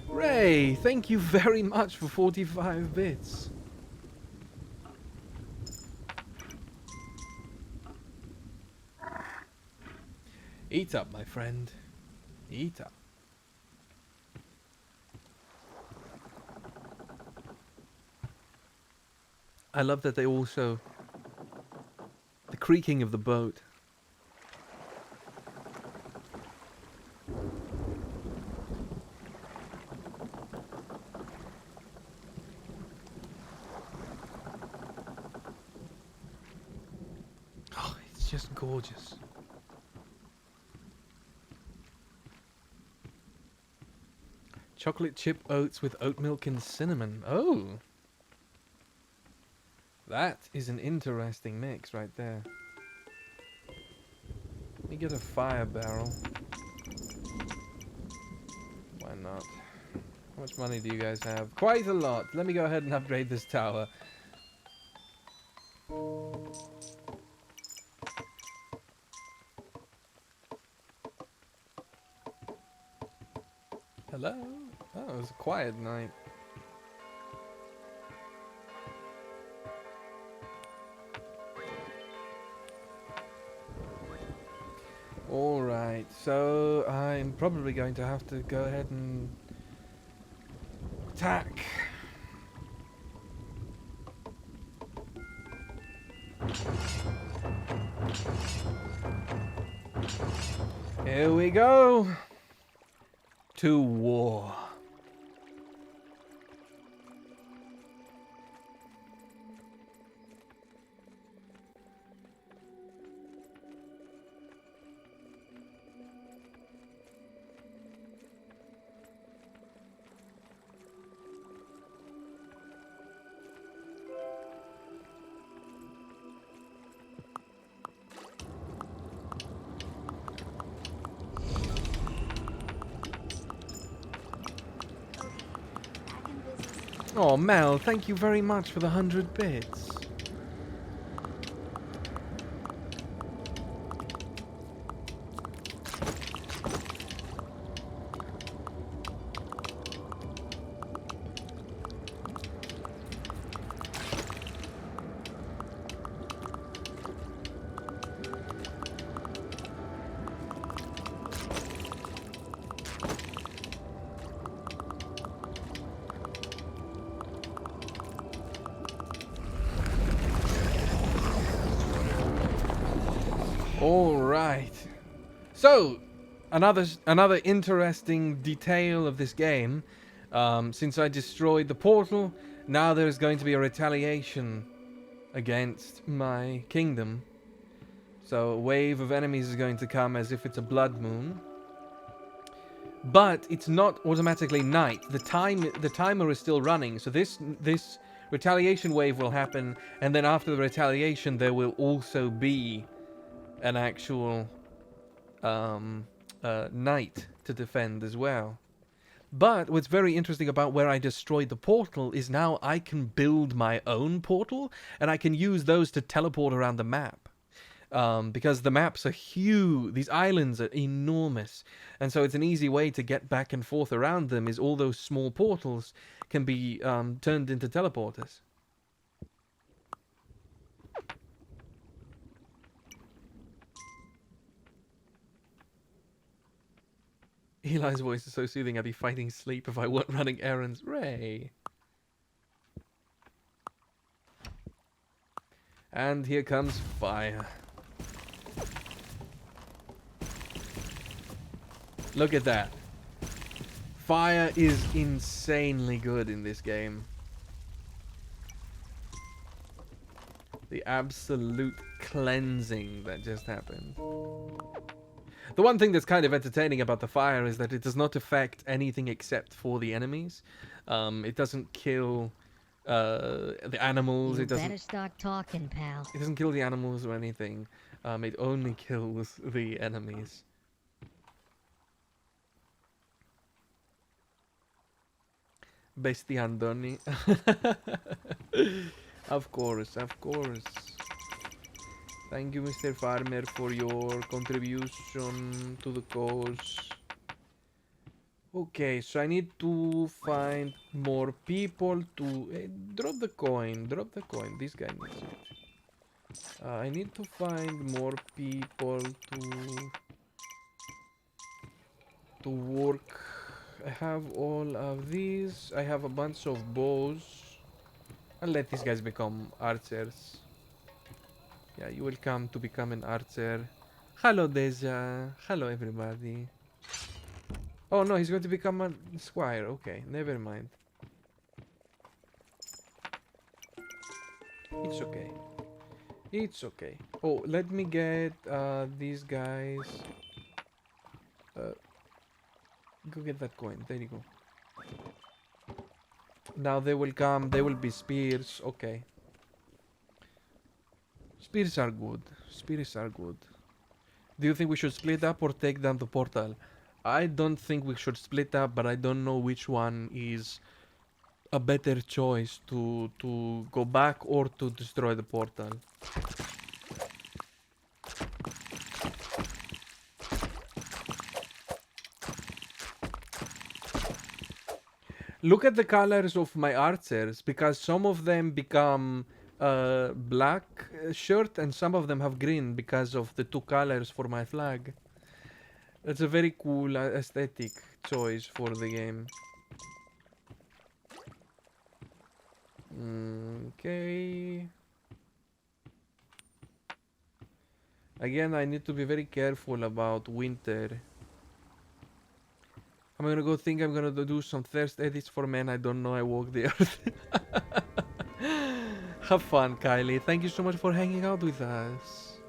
Ray, thank you very much for 45 bits. Eat up, my friend. Eat up. I love that they also... the creaking of the boat. It's just gorgeous. Chocolate chip oats with oat milk and cinnamon. Oh! That is an interesting mix right there. Let me get a fire barrel. Why not? How much money do you guys have? Quite a lot. Let me go ahead and upgrade this tower. Hello? Oh, it was a quiet night. Alright, so I'm probably going to have to go ahead and attack. Here we go. To war. Oh, Mel, thank you very much for the 100 bits. Alright. So, another interesting detail of this game. Since I destroyed the portal, now there's going to be a retaliation against my kingdom. So a wave of enemies is going to come as if it's a blood moon. But it's not automatically night. The timer is still running. So this retaliation wave will happen, and then after the retaliation there will also be an actual night to defend as well. But what's very interesting about where I destroyed the portal is now I can build my own portal, and I can use those to teleport around the map. Because the maps are huge, these islands are enormous, and so it's an easy way to get back and forth around them is all those small portals can be turned into teleporters. Eli's voice is so soothing, I'd be fighting sleep if I weren't running errands. Ray! And here comes fire. Look at that. Fire is insanely good in this game. The absolute cleansing that just happened. The one thing that's kind of entertaining about the fire is that it does not affect anything except for the enemies. It doesn't kill the animals. You It doesn't. better start talking, pal. It doesn't kill the animals or anything. It only kills the enemies. Bestiandoni. Of course, of course. Thank you, Mr. Farmer, for your contribution to the cause. Okay, so I need to find more people to... drop the coin, drop the coin. This guy needs it. I need to find more people to work. I have all of these. I have a bunch of bows. I'll let these guys become archers. Yeah, you will come to become an archer. Hello, Deja. Hello, everybody. Oh, no, he's going to become a squire. Okay, never mind. It's okay. It's okay. Oh, let me get these guys. Go get that coin. There you go. Now they will come. They will be spears. Okay. Spears are good. Spears are good. Do you think we should split up or take down the portal? I don't think we should split up, but I don't know which one is a better choice to go back or to destroy the portal. Look at the colors of my archers, because some of them become black shirt and some of them have green because of the two colors for my flag. It's a very cool aesthetic choice for the game. Okay. Again, I need to be very careful about winter. I'm gonna do some thirst edits for men. I don't know, I walk the earth. Have fun, Kylie. Thank you so much for hanging out with us.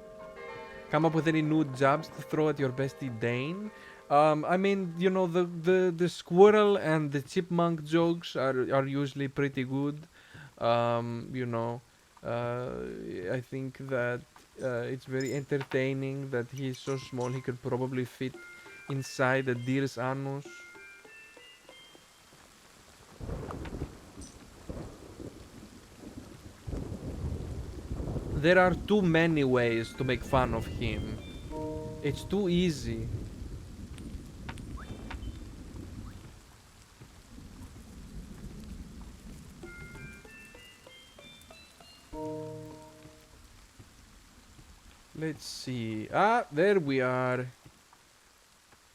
Come up with any new jabs to throw at your bestie Dane. I mean, you know, the squirrel and the chipmunk jokes are usually pretty good. You know, I think that it's very entertaining that he's so small he could probably fit inside a deer's anus. There are too many ways to make fun of him. It's too easy. Let's see. Ah, there we are.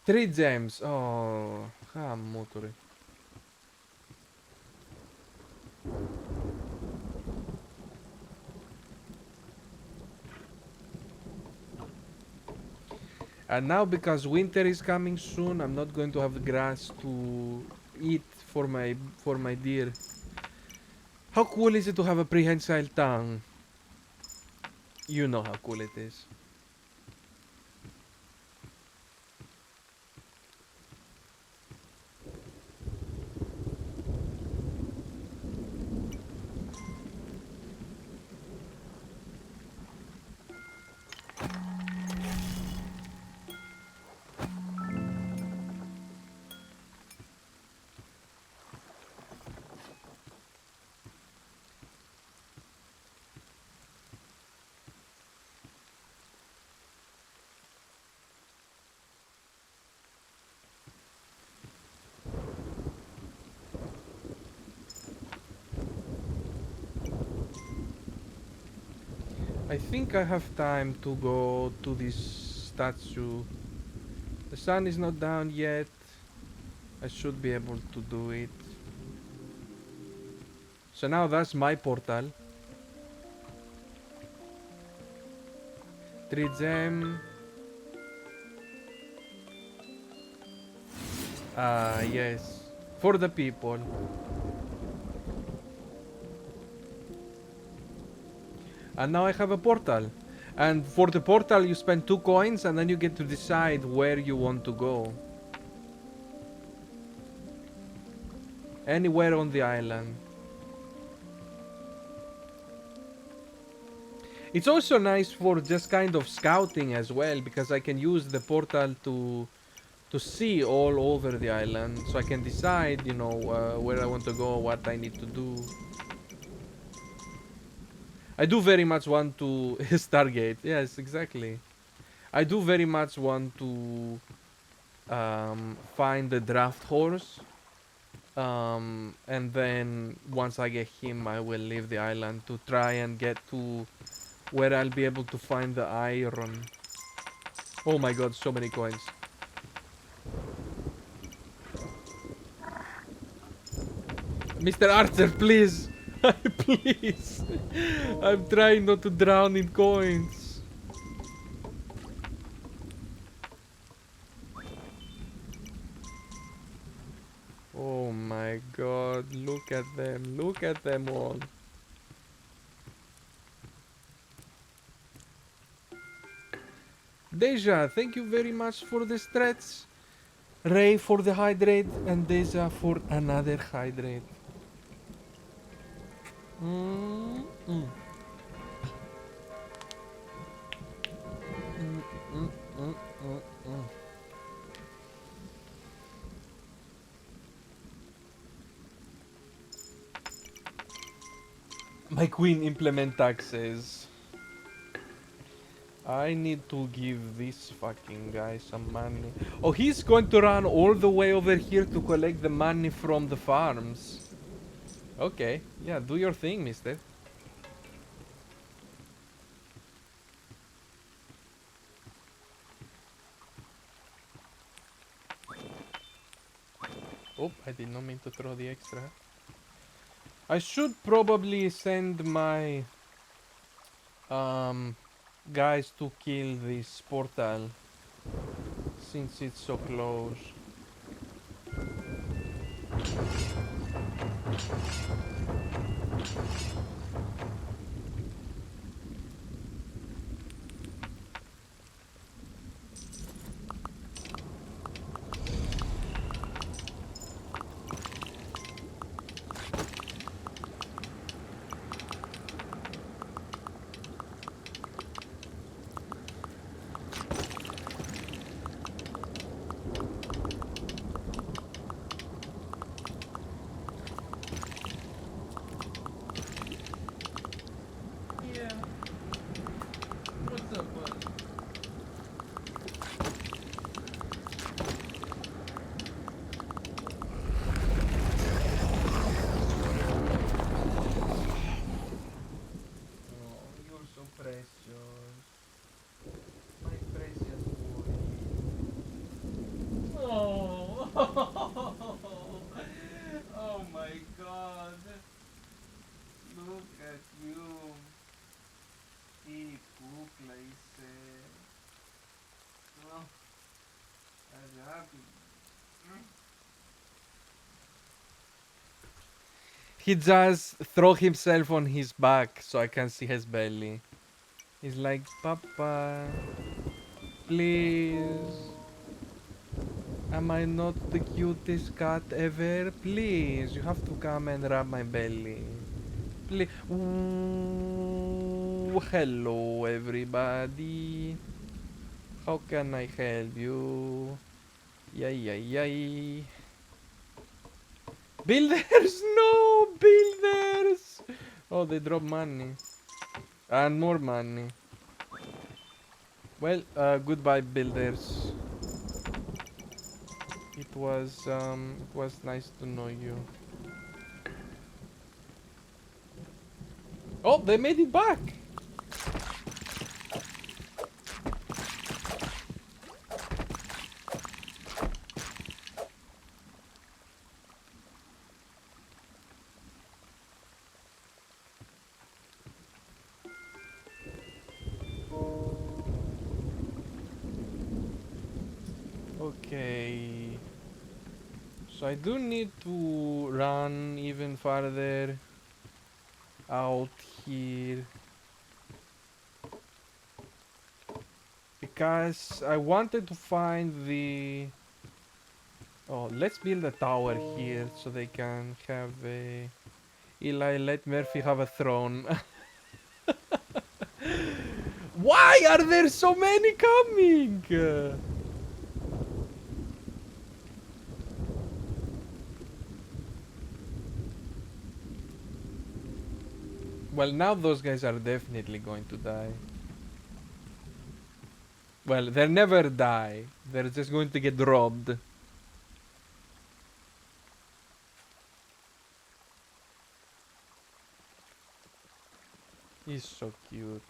3 gems. Oh, motore. And now, because winter is coming soon, I'm not going to have grass to eat for my deer. How cool is it to have a prehensile tongue? You know how cool it is. I think I have time to go to this statue. The sun is not down yet. I should be able to do it. So now that's my portal. 3 gem. Ah, yes. For the people. And now I have a portal. And for the portal you spend 2 coins and then you get to decide where you want to go. Anywhere on the island. It's also nice for just kind of scouting as well, because I can use the portal to see all over the island, so I can decide, you know, where I want to go, what I need to do. I do very much want to Stargate. Yes, exactly. I do very much want to find the draft horse. And then once I get him, I will leave the island to try and get to where I'll be able to find the iron. Oh my god, so many coins. Mr. Archer, please. Please. I'm trying not to drown in coins. Oh my god, look at them. Look at them all. Deja, thank you very much for the threats. Ray for the hydrate and Deja for another hydrate. Mm, mm. Mm, mm, mm, mm, mm. My queen implement taxes. I need to give this fucking guy some money. Oh, he's going to run all the way over here to collect the money from the farms. Okay, yeah, do your thing, mister. Oh, I did not mean to throw the extra. I should probably send my um guys to kill this portal since it's so close. Yeah. What's up, buddy? Oh, you're so precious. My precious boy. Oh. Oh my god. Look at you. Hey, kuklaise. Oh, I'm happy. He just throw himself on his back so I can see his belly. He's like, Papa, please. Am I not the cutest cat ever? Please, you have to come and rub my belly. Please. Ooh, hello, everybody. How can I help you? Yay, yay, yay. Builders, no! Builders! Oh, they drop money. And more money. Well, goodbye, builders. It was nice to know you. Oh, they made it back! Okay. So I do need to run even farther out here. Because I wanted to find the... Oh, let's build a tower here so they can have a... Eli, let Murphy have a throne. Why are there so many coming? Well, now those guys are definitely going to die. Well, they'll never die. They're just going to get robbed. He's so cute.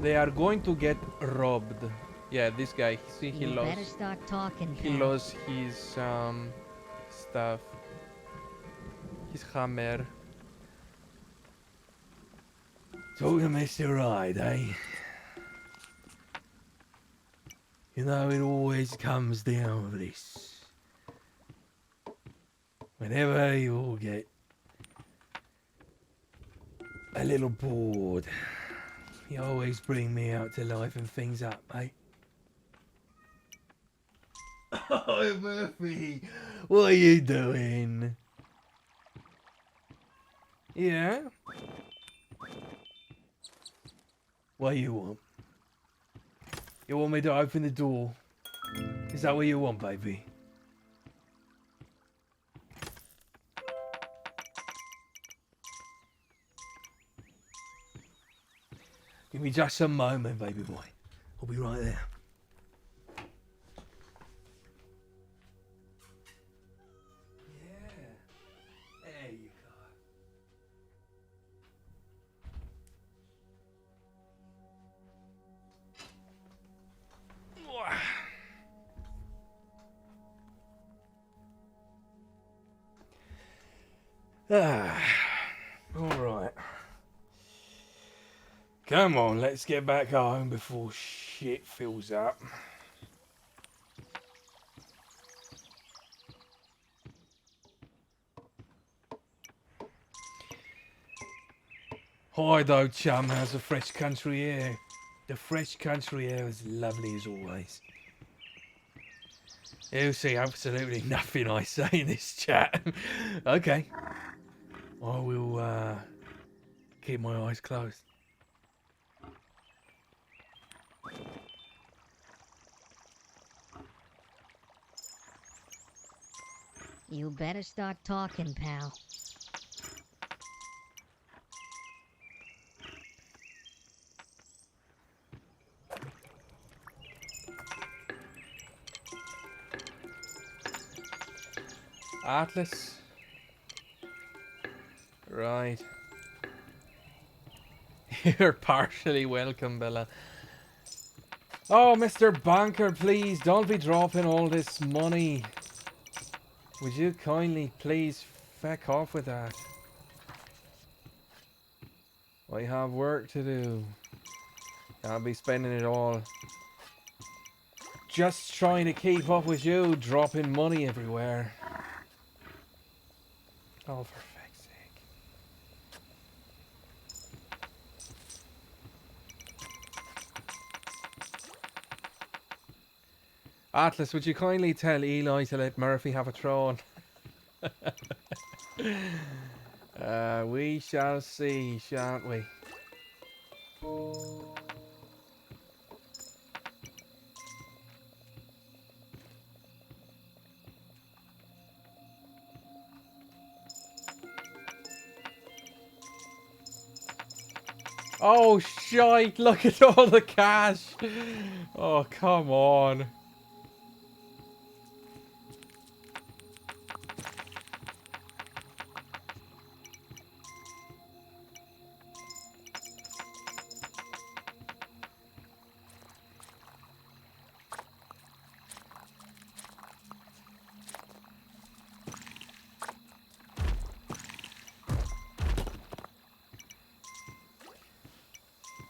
They are going to get robbed. Yeah, this guy. See, he You better lost. start talking, He pal. lost his stuff. His hammer. So we missed a ride, eh? You know, it always comes down to this. Whenever you all get a little bored, You always bring me out to liven things up, mate. Oh, Murphy, what are you doing? Yeah? What do you want? You want me to open the door? Is that what you want, baby? Give me just a moment, baby boy. I'll be right there. Yeah. There you go. Ah, all right. Come on, let's get back home before shit fills up. Hi, though, chum. How's the fresh country air? The fresh country air is lovely as always. You'll see absolutely nothing I say in this chat. Okay. I will keep my eyes closed. You better start talking, pal. Atlas. Right. You're partially welcome, Bella. Oh, Mr. Banker, please don't be dropping all this money. Would you kindly please feck off with that? I have work to do. Can't be spending it all. Just trying to keep up with you, dropping money everywhere. Oh, for feck's sake. Atlas, would you kindly tell Eli to let Murphy have a throw on? We shall see, shan't we? Oh, shite! Look at all the cash! Oh, come on.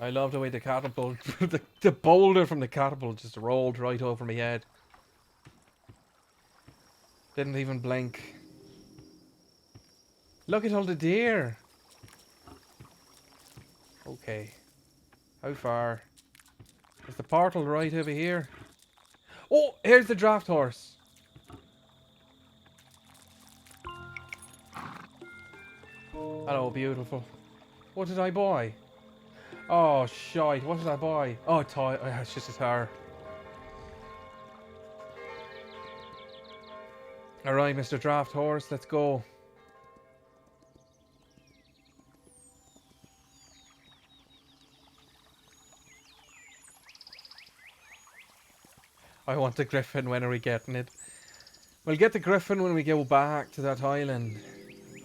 I love the way the catapult, the boulder from the catapult just rolled right over my head. Didn't even blink. Look at all the deer. Okay. How far? Is the portal right over here? Oh, here's the draft horse. Hello, beautiful. What did I buy? Oh, shite. What did I buy? Oh, toy. Oh, it's just a tire. Alright, Mr. Draft Horse, let's go. I want the griffin. When are we getting it? We'll get the griffin when we go back to that island.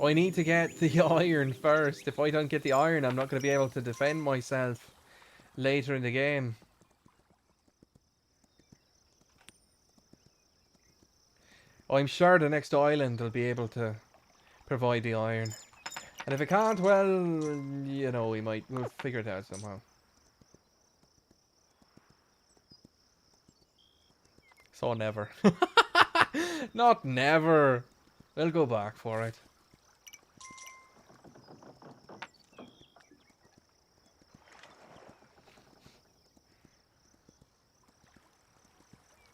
I need to get the iron first. If I don't get the iron, I'm not going to be able to defend myself later in the game. I'm sure the next island will be able to provide the iron. And if it can't, well, you know, we'll figure it out somehow. So never. Not never. We'll go back for it.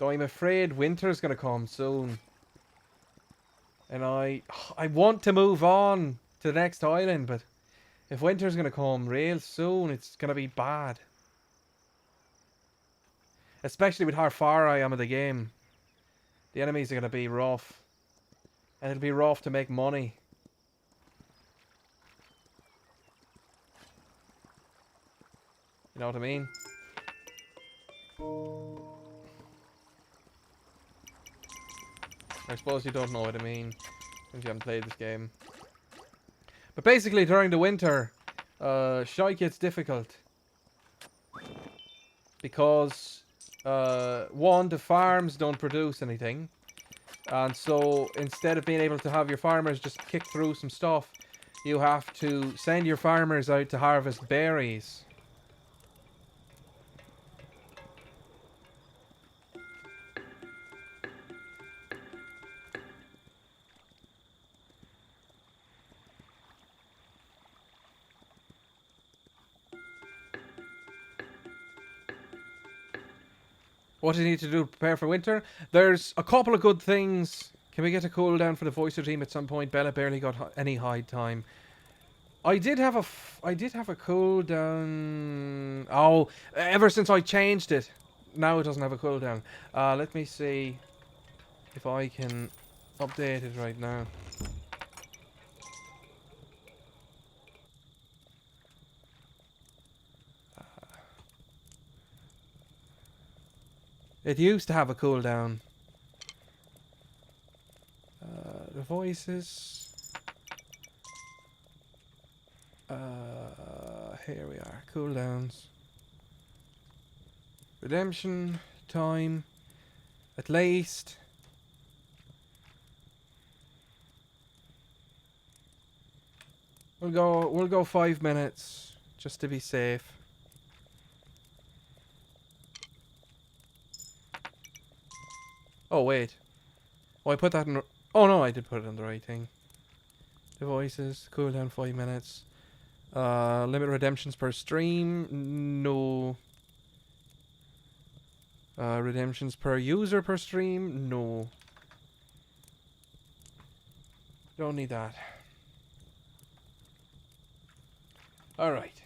Though I'm afraid winter's gonna come soon. And I want to move on to the next island, but if winter's gonna come real soon, it's gonna be bad. Especially with how far I am of the game. The enemies are gonna be rough. And it'll be rough to make money. You know what I mean? I suppose you don't know what I mean if you haven't played this game. But basically, during the winter, shite gets difficult. Because, one, the farms don't produce anything. And so, instead of being able to have your farmers just kick through some stuff, you have to send your farmers out to harvest berries. What do you need to do to prepare for winter? There's a couple of good things. Can we get a cooldown for the voicer team at some point? Bella barely got any hide time. I did have a cooldown. Oh, ever since I changed it, now it doesn't have a cooldown. Let me see if I can update it right now. It used to have a cooldown. The voices. Here we are. Cooldowns. Redemption time. At least. We'll go 5 minutes just to be safe. Oh, wait. Oh, I put that in... Oh, no, I did put it on the right thing. Devices, cooldown 5 minutes. Limit redemptions per stream. No. Redemptions per user per stream. No. Don't need that. Alright.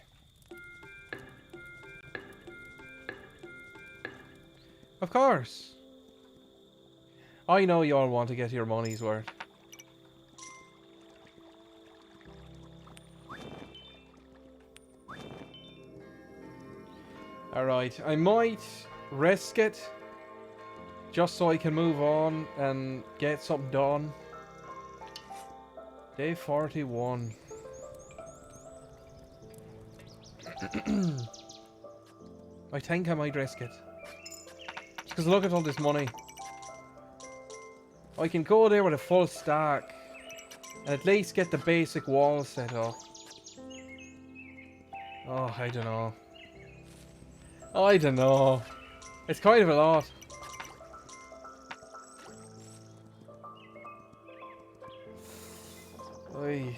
Of course. I know you all want to get your money's worth. Alright, I might risk it just so I can move on and get something done. Day 41. I think I might risk it. Just because look at all this money. I can go there with a full stack and at least get the basic wall set up. Oh, I don't know. I don't know. It's kind of a lot. Oy.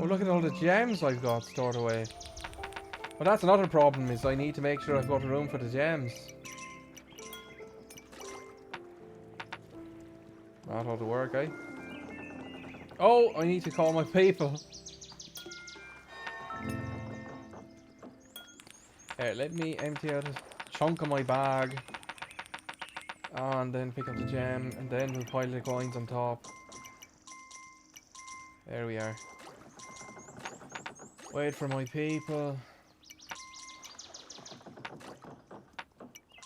Oh, look at all the gems I've got stored away. Well, that's another problem, is I need to make sure I've got room for the gems. That ought to work, eh? Oh, I need to call my people. Here, let me empty out a chunk of my bag. And then pick up the gem, and then we'll pile the coins on top. There we are. Wait for my people.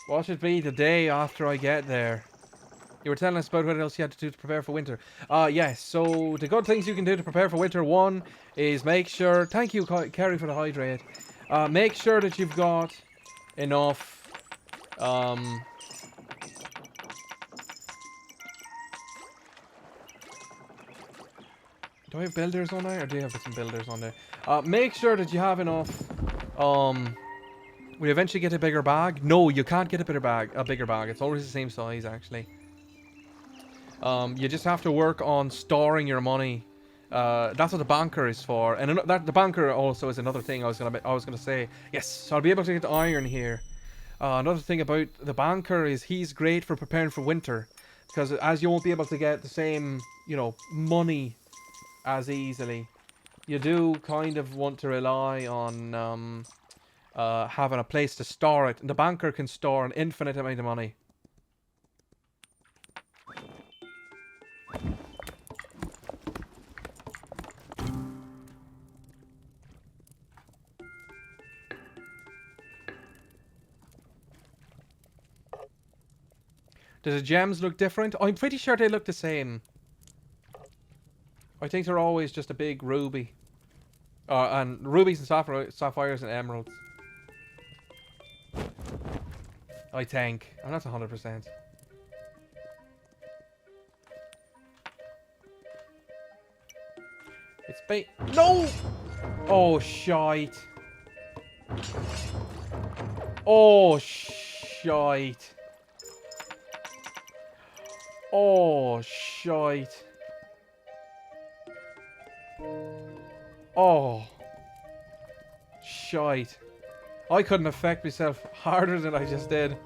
What should be the day after I get there? You were telling us about what else you had to do to prepare for winter. Yes, so the good things you can do to prepare for winter. One is make sure... Thank you, Kerry, for the hydrate. Make sure that you've got enough... Do I have builders on there? Or do you have some builders on there? Make sure that you have enough... We eventually get a bigger bag. No, you can't get a bigger bag. It's always the same size, actually. You just have to work on storing your money That's what the banker is for, and the banker also is another thing I was gonna say. Yes, so I'll be able to get the iron here. Another thing about the banker is he's great for preparing for winter, because as you won't be able to get the same, you know, money as easily, you do kind of want to rely on having a place to store it. And the banker can store an infinite amount of money. Does the gems look different? I'm pretty sure they look the same. I think they're always just a big ruby. And rubies and sapphires and emeralds. I think. I'm not 100%. It's bait. No! Oh, shite. Oh, shite. Oh, shite. Oh. Shite. I couldn't affect myself harder than I just did.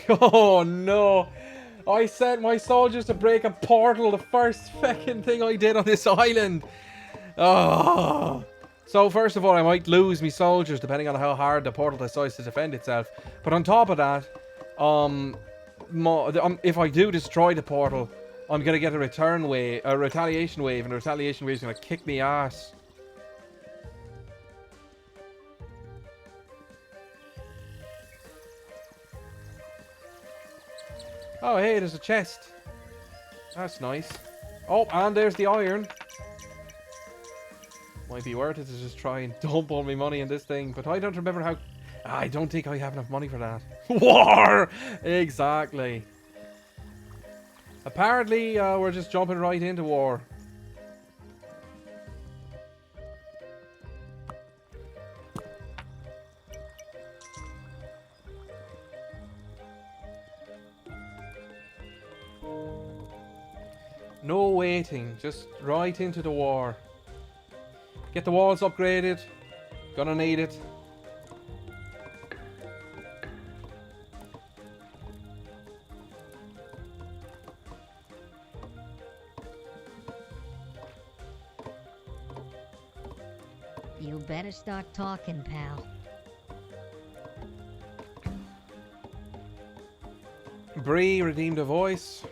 Oh, no. I sent my soldiers to break a portal, the first fucking thing I did on this island. Oh. So, first of all, I might lose me soldiers depending on how hard the portal decides to defend itself. But on top of that, if I do destroy the portal, I'm gonna get a retaliation wave, and the retaliation wave is gonna kick me ass. Oh, hey, there's a chest. That's nice. Oh, and there's the iron. Might be worth it to just try and dump all my money in this thing, but I don't remember how... I don't think I have enough money for that. War! Exactly. Apparently, we're just jumping right into war. No waiting, just right into the war. Get the walls upgraded. Gonna need it. You better start talking, pal. Bree redeemed a voice.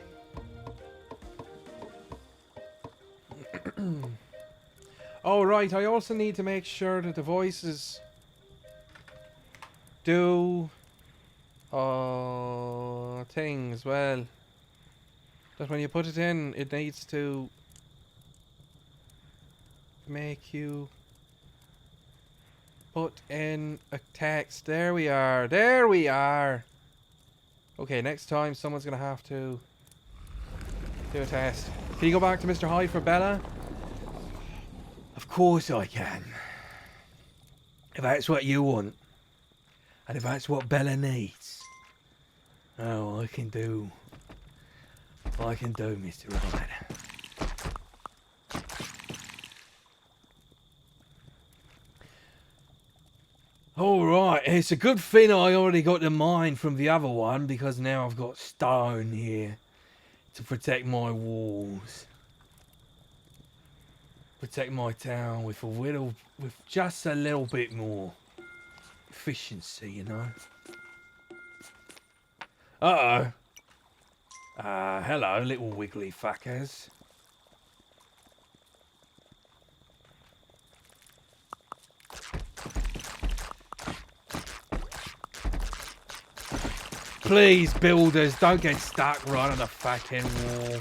Oh, right, I also need to make sure that the voices do things well. That when you put it in, it needs to make you put in a text. There we are. There we are. Okay, next time someone's gonna have to do a test. Can you go back to Mr. Hyde for Bella? Of course I can. If that's what you want. And if that's what Bella needs. Oh, I can do, Mr. Hyde. Alright, it's a good thing I already got the mine from the other one, because now I've got stone here to protect my walls. Protect my town with just a little bit more efficiency, you know. Uh-oh. Hello, little wiggly fuckers. Please, builders, don't get stuck right on the fucking wall.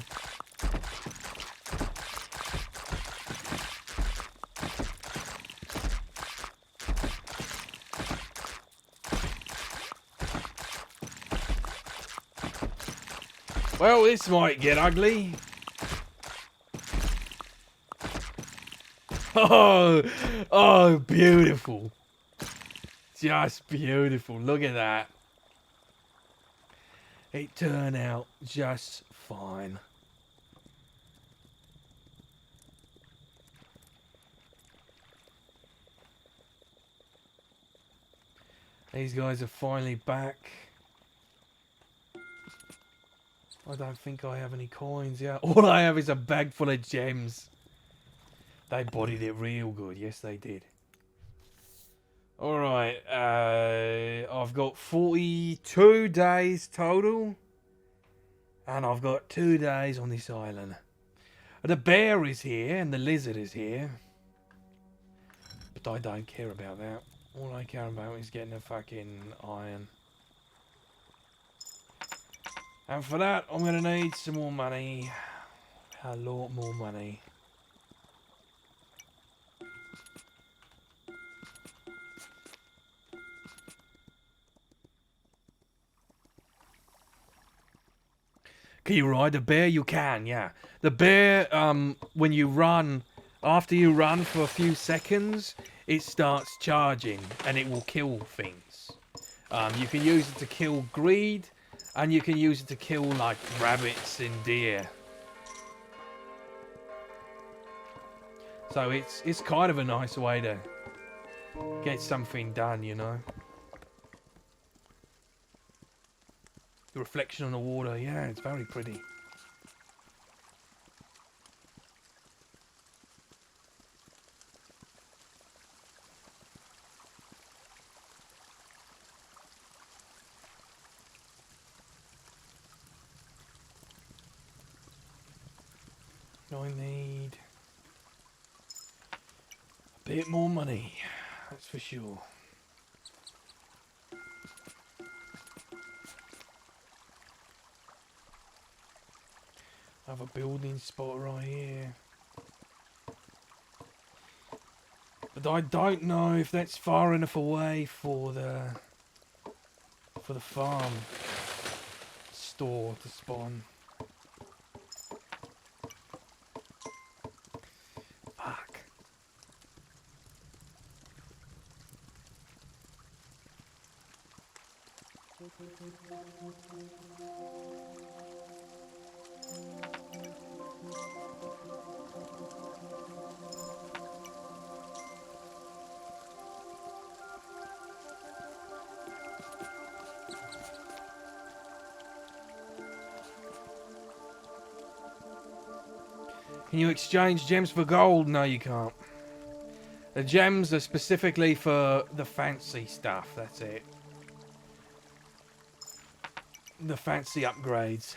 Well, this might get ugly. Oh, beautiful. Just beautiful. Look at that. It turned out just fine. These guys are finally back. I don't think I have any coins yet. All I have is a bag full of gems. They bodied it real good. Yes, they did. Alright, I've got 42 days total. And I've got 2 days on this island. The bear is here and the lizard is here. But I don't care about that. All I care about is getting the fucking iron. And for that, I'm going to need some more money. A lot more money. Can you ride a bear? You can, yeah. The bear, when you run, after you run for a few seconds, it starts charging and it will kill things. You can use it to kill greed, and you can use it to kill, like, rabbits and deer. So it's kind of a nice way to get something done, you know. The reflection on the water, yeah, it's very pretty. I need a bit more money, that's for sure. I have a building spot right here. But I don't know if that's far enough away for the farm store to spawn. Fuck. Can you exchange gems for gold? No, you can't. The gems are specifically for the fancy stuff, that's it. The fancy upgrades.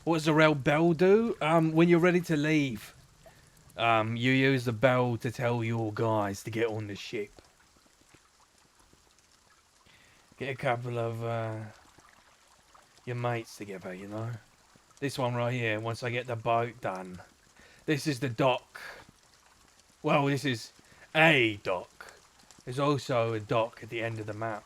What does the rail bell do? When you're ready to leave, you use the bell to tell your guys to get on the ship. Get a couple of your mates together, you know. This one right here, once I get the boat done. This is the dock. Well, this is a dock. There's also a dock at the end of the map.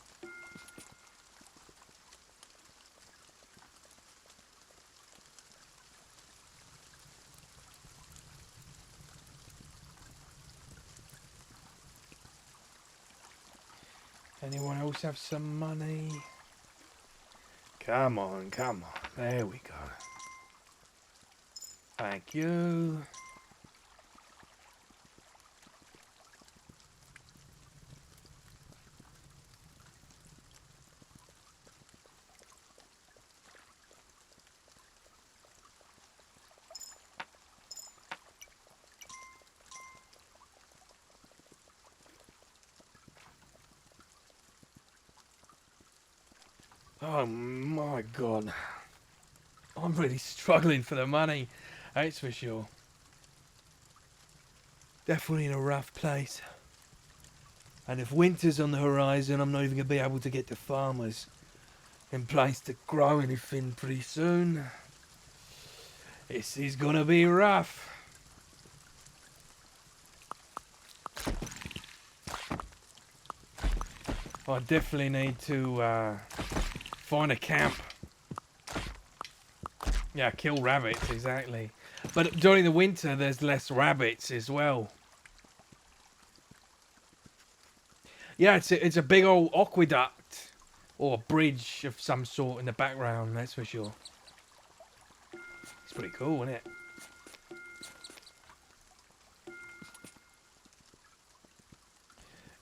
Anyone else have some money? Come on, come on. There we go. Thank you. Oh my god. I'm really struggling for the money, that's for sure. Definitely in a rough place. And if winter's on the horizon, I'm not even going to be able to get the farmers in place to grow anything pretty soon. This is going to be rough. I definitely need to find a camp. Yeah, kill rabbits, exactly. But during the winter, there's less rabbits as well. Yeah, it's a big old aqueduct. Or a bridge of some sort in the background, that's for sure. It's pretty cool, isn't it?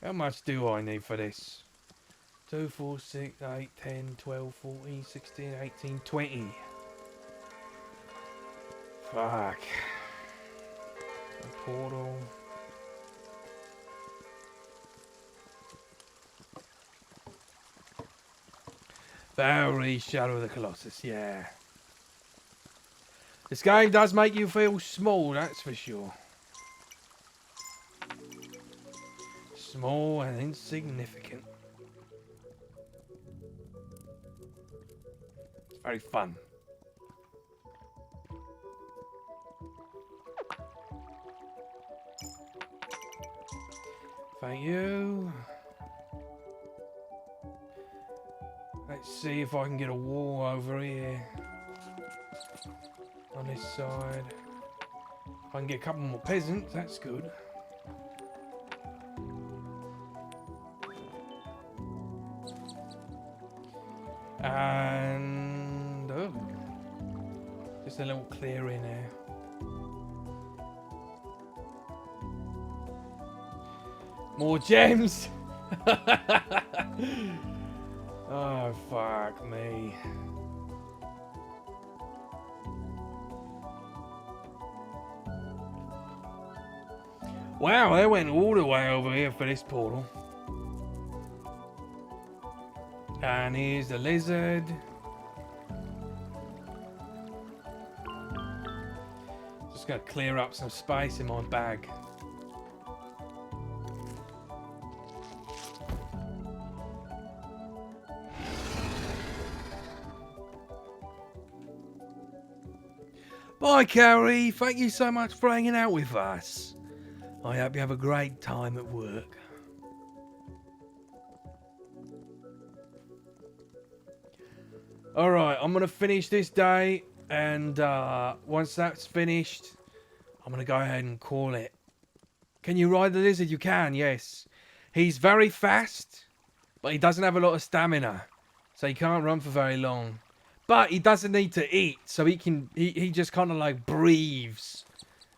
How much do I need for this? 2, 4, 6, 8, 10, 12, 14, 16, 18, 20. Fuck. A portal. Very Shadow of the Colossus, yeah. This game does make you feel small, that's for sure. Small and insignificant. It's very fun. Thank you. Let's see if I can get a wall over here. On this side. If I can get a couple more peasants, that's good. And oh, just a little clearing there. More gems. Oh fuck me. Wow, they went all the way over here for this portal. And here's the lizard. Just gotta clear up some space in my bag. Bye, Carrie. Thank you so much for hanging out with us. I hope you have a great time at work. Alright, I'm going to finish this day, and once that's finished, I'm going to go ahead and call it. Can you ride the lizard? You can, yes. He's very fast, but he doesn't have a lot of stamina, so he can't run for very long. But he doesn't need to eat, so he just kind of like breathes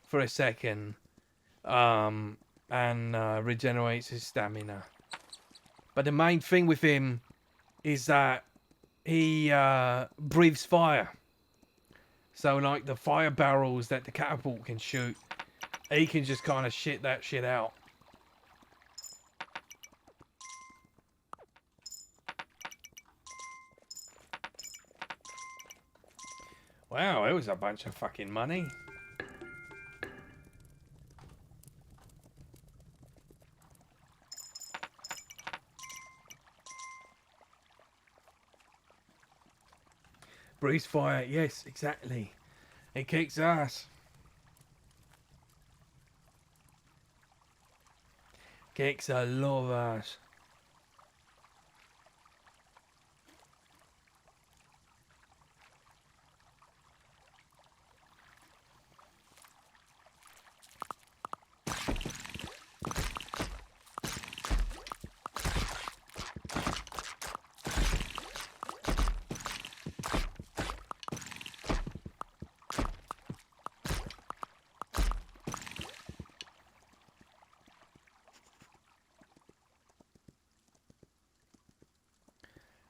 for a second, and regenerates his stamina. But the main thing with him is that he breathes fire. So like the fire barrels that the catapult can shoot, he can just kind of shit that shit out. Wow, it was a bunch of fucking money. Breeze fire, yes, exactly. It kicks ass. Kicks a lot of ass.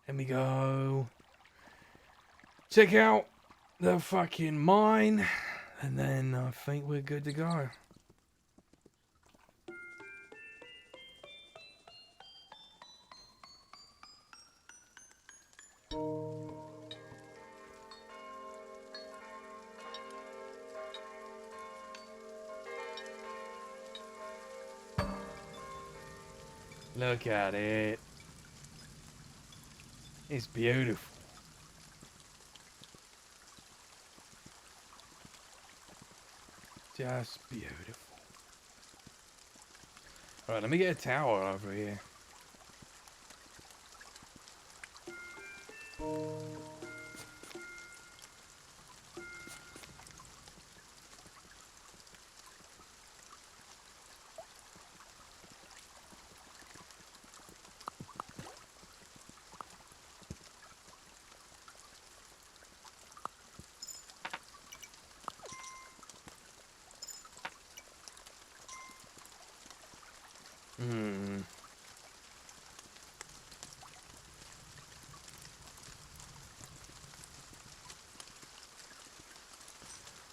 Let me go check out the fucking mine, and then I think we're good to go. Look at it. It's beautiful. Just beautiful. Alright, let me get a tower over here.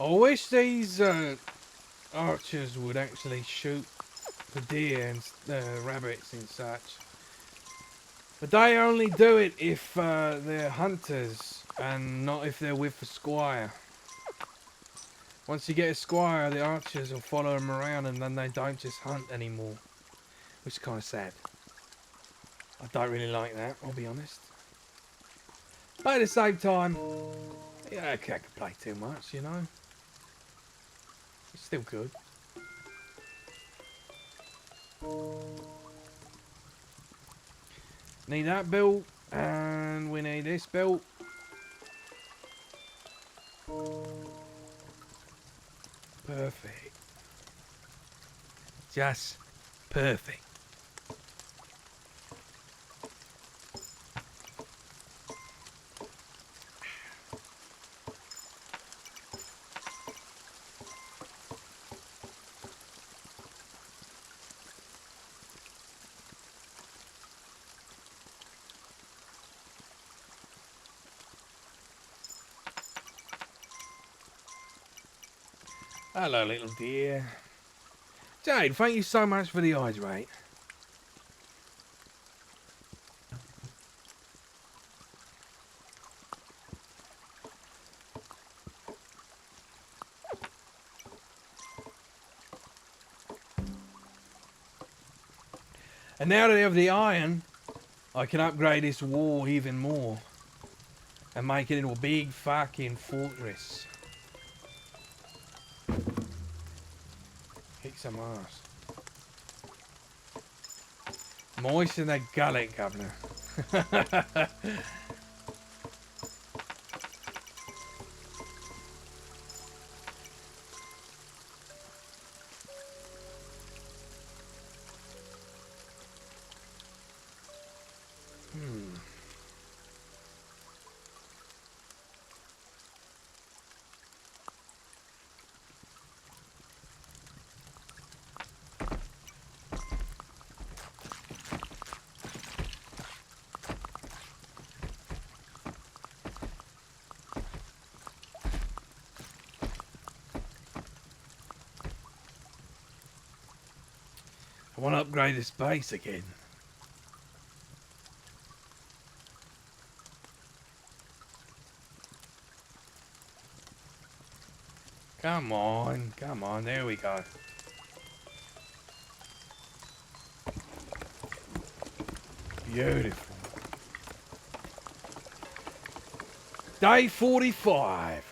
I wish these archers would actually shoot the deer and rabbits and such. But they only do it if they're hunters and not if they're with a squire. Once you get a squire, the archers will follow them around and then they don't just hunt anymore. Which is kind of sad. I don't really like that, I'll be honest. But at the same time, yeah, I can't complain too much, you know. It's still good. Need that built, and we need this built. Perfect. Just perfect. Hello, little dear. Jade, thank you so much for the hydrate. And now that I have the iron, I can upgrade this wall even more. And make it into a big fucking fortress. Kick some ass. Moisten that gullet, governor. I want to upgrade this base again. Come on, there we go. Beautiful. Day 45.